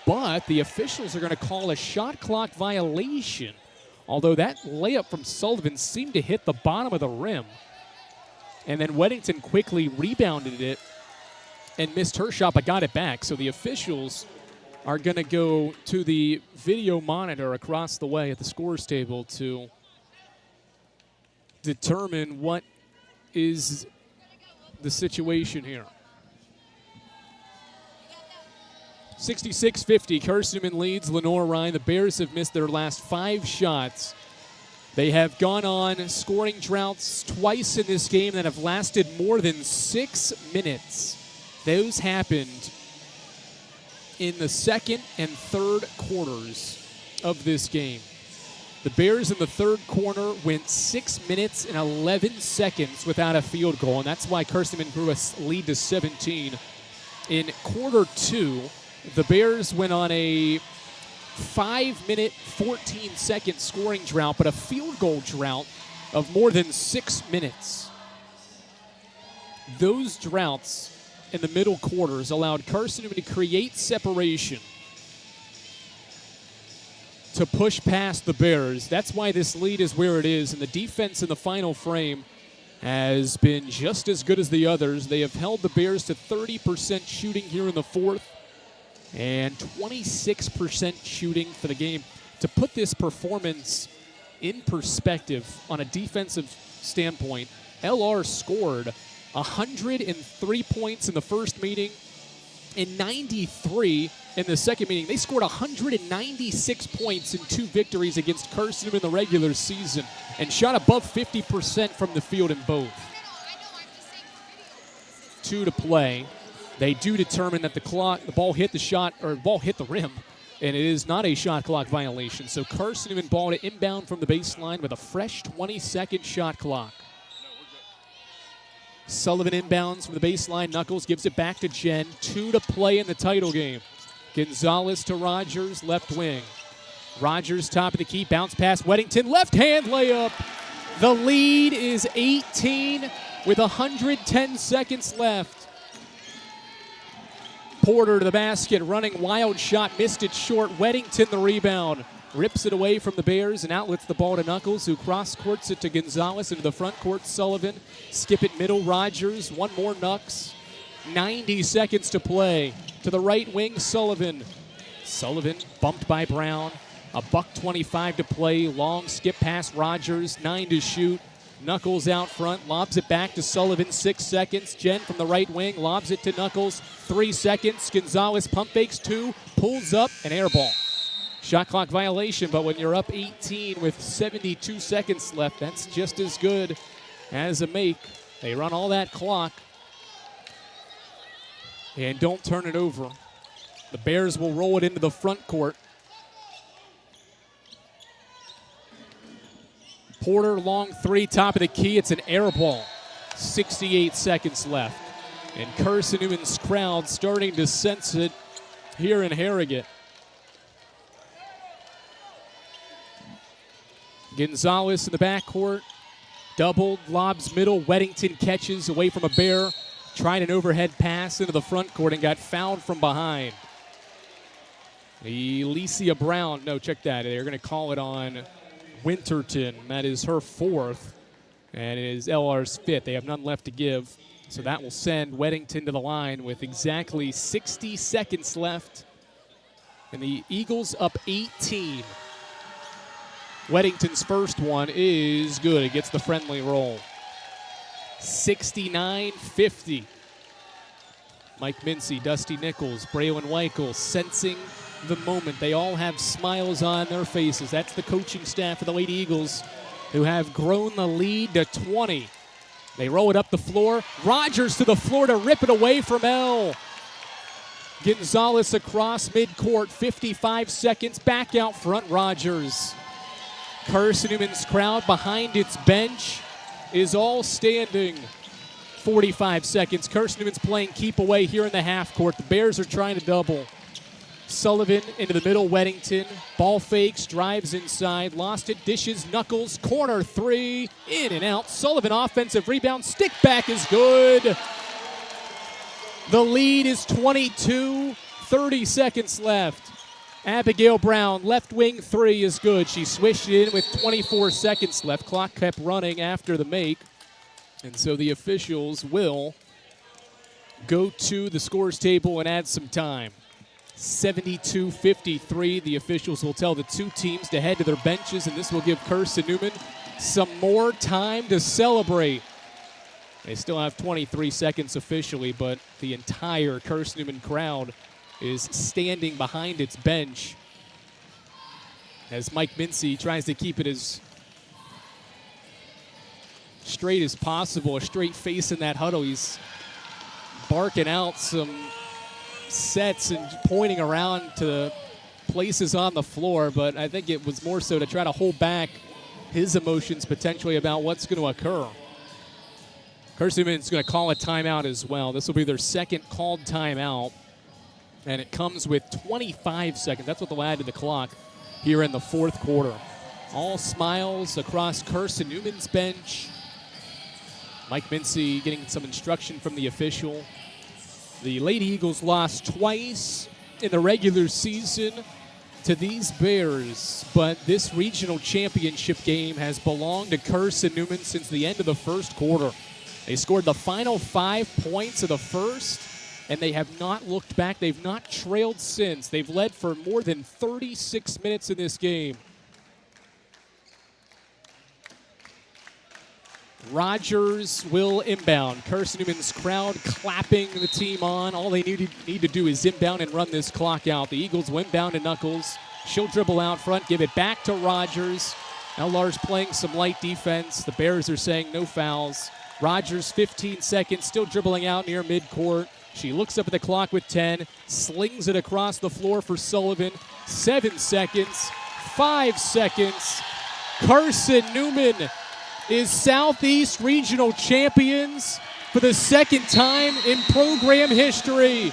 but the officials are going to call a shot clock violation, although that layup from Sullivan seemed to hit the bottom of the rim. And then Weddington quickly rebounded it and missed her shot, but got it back. So the officials are going to go to the video monitor across the way at the scores table to determine what is the situation here. 66-50, Carson-Newman leads Lenoir-Rhyne. The Bears have missed their last 5 shots. They have gone on scoring droughts twice in this game that have lasted more than 6 minutes. Those happened in the second and third quarters of this game. The Bears in the third quarter went 6 minutes and 11 seconds without a field goal, and that's why Carson-Newman grew a lead to 17. In quarter 2, the Bears went on a 5-minute, 14-second scoring drought, but a field goal drought of more than 6 minutes. those droughts in the middle quarters allowed Carson-Newman to create separation to push past the Bears. That's why this lead is where it is, and the defense in the final frame has been just as good as the others. They have held the Bears to 30% shooting here in the fourth and 26% shooting for the game. To put this performance in perspective on a defensive standpoint, LR scored 103 points in the first meeting and 93 in the second meeting. They scored 196 points in 2 victories against Carson in the regular season and shot above 50% from the field in both. 2 to play. They do determine that the ball hit the rim, and it is not a shot clock violation. So Carson ball to inbound from the baseline with a fresh 20-second shot clock. Sullivan inbounds from the baseline. Knuckles gives it back to Jen. 2 to play in the title game. Gonzalez to Rogers, left wing. Rogers top of the key, bounce pass. Weddington, left hand layup. The lead is 18 with 110 seconds left. Porter to the basket, running wild shot, missed it short. Weddington the rebound. Rips it away from the Bears and outlets the ball to Knuckles, who cross-courts it to Gonzalez into the front court. Sullivan, skip it middle. Rogers, one more Knucks. 90 seconds to play. To the right wing, Sullivan. Sullivan bumped by Brown. $1:25 to play. Long skip past Rogers. 9 to shoot. Knuckles out front. Lobs it back to Sullivan. 6 seconds. Jen from the right wing. Lobs it to Knuckles. 3 seconds. Gonzalez pump fakes 2. Pulls up. An air ball. Shot clock violation, but when you're up 18 with 72 seconds left, that's just as good as a make. They run all that clock and don't turn it over. The Bears will roll it into the front court. Porter, long 3, top of the key. It's an air ball. 68 seconds left. And Carson-Newman's crowd starting to sense it here in Harrogate. Gonzalez in the backcourt. Doubled, lobs middle. Weddington catches away from a Bear. Tried an overhead pass into the front court and got fouled from behind. Alicia Brown, no, check that. They're going to call it on Winterton. That is her 4th, and it is LR's 5th. They have none left to give, so that will send Weddington to the line with exactly 60 seconds left. And the Eagles up 18. Weddington's first one is good. It gets the friendly roll. 69-50. Mike Mincy, Dusty Nichols, Braylon Weichel sensing the moment. They all have smiles on their faces. That's the coaching staff of the Lady Eagles, who have grown the lead to 20. They roll it up the floor. Rogers to the floor to rip it away from L. Gonzalez across midcourt, 55 seconds. Back out front, Rogers. Carson-Newman's crowd behind its bench is all standing. 45 seconds. Carson-Newman's playing keep away here in the half court. The Bears are trying to double. Sullivan into the middle, Weddington. Ball fakes, drives inside, lost it, dishes, Knuckles, corner 3, in and out. Sullivan offensive rebound, stick back is good. The lead is 22, 30 seconds left. Abigail Brown, left wing 3 is good. She swished it in with 24 seconds left. Clock kept running after the make. And so the officials will go to the scores table and add some time. 72-53. The officials will tell the 2 teams to head to their benches, and this will give Carson-Newman some more time to celebrate. They still have 23 seconds officially, but the entire Carson-Newman crowd is standing behind its bench as Mike Mincy tries to keep it as straight as possible, a straight face in that huddle. He's barking out some sets and pointing around to places on the floor, but I think it was more so to try to hold back his emotions potentially about what's going to occur. Carson-Newman's going to call a timeout as well. This will be their second called timeout, and it comes with 25 seconds. That's what they'll add to the clock here in the fourth quarter. All smiles across Carson-Newman's bench. Mike Mincy getting some instruction from the official. The Lady Eagles lost twice in the regular season to these Bears, but this regional championship game has belonged to Carson-Newman since the end of the first quarter. They scored the final 5 points of the first, and they have not looked back. They've not trailed since. They've led for more than 36 minutes in this game. Rogers will inbound. Carson-Newman's crowd clapping the team on. All they need to do is inbound and run this clock out. The Eagles will inbound to Knuckles. She'll dribble out front, give it back to Rogers. Now Lars playing some light defense. The Bears are saying no fouls. Rogers, 15 seconds, still dribbling out near midcourt. She looks up at the clock with 10, slings it across the floor for Sullivan. 7 seconds, 5 seconds. Carson-Newman is Southeast Regional champions for the second time in program history.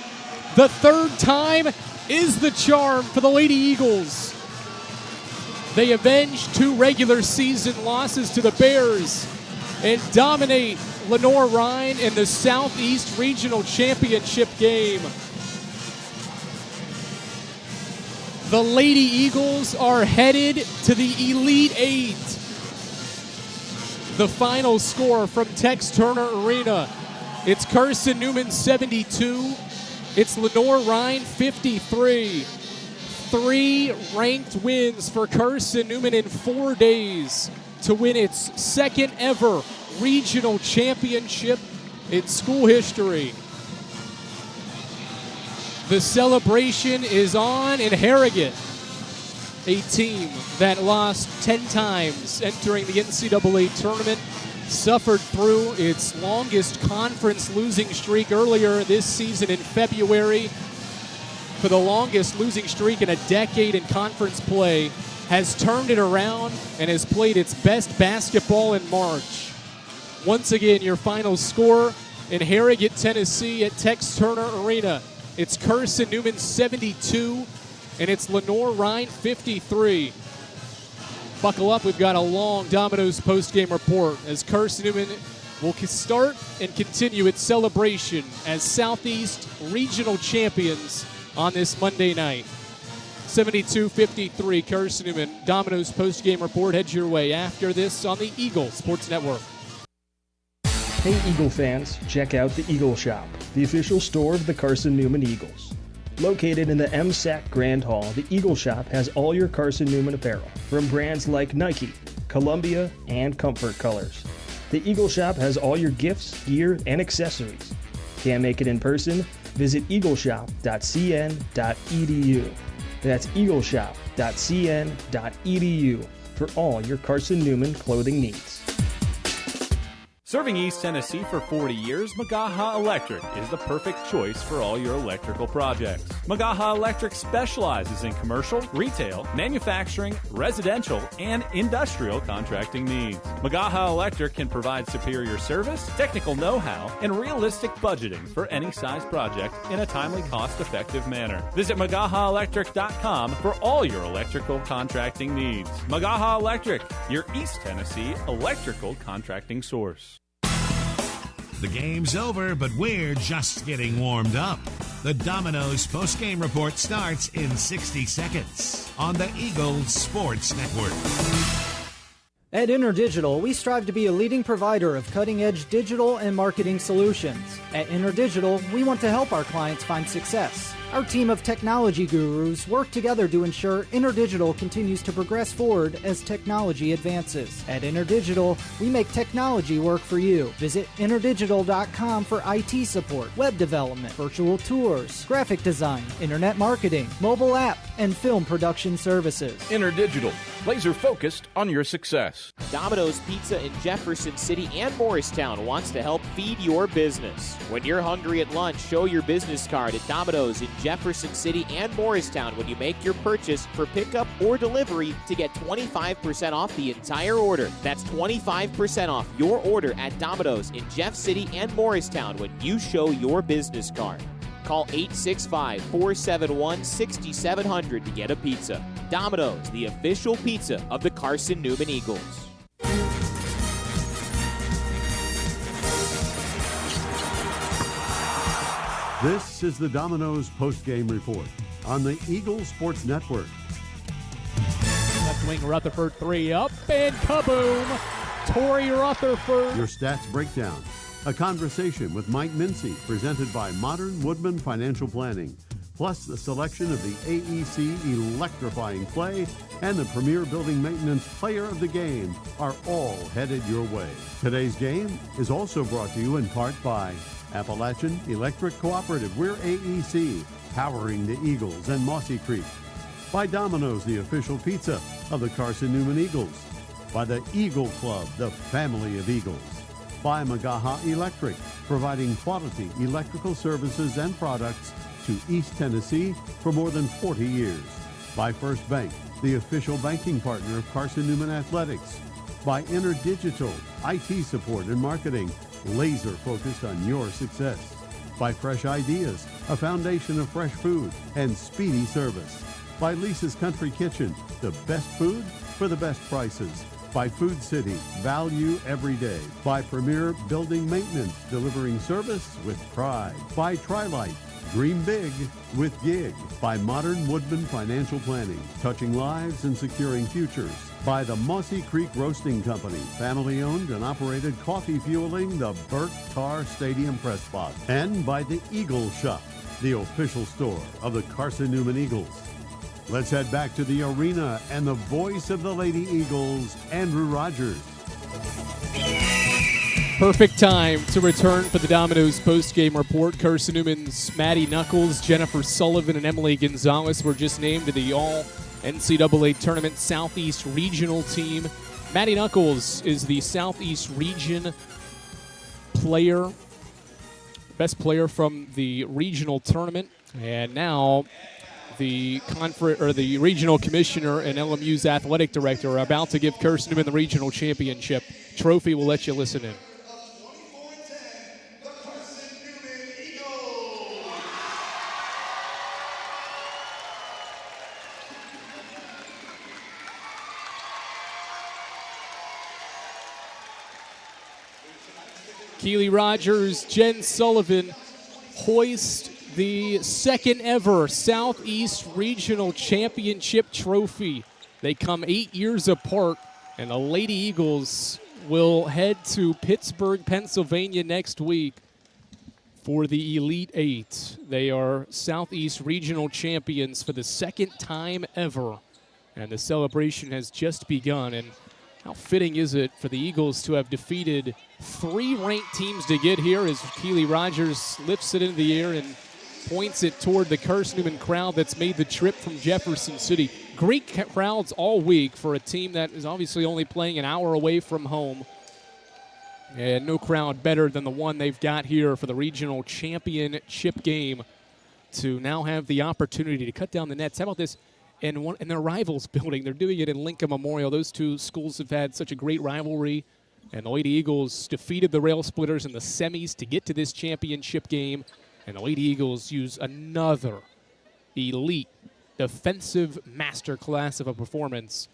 The third time is the charm for the Lady Eagles. They avenge 2 regular season losses to the Bears and dominate Lenoir-Rhyne in the Southeast Regional Championship game. The Lady Eagles are headed to the Elite Eight. The final score from Tex Turner Arena. It's Carson-Newman 72. It's Lenoir-Rhyne 53. 3 ranked wins for Carson-Newman in 4 days to win its second ever regional championship in school history. The celebration is on in Harrogate, a team that lost 10 times entering the NCAA tournament, suffered through its longest conference losing streak earlier this season in February. For the longest losing streak in a decade in conference play, has turned it around and has played its best basketball in March. Once again, your final score in Harrogate, Tennessee at Tex Turner Arena. It's Carson-Newman 72, and it's Lenoir-Rhyne 53. Buckle up, we've got a long Domino's postgame report as Carson-Newman will start and continue its celebration as Southeast Regional champions on this Monday night. 72-53, Carson-Newman. Domino's postgame report heads your way after this on the Eagle Sports Network. Hey Eagle fans, check out the Eagle Shop, the official store of the Carson-Newman Eagles. Located in the MSAC Grand Hall, the Eagle Shop has all your Carson-Newman apparel, from brands like Nike, Columbia, and Comfort Colors. The Eagle Shop has all your gifts, gear, and accessories. Can't make it in person? Visit eagleshop.cn.edu. That's eagleshop.cn.edu for all your Carson-Newman clothing needs. Serving East Tennessee for 40 years, Magaha Electric is the perfect choice for all your electrical projects. Magaha Electric specializes in commercial, retail, manufacturing, residential, and industrial contracting needs. Magaha Electric can provide superior service, technical know-how, and realistic budgeting for any size project in a timely, cost-effective manner. Visit MagahaElectric.com for all your electrical contracting needs. Magaha Electric, your East Tennessee electrical contracting source. The game's over, but we're just getting warmed up. The Domino's postgame report starts in 60 seconds on the Eagle Sports Network. At InterDigital, we strive to be a leading provider of cutting-edge digital and marketing solutions. At InterDigital, we want to help our clients find success. Our team of technology gurus work together to ensure InterDigital continues to progress forward as technology advances. At InterDigital, we make technology work for you. Visit interdigital.com for IT support, web development, virtual tours, graphic design, internet marketing, mobile app, and film production services. InterDigital, laser focused on your success. Domino's Pizza in Jefferson City and Morristown wants to help feed your business. When you're hungry at lunch, show your business card at Domino's in Jefferson City and Morristown when you make your purchase for pickup or delivery to get 25% off the entire order. That's 25% off your order at Domino's in Jeff City and Morristown when you show your business card. Call 865-471-6700 to get a pizza. Domino's, the official pizza of the Carson-Newman Eagles. This is the Domino's post-game report on the Eagle Sports Network. Left wing Rutherford 3 up and kaboom! Torrey Rutherford. Your stats breakdown. A conversation with Mike Mincy, presented by Modern Woodman Financial Planning. Plus the selection of the AEC electrifying play and the Premier Building Maintenance Player of the Game are all headed your way. Today's game is also brought to you in part by Appalachian Electric Cooperative. We're AEC, powering the Eagles and Mossy Creek. By Domino's, the official pizza of the Carson-Newman Eagles. By the Eagle Club, the family of Eagles. By Magaha Electric, providing quality electrical services and products to East Tennessee for more than 40 years. By First Bank, the official banking partner of Carson-Newman Athletics. By InterDigital, IT support and marketing, laser focused on your success. By Fresh Ideas, a foundation of fresh food and speedy service. By Lisa's Country Kitchen, the best food for the best prices. By Food City, value every day. By Premier Building Maintenance, delivering service with pride. By Tri-Light, dream big with gig. By Modern Woodman Financial Planning, touching lives and securing futures. By the Mossy Creek Roasting Company, family owned and operated, coffee fueling the Burt Tarr Stadium press box. And by the Eagle Shop, the official store of the Carson-Newman Eagles. Let's head back to the arena and the voice of the Lady Eagles, Andrew Rogers. Perfect time to return for the Domino's post-game report. Carson-Newman's Maddie Knuckles, Jennifer Sullivan, and Emily Gonzalez were just named to the All-NCAA Tournament Southeast Regional Team. Maddie Knuckles is the Southeast Region player, best player from the regional tournament, and now the regional commissioner and LMU's athletic director are about to give Carson-Newman the regional championship trophy. We'll let you listen in. Keely Rogers, Jen Sullivan hoist the second ever Southeast Regional Championship trophy. They come 8 years apart, and the Lady Eagles will head to Pittsburgh, Pennsylvania next week for the Elite Eight. They are Southeast Regional champions for the second time ever, and the celebration has just begun. And how fitting is it for the Eagles to have defeated 3 ranked teams to get here, as Keely Rogers lifts it into the air and points it toward the Carson-Newman crowd that's made the trip from Jefferson City. Great crowds all week for a team that is obviously only playing an hour away from home. And no crowd better than the one they've got here for the regional championship game to now have the opportunity to cut down the nets. How about this? In their rivals building, they're doing it in Lincoln Memorial. Those two schools have had such a great rivalry. And the Lady Eagles defeated the Rail Splitters in the semis to get to this championship game. And the Lady Eagles use another elite defensive masterclass of a performance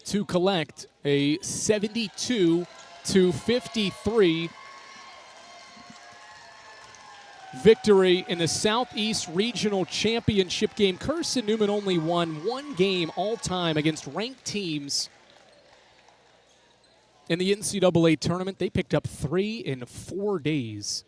to collect a 72-53 victory in the Southeast Regional Championship game. Carson-Newman only won one game all-time against ranked teams in the NCAA tournament. They picked up 3 in 4 days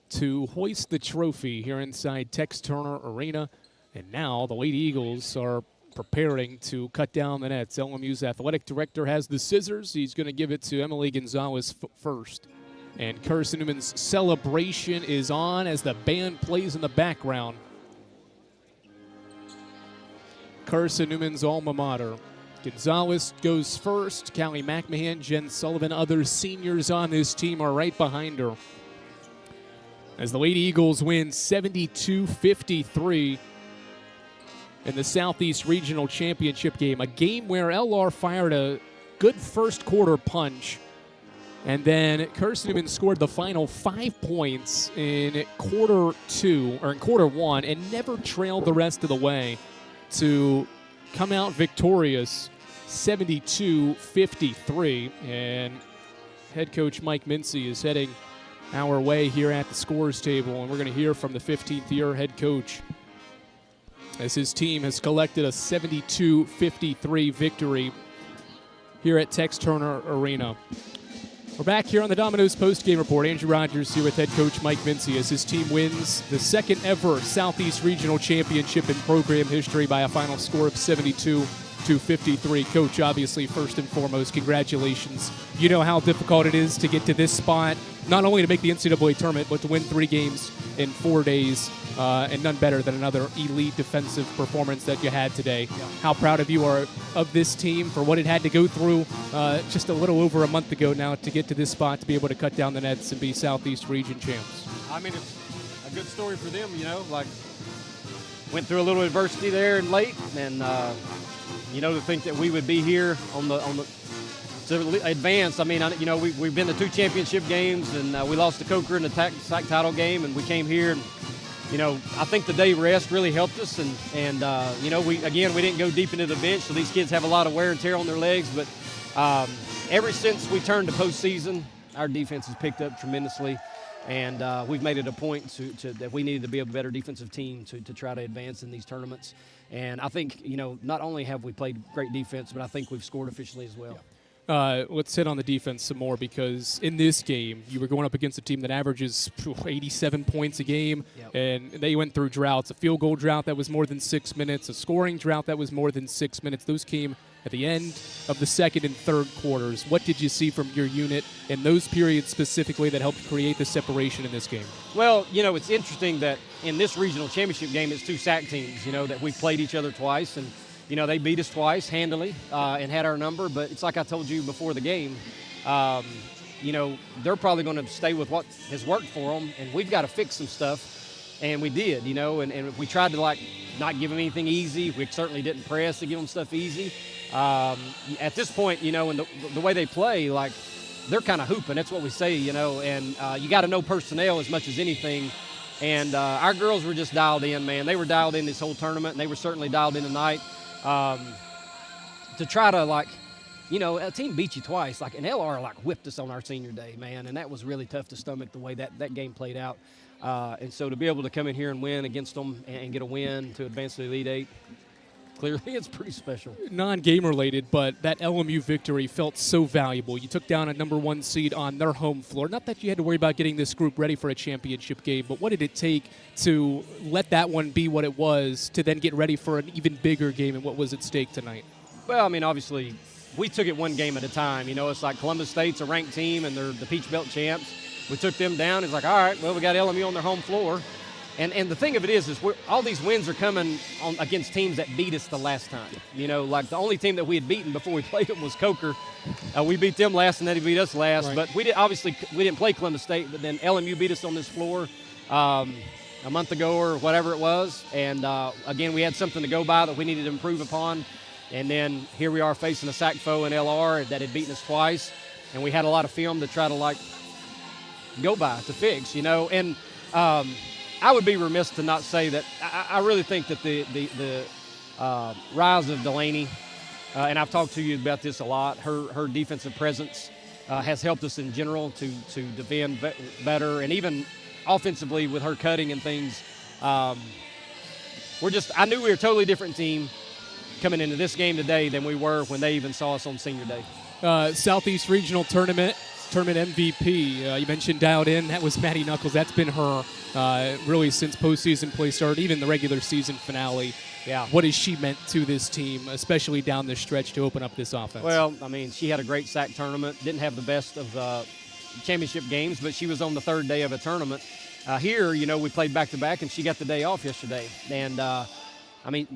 to hoist the trophy here inside Tex Turner Arena. And now the Lady Eagles are preparing to cut down the nets. LMU's athletic director has the scissors. He's going to give it to Emily Gonzalez first. And Carson-Newman's celebration is on as the band plays in the background. Carson-Newman's alma mater. Gonzalez goes first. Callie McMahon, Jen Sullivan, other seniors on this team are right behind her, as the Lady Eagles win 72-53 in the Southeast Regional Championship game. A game where LR fired a good first quarter punch, and then Carson-Newman scored the final 5 points in quarter one, and never trailed the rest of the way to come out victorious 72-53. And head coach Mike Mincy is heading our way here at the scores table, and we're going to hear from the 15th-year head coach as his team has collected a 72-53 victory here at Tex Turner Arena. We're back here on the Domino's postgame report. Andrew Rogers here with head coach Mike Mincy as his team wins the second ever Southeast Regional Championship in program history by a final score of 72-53. Coach, obviously, first and foremost, congratulations. You know how difficult it is to get to this spot, not only to make the NCAA tournament, but to win 3 games in 4 days, and none better than another elite defensive performance that you had today. Yeah. How proud of you are of this team for what it had to go through just a little over a month ago now to get to this spot, to be able to cut down the nets and be Southeast Region champs. I mean, it's a good story for them, you know, like went through a little adversity there and late, and you know, to think that we would be here on the to advance. I mean, you know, we've been to 2 championship games, and we lost to Coker in the SAC title game, and we came here, and you know, I think the day rest really helped us, and you know, we didn't go deep into the bench, so these kids have a lot of wear and tear on their legs, but ever since we turned to postseason, our defense has picked up tremendously. And we've made it a point that we needed to be a better defensive team to try to advance in these tournaments. And I think, you know, not only have we played great defense, but I think we've scored efficiently as well. Let's hit on the defense some more, because in this game, you were going up against a team that averages 87 points a game, and they went through droughts, a field goal drought that was more than 6 minutes, a scoring drought that was more than 6 minutes. Those came at the end of the second and third quarters. What did you see from your unit in those periods specifically that helped create the separation in this game? Well, you know, it's interesting that in this regional championship game, it's 2 SAC teams, you know, that we've played each other twice, and you know, they beat us twice handily and had our number, but it's like I told you before the game, you know, they're probably going to stay with what has worked for them, and we've got to fix some stuff, and we did, you know, and we tried to, like, not give them anything easy. We certainly didn't press to give them stuff easy. At this point, you know, and the way they play, like, they're kind of hooping. That's what we say, you know, and you got to know personnel as much as anything. And our girls were just dialed in, man. They were dialed in this whole tournament, and they were certainly dialed in tonight. To try to, like, you know, a team beat you twice. Like, and LR, like, whipped us on our senior day, man, and that was really tough to stomach the way that game played out. And so to be able to come in here and win against them and get a win to advance to the Elite Eight, clearly it's pretty special. Non-game related, but that LMU victory felt so valuable. You took down a number 1 seed on their home floor. Not that you had to worry about getting this group ready for a championship game, but what did it take to let that one be what it was to then get ready for an even bigger game, and what was at stake tonight? Well, I mean, obviously, we took it one game at a time. You know, it's like Columbus State's a ranked team, and they're the Peach Belt champs. We took them down. It's like, all right, well, we got LMU on their home floor. And the thing of it is all these wins are coming against teams that beat us the last time. You know, like the only team that we had beaten before we played them was Coker. We beat them last, and then they beat us last. Right. But we didn't play Columbus State, but then LMU beat us on this floor a month ago or whatever it was. And, again, we had something to go by that we needed to improve upon. And then here we are facing a SAC foe in LR that had beaten us twice. And we had a lot of film to try to, like, go by, to fix, you know. And I would be remiss to not say that I really think that the rise of Delaney, and I've talked to you about this a lot, her defensive presence has helped us in general to defend better, and even offensively with her cutting and things. I knew we were a totally different team coming into this game today than we were when they even saw us on senior day. Southeast Regional Tournament MVP. You mentioned dialed in. That was Maddie Knuckles. That's been her really since postseason play started, even the regular season finale. Yeah. What has she meant to this team, especially down the stretch to open up this offense? Well, I mean, she had a great SAC tournament. Didn't have the best of championship games, but she was on the 3rd day of a tournament. Here, you know, we played back-to-back, and she got the day off yesterday. And, I mean,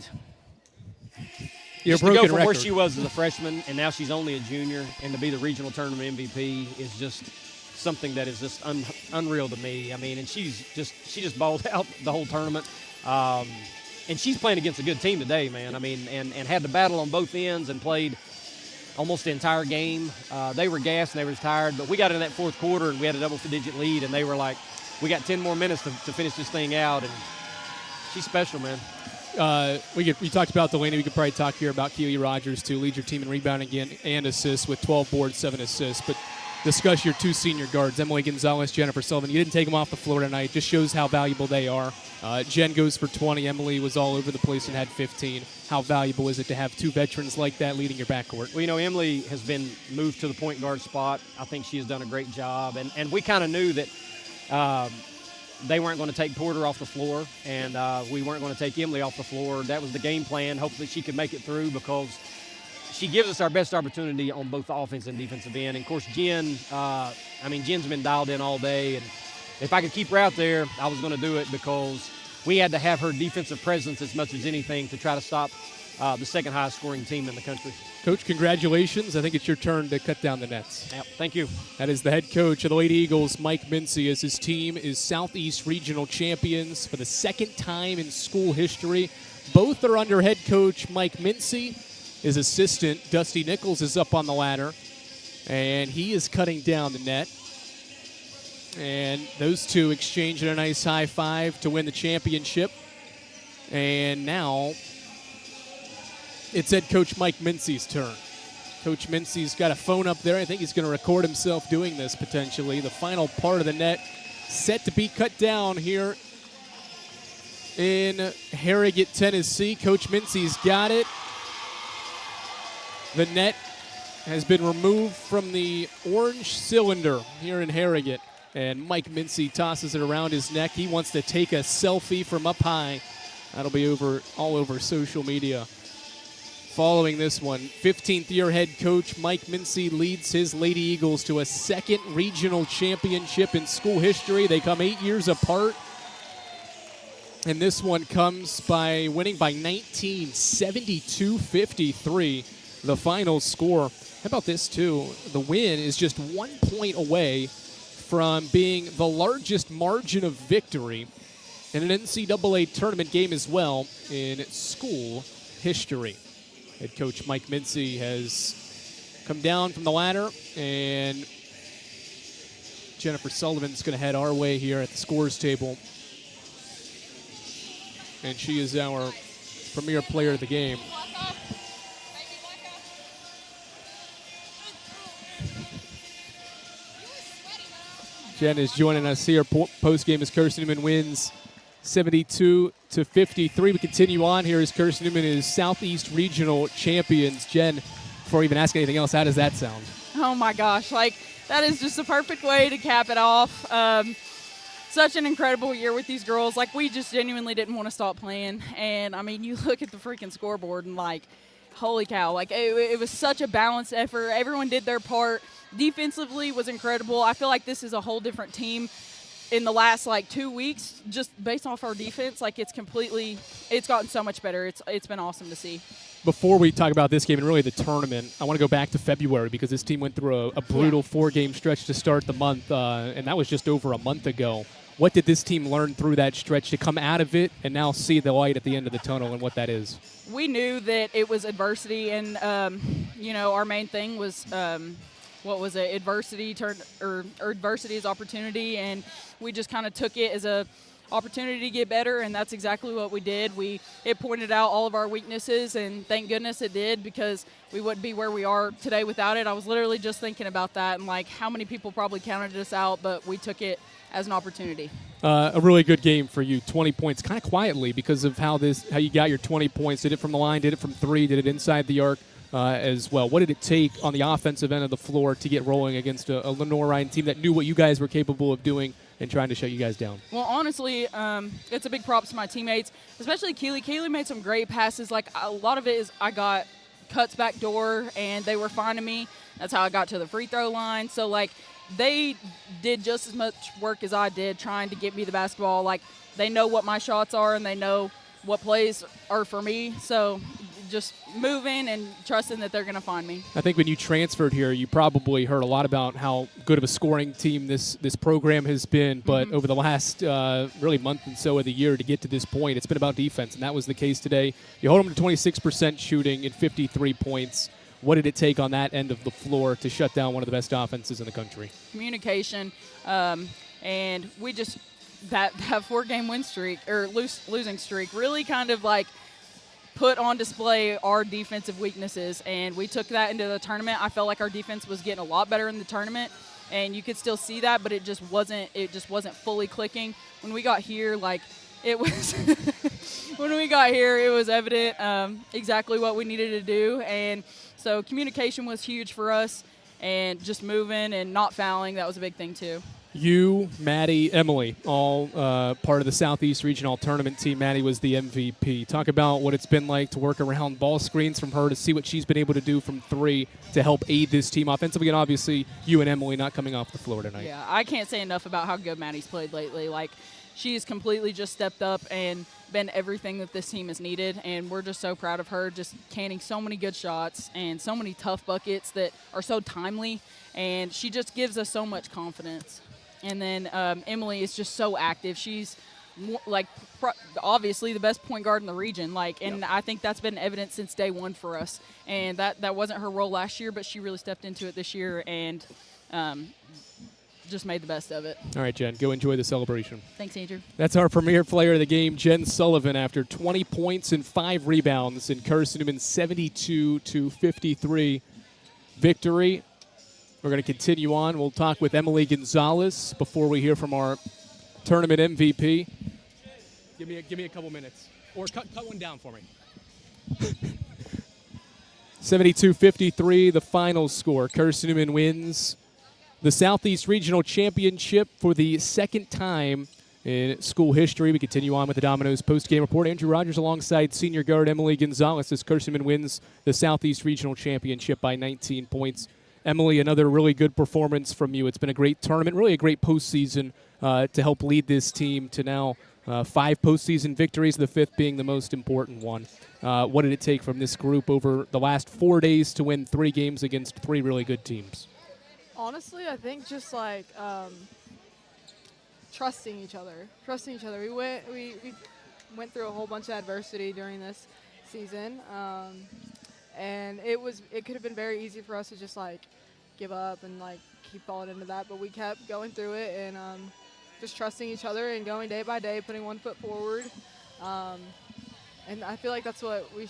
just to go from where she was as a freshman, and now she's only a junior, and to be the regional tournament MVP is just something that is just unreal to me. I mean, and she just balled out the whole tournament. And she's playing against a good team today, man. I mean, and had to battle on both ends and played almost the entire game. They were gassed and they were tired, but we got in that 4th quarter and we had a double-digit lead, and they were like, we got 10 more minutes to finish this thing out, and she's special, man. We talked about Delaney. We could probably talk here about Keely Rogers, too. Leads your team in rebounding and assists with 12 boards, 7 assists. But discuss your two senior guards, Emily Gonzalez, Jennifer Sullivan. You didn't take them off the floor tonight. Just shows how valuable they are. Jen goes for 20. Emily was all over the place and had 15. How valuable is it to have two veterans like that leading your backcourt? Well, Emily has been moved to the point guard spot. I think she has done a great job. And we kind of knew that they weren't going to take Porter off the floor, and we weren't going to take Emily off the floor. That was the game plan. Hopefully she could make it through because she gives us our best opportunity on both the offense and defensive end. And, of course, Jen's been dialed in all day. And if I could keep her out there, I was going to do it because we had to have her defensive presence as much as anything to try to stop the second highest scoring team in the country. Coach, congratulations. I think it's your turn to cut down the nets. Yep, thank you. That is the head coach of the Lady Eagles, Mike Mincy, as his team is Southeast Regional champions for the second time in school history. Both are under head coach Mike Mincy. His assistant, Dusty Nichols, is up on the ladder, and he is cutting down the net. And those two exchanging a nice high five to win the championship. And now it's head coach Mike Mincy's turn. Coach Mincy's got a phone up there. I think he's going to record himself doing this potentially. The final part of the net set to be cut down here in Harrogate, Tennessee. Coach Mincy's got it. The net has been removed from the orange cylinder here in Harrogate. And Mike Mincy tosses it around his neck. He wants to take a selfie from up high. That'll be all over social media. Following this one, 15th-year head coach Mike Mincy leads his Lady Eagles to a second regional championship in school history. They come 8 years apart. And this one comes by winning by 19, 72-53, the final score. How about this, too? The win is just 1 point away from being the largest margin of victory in an NCAA tournament game as well in school history. Head coach Mike Mincy has come down from the ladder, and Jennifer Sullivan's going to head our way here at the scores table. And she is our premier player of the game. Jen is joining us here post-game as Carson-Newman wins 72-53. We continue on here as Carson-Newman is Southeast Regional champions. Jen, before even asking anything else, how does that sound? Oh, my gosh. That is just the perfect way to cap it off. Such an incredible year with these girls. We just genuinely didn't want to stop playing. And, you look at the freaking scoreboard and, holy cow. It was such a balanced effort. Everyone did their part. Defensively was incredible. I feel like this is a whole different team in the last 2 weeks, just based off our defense. It's gotten so much better. It's been awesome to see. Before we talk about this game and really the tournament, I want to go back to February because this team went through a brutal 4-game stretch to start the month, and that was just over a month ago. What did this team learn through that stretch to come out of it and now see the light at the end of the tunnel and what that is? We knew that it was adversity, and, our main thing was adversity adversity is opportunity, and we just kind of took it as a opportunity to get better, and that's exactly what we did. It pointed out all of our weaknesses, and thank goodness it did, because we wouldn't be where we are today without it. I was literally just thinking about that and how many people probably counted us out, but we took it as an opportunity. A really good game for you. 20 points, kind of quietly because of how you got your 20 points. Did it from the line, did it from three, did it inside the arc as well. What did it take on the offensive end of the floor to get rolling against a Lenoir-Rhyne team that knew what you guys were capable of doing and trying to shut you guys down? Well, honestly, it's a big props to my teammates, especially Keely. Keely made some great passes. A lot of it is I got cuts back door, and they were finding me. That's how I got to the free throw line. So, they did just as much work as I did trying to get me the basketball. They know what my shots are, and they know what plays are for me. So just moving and trusting that they're going to find me. I think when you transferred here, you probably heard a lot about how good of a scoring team this program has been. But over the last really month and so of the year to get to this point, it's been about defense, and that was the case today. You hold them to 26% shooting and 53 points. What did it take on that end of the floor to shut down one of the best offenses in the country? Communication, and we just that 4-game win streak or losing streak really kind of put on display our defensive weaknesses, and we took that into the tournament. I felt like our defense was getting a lot better in the tournament, and you could still see that, but it just wasn't fully clicking. When we got here, like, it was when we got here, it was evident exactly what we needed to do, and so communication was huge for us, and just moving and not fouling, that was a big thing too. You, Maddie, Emily, all part of the Southeast Regional Tournament team. Maddie was the MVP. Talk about what it's been like to work around ball screens from her, to see what she's been able to do from three to help aid this team offensively, and obviously you and Emily not coming off the floor tonight. Yeah, I can't say enough about how good Maddie's played lately. Like, she's completely just stepped up and been everything that this team has needed, and we're just so proud of her, just canning so many good shots and so many tough buckets that are so timely, and she just gives us so much confidence. And then Emily is just so active. She's obviously the best point guard in the region. And I think that's been evident since day one for us. And that wasn't her role last year, but she really stepped into it this year and just made the best of it. All right, Jen, go enjoy the celebration. Thanks, Andrew. That's our premier player of the game, Jen Sullivan, after 20 points and 5 rebounds in Carson-Newman's 72-53 victory. We're going to continue on. We'll talk with Emily Gonzalez before we hear from our tournament MVP. Give me a couple minutes. Or cut one down for me. 72-53, the final score. Carson-Newman wins the Southeast Regional Championship for the second time in school history. We continue on with the Domino's post-game report. Andrew Rogers alongside senior guard Emily Gonzalez as Carson-Newman wins the Southeast Regional Championship by 19 points. Emily, another really good performance from you. It's been a great tournament, really a great postseason to help lead this team to now 5 postseason victories, the 5th being the most important one. What did it take from this group over the last 4 days to win 3 games against 3 really good teams? Honestly, I think just trusting each other. We went through a whole bunch of adversity during this season. And it could have been very easy for us to just give up and keep falling into that, but we kept going through it and just trusting each other and going day by day, putting one foot forward. And I feel like that's what we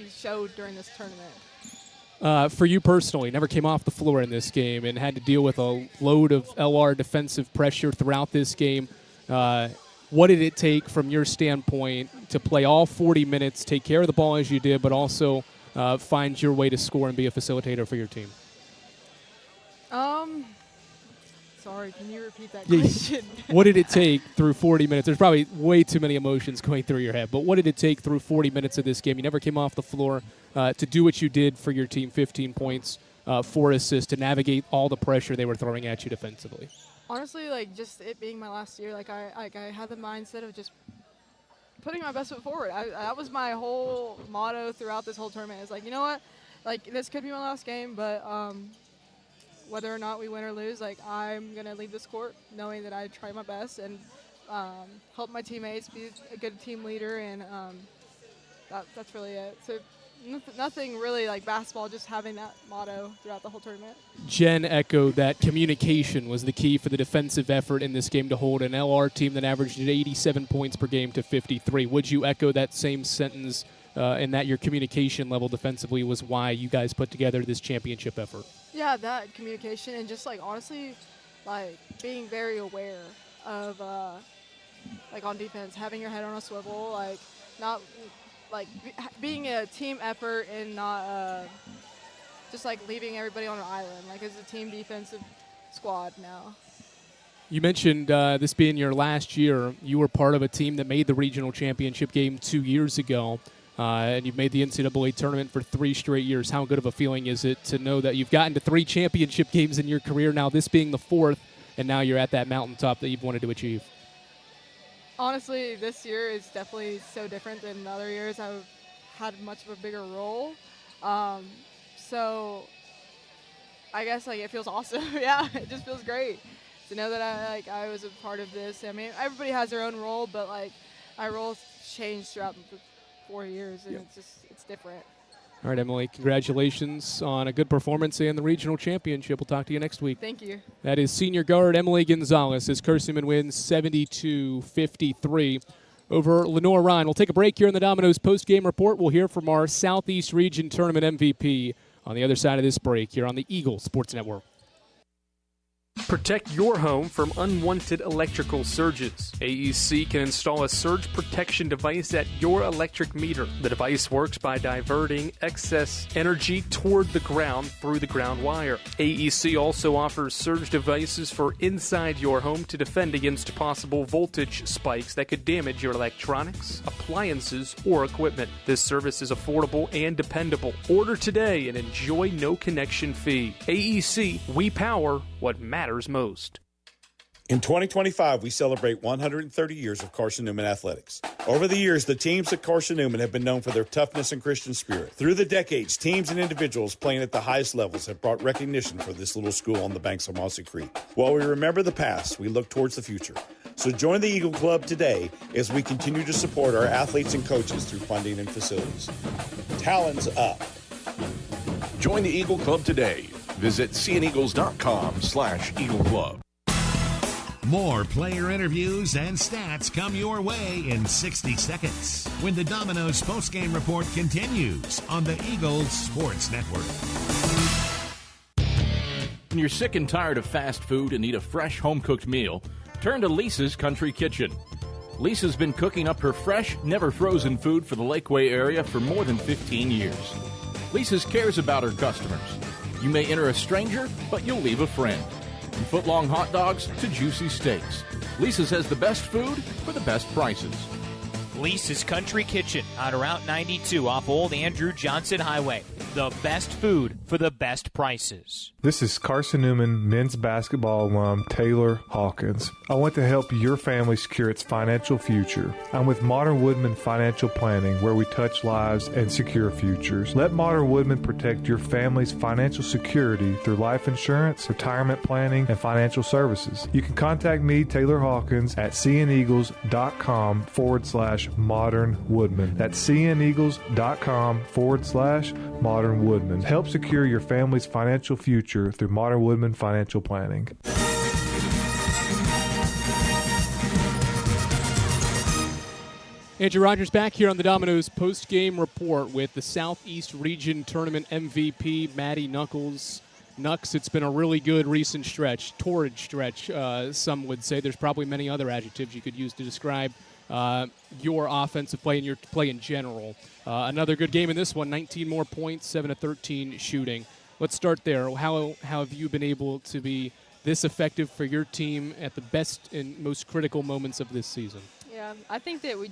showed during this tournament. For you personally, never came off the floor in this game and had to deal with a load of LR defensive pressure throughout this game. What did it take from your standpoint to play all 40 minutes, take care of the ball as you did, but also find your way to score and be a facilitator for your team? Sorry, can you repeat that question? What did it take through 40 minutes? There's probably way too many emotions going through your head, but what did it take through 40 minutes of this game? You never came off the floor to do what you did for your team, 15 points, 4 assists, to navigate all the pressure they were throwing at you defensively. Honestly, just it being my last year, I had the mindset of just putting my best foot forward. That was my whole motto throughout this whole tournament. It's you know what? This could be my last game, but whether or not we win or lose, I'm going to leave this court knowing that I tried my best and help my teammates, be a good team leader, and that's really it. So nothing really like basketball, just having that motto throughout the whole tournament. Jen echoed that communication was the key for the defensive effort in this game to hold an LR team that averaged 87 points per game to 53. Would you echo that same sentence and that your communication level defensively was why you guys put together this championship effort? Yeah, that communication and just honestly, being very aware of on defense, having your head on a swivel, not being a team effort and not just leaving everybody on an island, as a team defensive squad now. You mentioned this being your last year. You were part of a team that made the regional championship game 2 years ago. And you've made the NCAA tournament for 3 straight years. How good of a feeling is it to know that you've gotten to 3 championship games in your career, now this being the 4th, and now you're at that mountaintop that you've wanted to achieve? Honestly, this year is definitely so different than the other years. I've had much of a bigger role. So I guess it feels awesome. Yeah, it just feels great to know that I was a part of this. I mean, everybody has their own role, but my role's changed throughout the 4 years, and it's different. All right, Emily, congratulations on a good performance in the regional championship. We'll talk to you next week. Thank you. That is senior guard Emily Gonzalez as Carson-Newman wins 72-53 over Lenoir-Rhyne. We'll take a break here in the Domino's post-game report. We'll hear from our Southeast Region Tournament MVP on the other side of this break here on the Eagle Sports Network. Protect your home from unwanted electrical surges. AEC can install a surge protection device at your electric meter. The device works by diverting excess energy toward the ground through the ground wire. AEC also offers surge devices for inside your home to defend against possible voltage spikes that could damage your electronics, appliances, or equipment. This service is affordable and dependable. Order today and enjoy no connection fee. AEC, we power what matters most. In 2025, we celebrate 130 years of Carson-Newman athletics. Over the years, the teams at Carson-Newman have been known for their toughness and Christian spirit. Through the decades, teams and individuals playing at the highest levels have brought recognition for this little school on the banks of Mossy Creek. While we remember the past, we look towards the future. So join the Eagle Club today as we continue to support our athletes and coaches through funding and facilities. Talons up. Join the Eagle Club today. Visit cneagles.com/Eagle Club. More player interviews and stats come your way in 60 seconds when the Domino's postgame report continues on the Eagles Sports Network. When you're sick and tired of fast food and need a fresh home-cooked meal, turn to Lisa's Country Kitchen. Lisa's been cooking up her fresh, never-frozen food for the Lakeway area for more than 15 years. Lisa's cares about her customers. You may enter a stranger, but you'll leave a friend. From foot-long hot dogs to juicy steaks, Lisa's has the best food for the best prices. Lisa's Country Kitchen on Route 92 off Old Andrew Johnson Highway. The best food for the best prices. This is Carson-Newman men's basketball alum Taylor Hawkins. I want to help your family secure its financial future. I'm with Modern Woodman Financial Planning, where we touch lives and secure futures. Let Modern Woodman protect your family's financial security through life insurance, retirement planning, and financial services. You can contact me, Taylor Hawkins, at cneagles.com/Modern Woodman. That's cneagles.com/Modern Woodman. Help secure your family's financial future through Modern Woodman Financial Planning. Andrew Rogers back here on the Domino's post-game report with the Southeast Region Tournament MVP, Maddie Knuckles. Nux, it's been a really good recent stretch, torrid stretch, some would say. There's probably many other adjectives you could use to describe your offensive play and your play in general. Another good game in this one, 19 more points, 7 of 13 shooting. Let's start there. How have you been able to be this effective for your team at the best and most critical moments of this season? Yeah, I think that we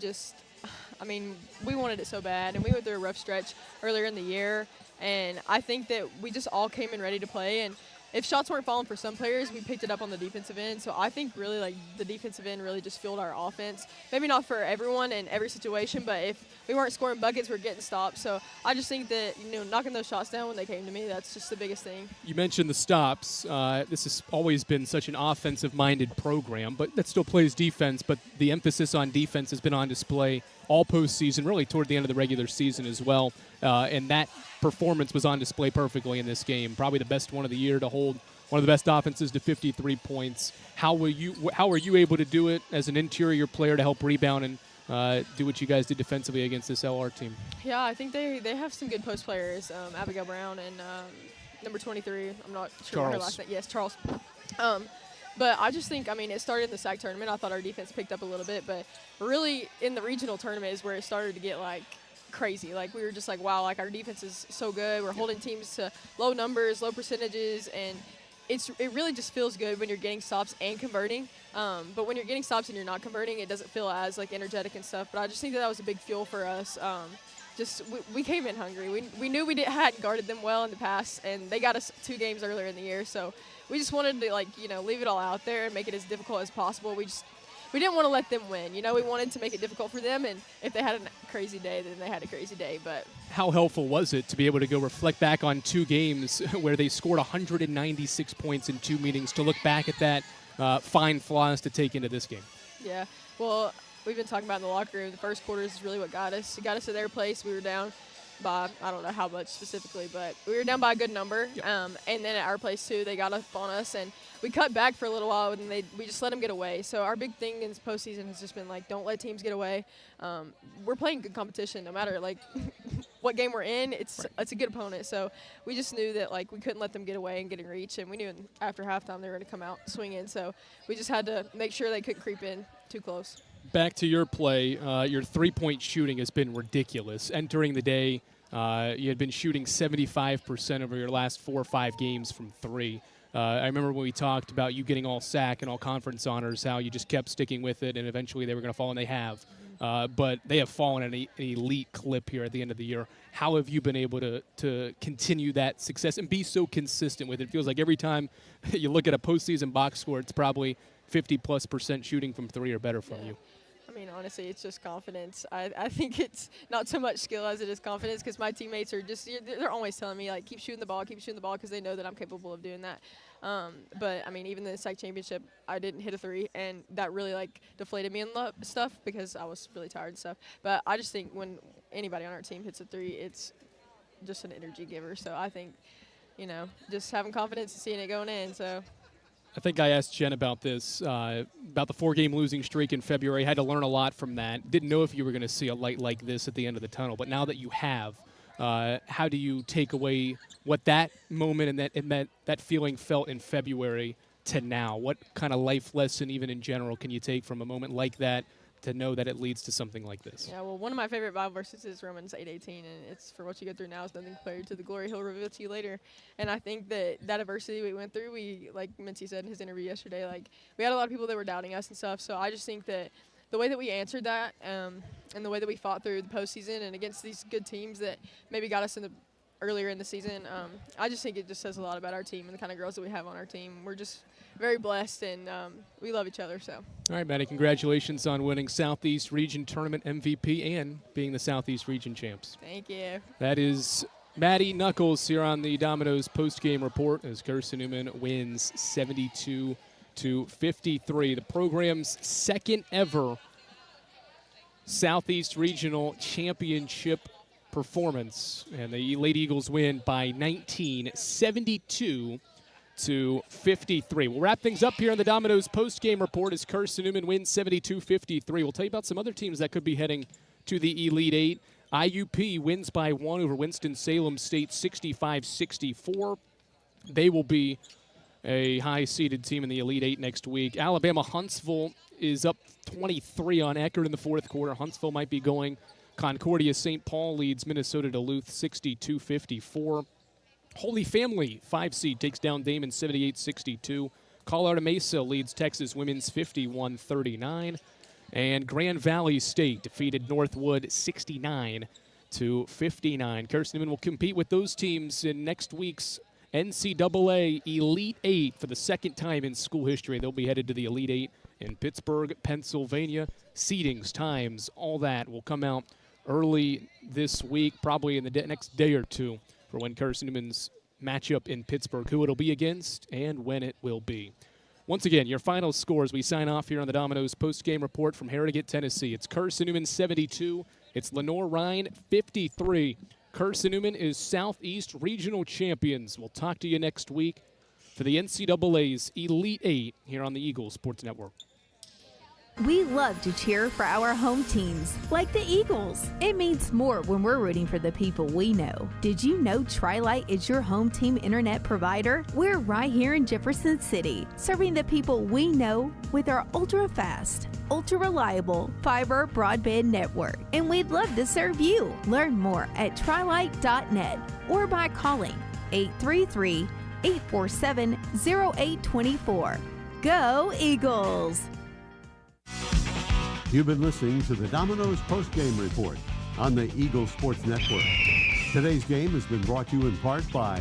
wanted it so bad, and we went through a rough stretch earlier in the year, and I think that we just all came in ready to play, and if shots weren't falling for some players, we picked it up on the defensive end. So I think really like the defensive end really just fueled our offense. Maybe not for everyone in every situation, but if we weren't scoring buckets, we're getting stops. So I just think that, knocking those shots down when they came to me, that's just the biggest thing. You mentioned the stops. This has always been such an offensive-minded program, but that still plays defense. But the emphasis on defense has been on display all postseason, really toward the end of the regular season as well. And that performance was on display perfectly in this game. Probably the best one of the year to hold one of the best offenses to 53 points. How are you able to do it as an interior player to help rebound and do what you guys did defensively against this LR team? Yeah, I think they have some good post players. Abigail Brown and number 23. I'm not sure what her last name. Yes, Charles. But I just think, it started in the SAC tournament. I thought our defense picked up a little bit, but really in the regional tournament is where it started to get crazy. We were just wow, our defense is so good. We're holding teams to low numbers, low percentages, and it really just feels good when you're getting stops and converting. But when you're getting stops and you're not converting, it doesn't feel as energetic and stuff. But I just think that was a big fuel for us. We came in hungry. We knew we hadn't guarded them well in the past, and they got us 2 games earlier in the year. So we just wanted to leave it all out there and make it as difficult as possible. We didn't want to let them win. We wanted to make it difficult for them, and if they had a crazy day, then they had a crazy day. But how helpful was it to be able to go reflect back on 2 games where they scored 196 points in 2 meetings, to look back at that, find flaws to take into this game? Yeah, well, we've been talking about in the locker room, the first quarter is really what got us. It got us to their place. We were down by, I don't know how much specifically, but we were down by a good number. Yep. And then at our place, too, they got up on us, and we cut back for a little while, and we just let them get away. So our big thing in this postseason has just been, don't let teams get away. We're playing good competition no matter, what game we're in, it's a good opponent. So we just knew that, like, we couldn't let them get away and get in reach, and we knew after halftime they were going to come out swinging. So we just had to make sure they couldn't creep in too close. Back to your play, your three-point shooting has been ridiculous. Entering the day, you had been shooting 75% over your last 4 or 5 games from three. I remember when we talked about you getting all SAC and all conference honors, how you just kept sticking with it, and eventually they were going to fall, and they have. But they have fallen at an elite clip here at the end of the year. How have you been able to continue that success and be so consistent with it? It feels like every time you look at a postseason box score, it's probably 50+% shooting from three or better from you. I mean, honestly, it's just confidence. I think it's not so much skill as it is confidence, because my teammates are just, they're always telling me, like, keep shooting the ball, because they know that I'm capable of doing that. But, I mean, even in the SAC championship, I didn't hit a three, and that really, like, deflated me and stuff because I was really tired and stuff. But I just think when anybody on our team hits a three, it's just an energy giver. So I think, just having confidence and seeing it going in, so. I think I asked Jen about this, about the 4-game losing streak in February. Had to learn a lot from that. Didn't know if you were going to see a light like this at the end of the tunnel. But now that you have, how do you take away what that moment and that feeling felt in February to now? What kind of life lesson, even in general, can you take from a moment like that to know that it leads to something like this? Yeah, well, one of my favorite Bible verses is Romans 8:18, and it's, for what you go through now is nothing compared to the glory he'll reveal to you later. And I think that adversity we went through, we, like Mincy said in his interview yesterday, like, we had a lot of people that were doubting us and stuff. So I just think that the way that we answered that, and the way that we fought through the postseason and against these good teams that maybe got us earlier in the season, I just think it just says a lot about our team and the kind of girls that we have on our team. We're just very blessed, and we love each other. So. All right, Maddie, congratulations on winning Southeast Region Tournament MVP and being the Southeast Region champs. Thank you. That is Maddie Knuckles here on the Domino's post-game report as Carson-Newman wins 72-53. The program's second ever Southeast Regional Championship performance, and the Lady Eagles win by 19, 72-53. We'll wrap things up here on the Domino's post-game report as Carson-Newman wins 72-53. We'll tell you about some other teams that could be heading to the Elite Eight. IUP wins by 1 over Winston-Salem State, 65-64. They will be a high-seeded team in the Elite Eight next week. Alabama-Huntsville is up 23 on Eckerd in the fourth quarter. Huntsville might be going. Concordia St. Paul leads Minnesota Duluth 62-54. Holy Family, 5 seed, takes down Damon 78-62. Colorado Mesa leads Texas Women's 51-39. And Grand Valley State defeated Northwood 69-59. Carson-Newman will compete with those teams in next week's NCAA Elite Eight for the second time in school history. They'll be headed to the Elite Eight in Pittsburgh, Pennsylvania. Seedings, times, all that will come out early this week, probably in the next day or two, for when Carson-Newman's matchup in Pittsburgh, who it'll be against and when it will be. Once again, your final scores. We sign off here on the Domino's post-game report from Harrogate, Tennessee. It's Carson-Newman 72. It's Lenoir-Rhyne 53. Carson-Newman is Southeast Regional Champions. We'll talk to you next week for the NCAA's Elite Eight here on the Eagle Sports Network. We love to cheer for our home teams, like the Eagles. It means more when we're rooting for the people we know. Did you know Tri-Lite is your home team internet provider? We're right here in Jefferson City, serving the people we know with our ultra-fast, ultra-reliable fiber broadband network. And we'd love to serve you. Learn more at trilite.net or by calling 833-847-0824. Go Eagles! You've been listening to the Domino's post-game report on the Eagle Sports Network. Today's game has been brought to you in part by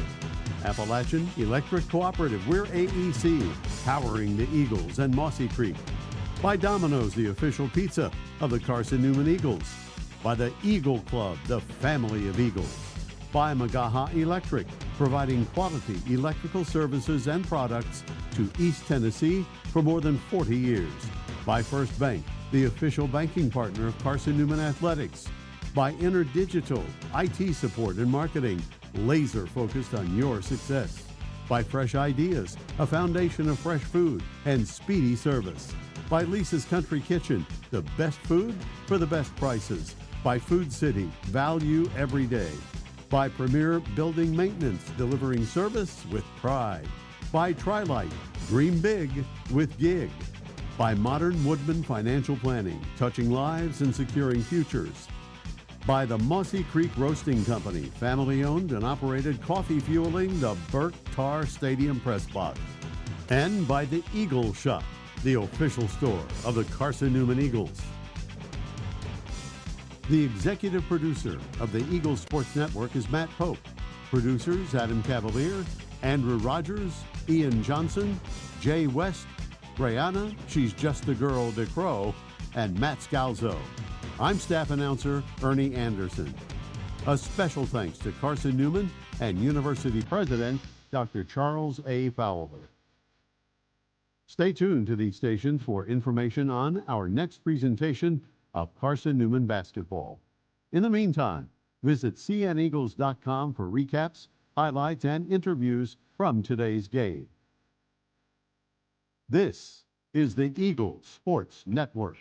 Appalachian Electric Cooperative. We're AEC, powering the Eagles and Mossy Creek. By Domino's, the official pizza of the Carson-Newman Eagles. By the Eagle Club, the family of Eagles. By Magaha Electric, providing quality electrical services and products to East Tennessee for more than 40 years. By First Bank, the official banking partner of Carson-Newman Athletics. By InterDigital, IT support and marketing, laser focused on your success. By Fresh Ideas, a foundation of fresh food and speedy service. By Lisa's Country Kitchen, the best food for the best prices. By Food City, value every day. By Premier Building Maintenance, delivering service with pride. By Trilite, dream big with Gig. By Modern Woodman Financial Planning, touching lives and securing futures. By the Mossy Creek Roasting Company, family-owned and operated, coffee fueling the Burke Tar Stadium Press Box. And by the Eagle Shop, the official store of the Carson-Newman Eagles. The executive producer of the Eagle Sports Network is Matt Pope. Producers Adam Cavalier, Andrew Rogers, Ian Johnson, Jay West, Brianna, she's just a girl, DeCrow, and Matt Scalzo. I'm staff announcer Ernie Anderson. A special thanks to Carson-Newman and University President Dr. Charles A. Fowler. Stay tuned to these stations for information on our next presentation of Carson-Newman basketball. In the meantime, visit cneagles.com for recaps, highlights, and interviews from today's game. This is the Eagle Sports Network.